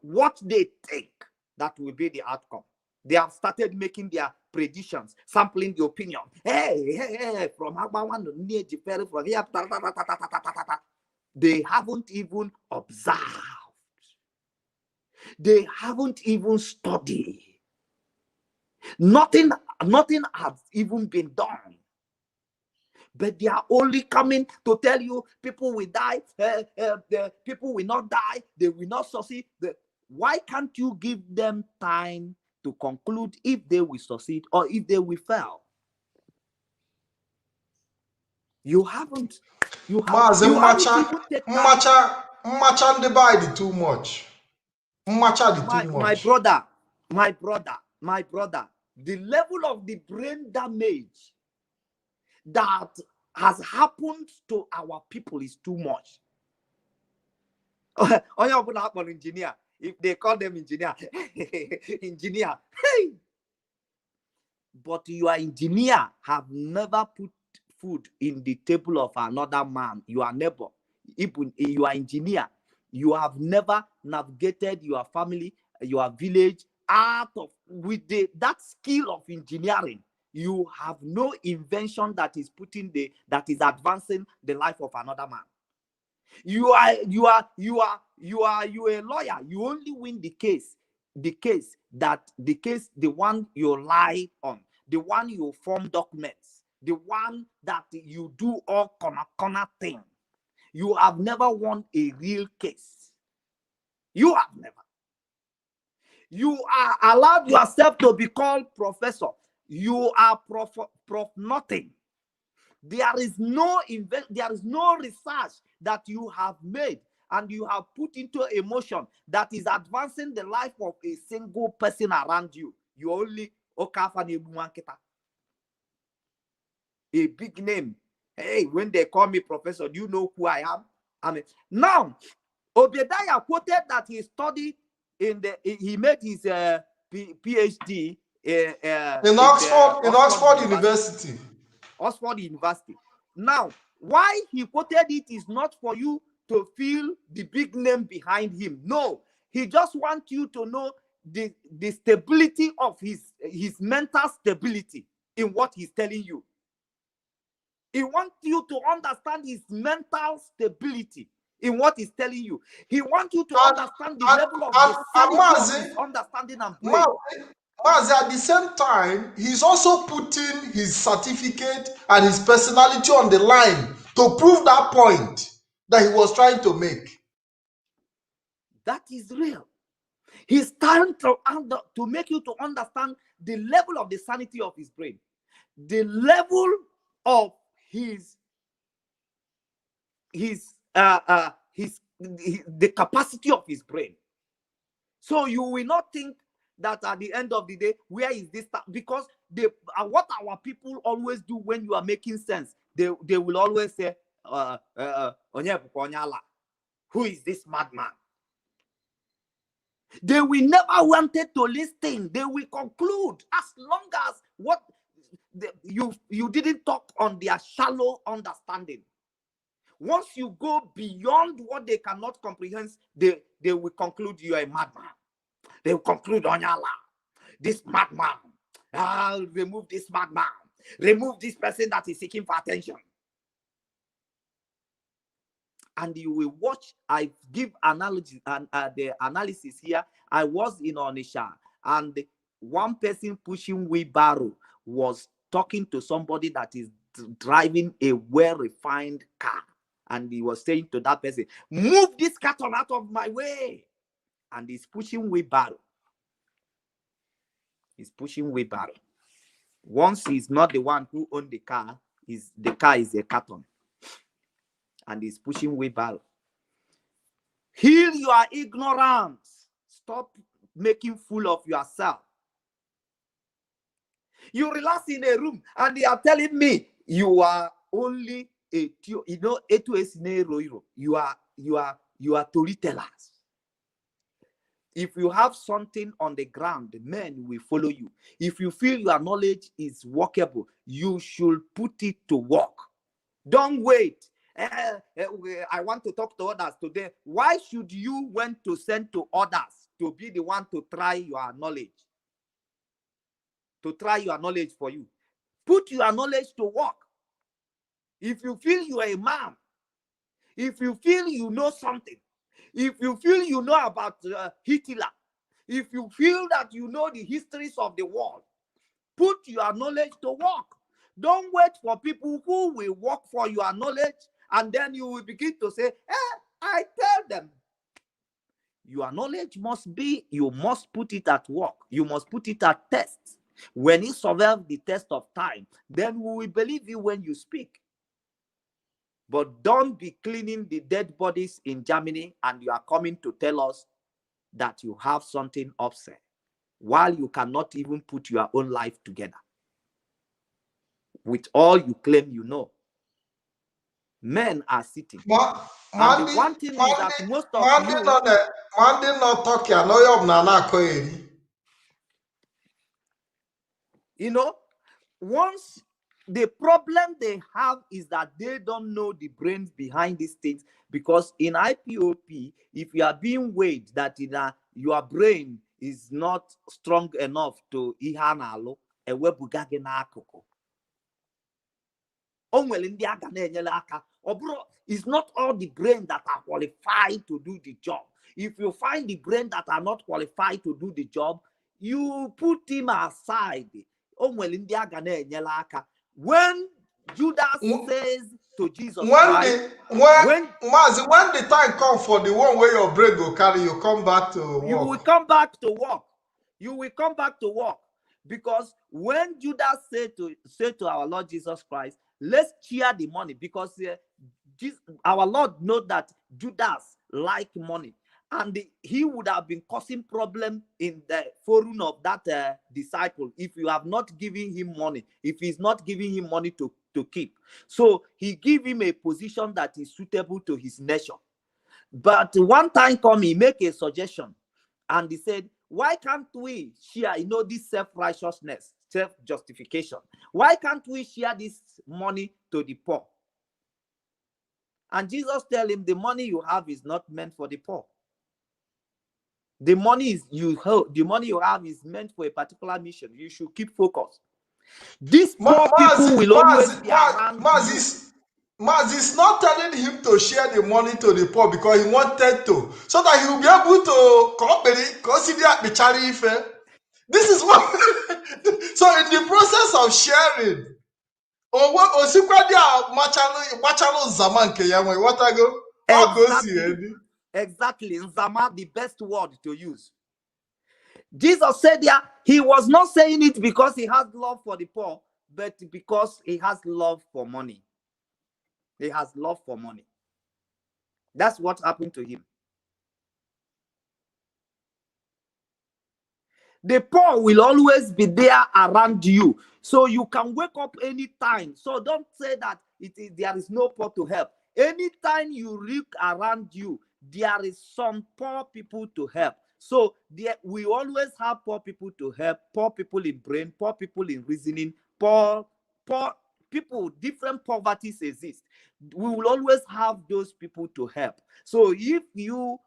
what they think that will be the outcome. They have started making their predictions, sampling the opinion. Hey, from Agbawan to Niejifere, from here, they haven't even observed. They haven't even studied. Nothing has even been done. But they are only coming to tell you people will die, the people will not die, they will not succeed. Why can't you give them time to conclude if they will succeed or if they will fail? You haven't. You haven't. Macha divide too much. Macha too much. My brother, the level of the brain damage that has happened to our people is too much. Engineer, if they call them engineer, engineer, hey. But your engineer have never put food in the table of another man, your neighbor. Even your engineer, you have never navigated your family, your village out of with that skill of engineering. You have no invention that is advancing the life of another man. You are a lawyer. You only win the one you lie on, the one you form documents, the one that you do all corner thing. You have never won a real case. You have never. You are allowed yourself to be called professor. You are prof nothing. There is no research that you have made and you have put into emotion that is advancing the life of a single person around you, you only a big name. Hey, when they call me professor, do you know who I am? I mean, now Obadiah quoted that he studied he made his PhD in Oxford University. Oxford University. Now, why he quoted it is not for you to feel the big name behind him. No, he just wants you to know the stability of his mental stability in what he's telling you. He wants you to understand his mental stability in what he's telling you. He wants you to understand the level of his understanding and brain. Mazi, at the same time, he's also putting his certificate and his personality on the line to prove that point that he was trying to make. That is real. He's trying to make you to understand the level of the sanity of his brain, the level of the capacity of his brain. So you will not think that at the end of the day, where is this? Because what our people always do when you are making sense, they will always say, who is this madman? They will never wanted to listen. They will conclude as long as you didn't talk on their shallow understanding. Once you go beyond what they cannot comprehend, they will conclude you are a madman. They will conclude, Onyala, this madman. I'll remove this madman. Remove this person that is seeking for attention. And you will watch. I give analogy and the analysis here. I was in Onisha, and one person pushing wheelbarrow was talking to somebody that is driving a well-refined car, and he was saying to that person, "Move this cattle out of my way." And he's pushing wheelbarrow. He's pushing wheelbarrow. Once he's not the one who owned the car, the car is a carton. And he's pushing wheelbarrow. Heal your ignorance. Stop making fool of yourself. You relax in a room and they are telling me you are only you are storytellers. If you have something on the ground, men will follow you. If you feel your knowledge is workable, you should put it to work. Don't wait. I want to talk to others today. Why should you want to send to others to be the one to try your knowledge? To try your knowledge for you. Put your knowledge to work. If you feel you are a man, if you feel you know something, if you feel you know about Hitler, if you feel that you know the histories of the world, put your knowledge to work. Don't wait for people who will work for your knowledge, and then you will begin to say, I tell them. Your knowledge must be, you must put it at work. You must put it at test. When it survives the test of time, then we will believe you when you speak. But don't be cleaning the dead bodies in Germany and you are coming to tell us that you have something upset while you cannot even put your own life together. With all you claim you know. Men are sitting. And the one thing is that most of you know, once the problem they have is that they don't know the brains behind these things, because in IPOP, if you are being weighed that your brain is not strong enough to ihanalo ewebugage na akụkụ. It's not all the brain that are qualified to do the job. If you find the brain that are not qualified to do the job, you put him aside. When Judas says to Jesus, when the time comes for the one where your brain go carry, you come back to work. You will come back to work. You will come back to work. Because when Judas said to our Lord Jesus Christ, let's share the money, because our Lord knows that Judas like money. And he would have been causing problem in the forum of that disciple if you have not given him money, if he's not giving him money to keep. So he give him a position that is suitable to his nature. But one time come, he make a suggestion, and he said, why can't we share, this self-righteousness, self-justification? Why can't we share this money to the poor? And Jesus tell him, the money you have is not meant for the poor. The money you have is meant for a particular mission. You should keep focus. These poor people will always be around. Maz is not telling him to share the money to the poor because he wanted to, so that he will be able to consider the charity. This is what. So in the process of sharing, exactly, Nzama, the best word to use. Jesus said there, he was not saying it because he has love for the poor, but because he has love for money. He has love for money. That's what happened to him. The poor will always be there around you. So you can wake up anytime. So don't say that there is no poor to help. Anytime you look around you, there is some poor people to help. So we always have poor people to help, poor people in brain, poor people in reasoning, poor people, different poverties exist. We will always have those people to help. So if you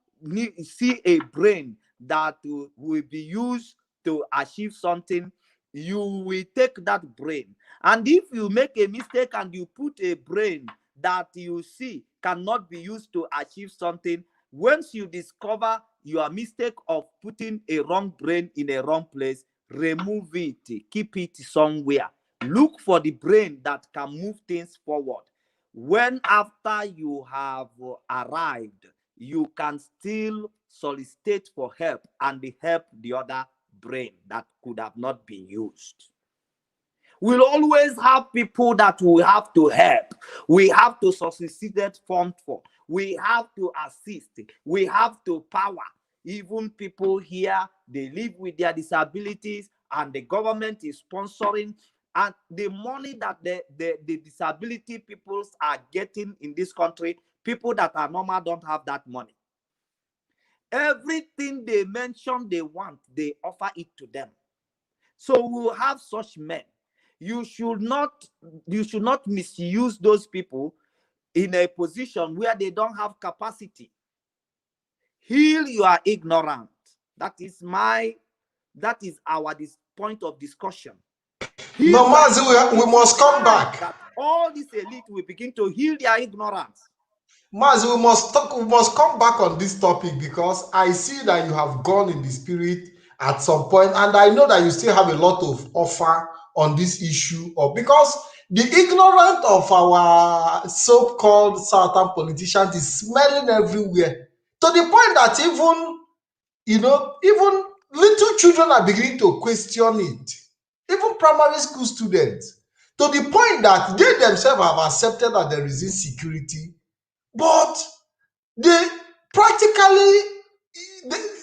see a brain that will be used to achieve something, you will take that brain. And if you make a mistake and you put a brain that you see cannot be used to achieve something, once you discover your mistake of putting a wrong brain in a wrong place, remove it, keep it somewhere. Look for the brain that can move things forward. When after you have arrived, you can still solicit for help and help the other brain that could have not been used. We'll always have people that we have to help. We have to solicit funds for. We have to assist. We have to power. Even people here, they live with their disabilities and the government is sponsoring. And the money that the disability people are getting in this country, people that are normal don't have that money. Everything they mention they want, they offer it to them. So we will have such men. You should not misuse those people in a position where they don't have capacity. Heal your ignorance. That is our point of discussion. No, Mazi, we must come back. That all this elite will begin to heal their ignorance. Mazi, we must come back on this topic because I see that you have gone in the spirit at some point, and I know that you still have a lot of offer on this issue, because the ignorance of our so-called Southern politicians is smelling everywhere, to the point that even little children are beginning to question it. Even primary school students, to the point that they themselves have accepted that there is insecurity, but they practically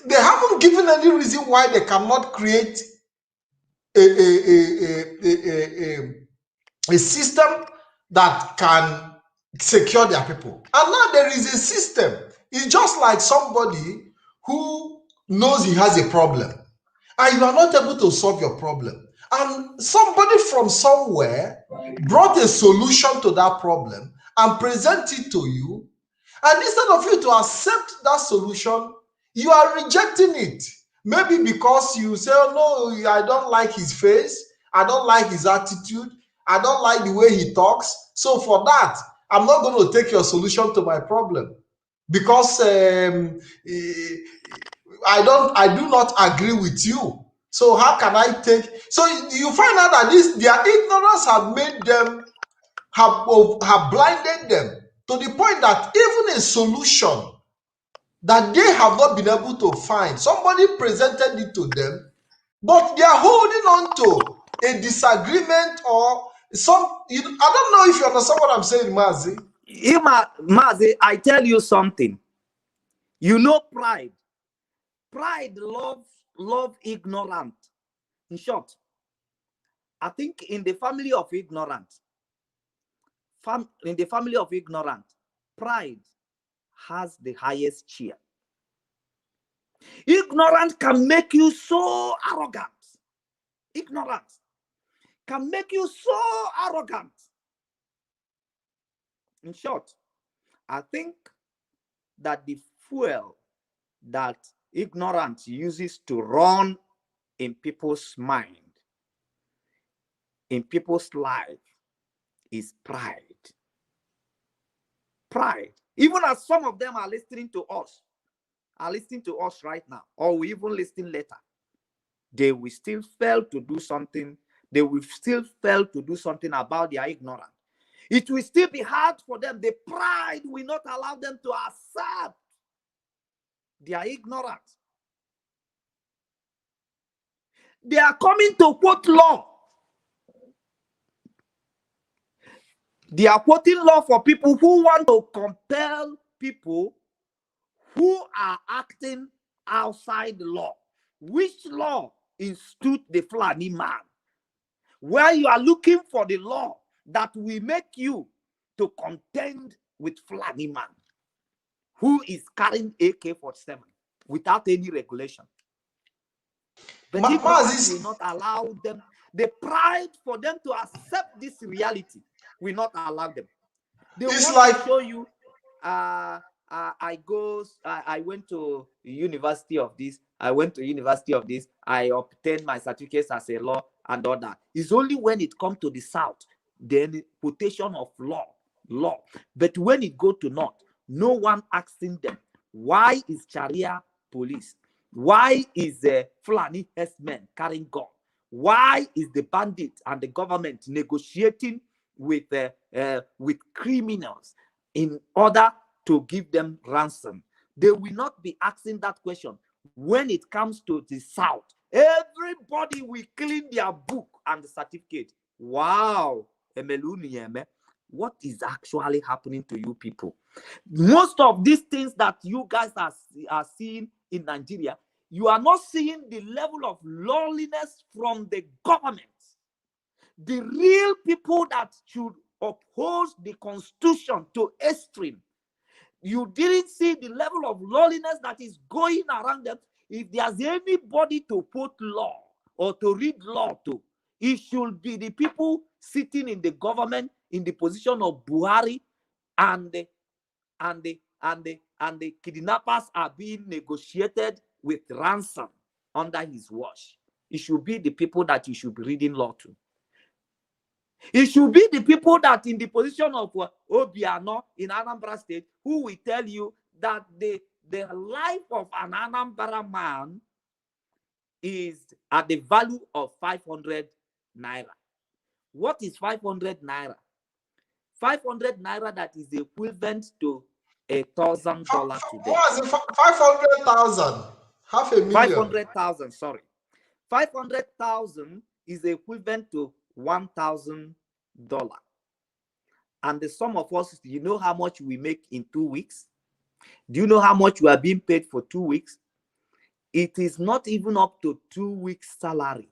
they haven't given any reason why they cannot create a system that can secure their people. And now there is a system. It's just like somebody who knows he has a problem and you are not able to solve your problem. And somebody from somewhere brought a solution to that problem and present it to you. And instead of you to accept that solution, you are rejecting it. Maybe because you say, oh, no, I don't like his face. I don't like his attitude. I don't like the way he talks. So for that, I'm not going to take your solution to my problem. Because I do not agree with you. So how can I take? So you find out that their ignorance have made them, have blinded them to the point that even a solution that they have not been able to find, somebody presented it to them, but they are holding on to a disagreement or some. I don't know if you understand what I'm saying, Mazi. Mazi, I tell you something. You know pride. Pride love ignorant. In short, I think in the family of ignorant, pride has the highest cheer. Ignorance can make you so arrogant. Ignorance can make you so arrogant. In short, I think that the fuel that ignorance uses to run in people's mind, in people's life, is pride. Pride. Even as some of them are listening to us right now, or we even listen later, they will still fail to do something. They will still fail to do something about their ignorance. It will still be hard for them. The pride will not allow them to accept their ignorance. They are coming to quote law. They are quoting law for people who want to compel people who are acting outside the law. Which law institute the Fulani man? Where you are looking for the law that will make you to contend with Fulani man who is carrying AK-47 without any regulation. But ignorance will not allow them, the pride for them to accept this reality will not allow them. They want to show you, I went to university of this, I obtained my certificates as a law and all that. It's only when it comes to the South, then quotation of law. But when it go to North, no one asking them, why is Sharia police? Why is the Fulani herdsmen carrying gun? Why is the bandit and the government negotiating with criminals in order to give them ransom? They will not be asking that question. When it comes to the South, everybody will clean their book and the certificate. Wow, what is actually happening to you people? Most of these things that you guys are seeing in Nigeria, you are not seeing the level of lawlessness from the government. The real people that should oppose the constitution to extreme, you didn't see the level of lawlessness that is going around them. If there's anybody to put law or to read law to, it should be the people sitting in the government in the position of Buhari, and the kidnappers are being negotiated with ransom under his watch. It should be the people that you should be reading law to. It should be the people that in the position of Obiano in Anambra State, who will tell you that the life of an Anambra man is at the value of 500 naira. What is 500 naira? 500 naira, that is equivalent to $1,000 today. What is it? 500,000? Half a million. 500,000, sorry. 500,000 is equivalent to $1,000. And the sum of us, you know how much we make in 2 weeks? Do you know how much we are being paid for 2 weeks? It is not even up to 2 weeks salary.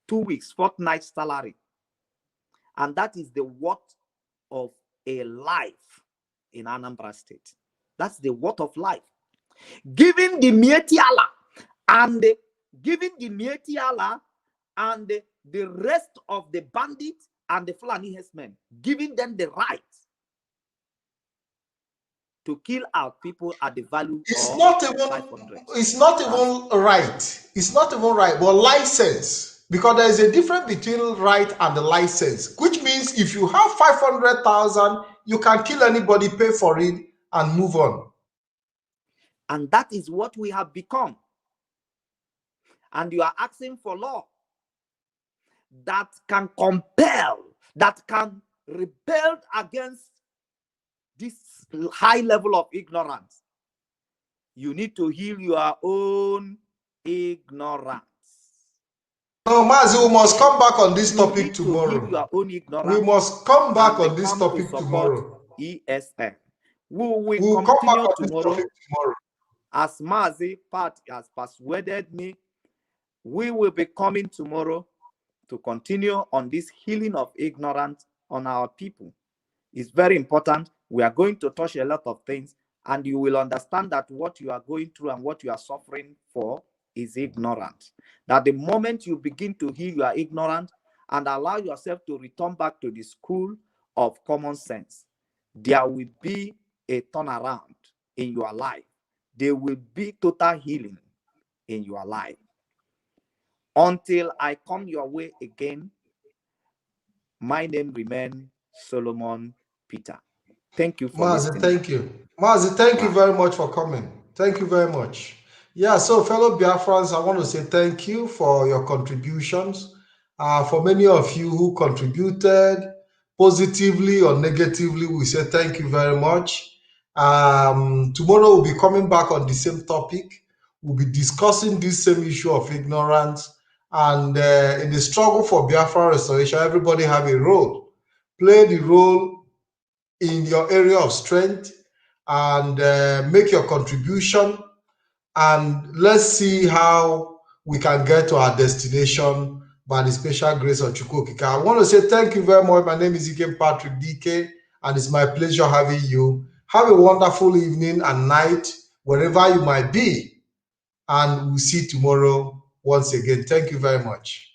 2 weeks, fortnight salary. And that is the worth of a life in Anambra State. That's the worth of life. Giving the Mieti Allah and the rest of the bandits and the Fulani herdsmen, giving them the right to kill out people at the value of 500. It's not even right. It's not even right, but license. Because there is a difference between right and the license, which means if you have 500,000, you can kill anybody, pay for it, and move on. And that is what we have become. And you are asking for law that can compel, that can rebel against this high level of ignorance. You need to heal your own ignorance. No, Mazi, we must come back on this topic tomorrow. Your own ignorance. We must come back on this topic tomorrow. ESN. We'll come back continue on this tomorrow. topic tomorrow. As Mazi Pat has persuaded me, we will be coming tomorrow to continue on this healing of ignorance on our people. It's very important. We are going to touch a lot of things, and you will understand that what you are going through and what you are suffering for is ignorance. That the moment you begin to heal your ignorance and allow yourself to return back to the school of common sense, there will be a turnaround in your life. There will be total healing in your life. Until I come your way again, my name remains Solomon Peter. Thank you for listening. Thank you. Mazi, thank you very much for coming. Thank you very much. Yeah, so fellow Biafrans, I want to say thank you for your contributions. For many of you who contributed positively or negatively, we say thank you very much. Tomorrow we'll be coming back on the same topic. We'll be discussing this same issue of ignorance. And in the struggle for Biafra restoration, everybody have a role. Play the role in your area of strength and make your contribution. And let's see how we can get to our destination by the special grace of Chukwu Okike. I want to say thank you very much. My name is Ikem Patrick DK, and it's my pleasure having you. Have a wonderful evening and night, wherever you might be. And we'll see you tomorrow once again. Thank you very much.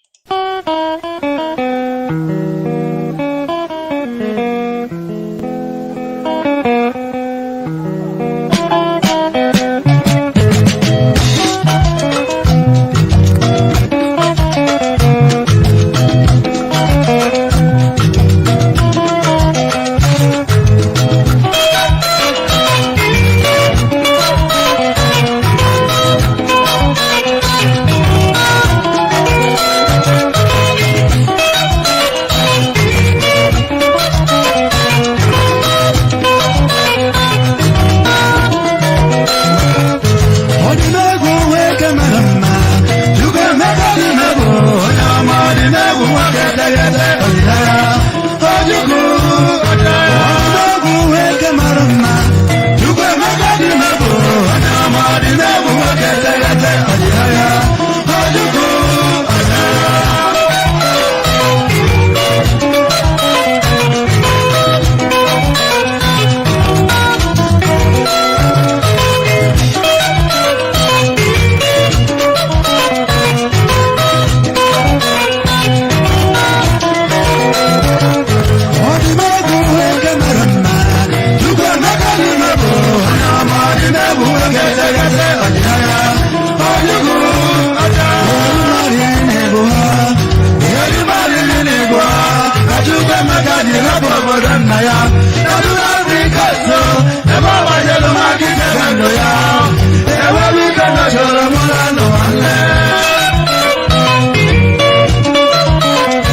Ya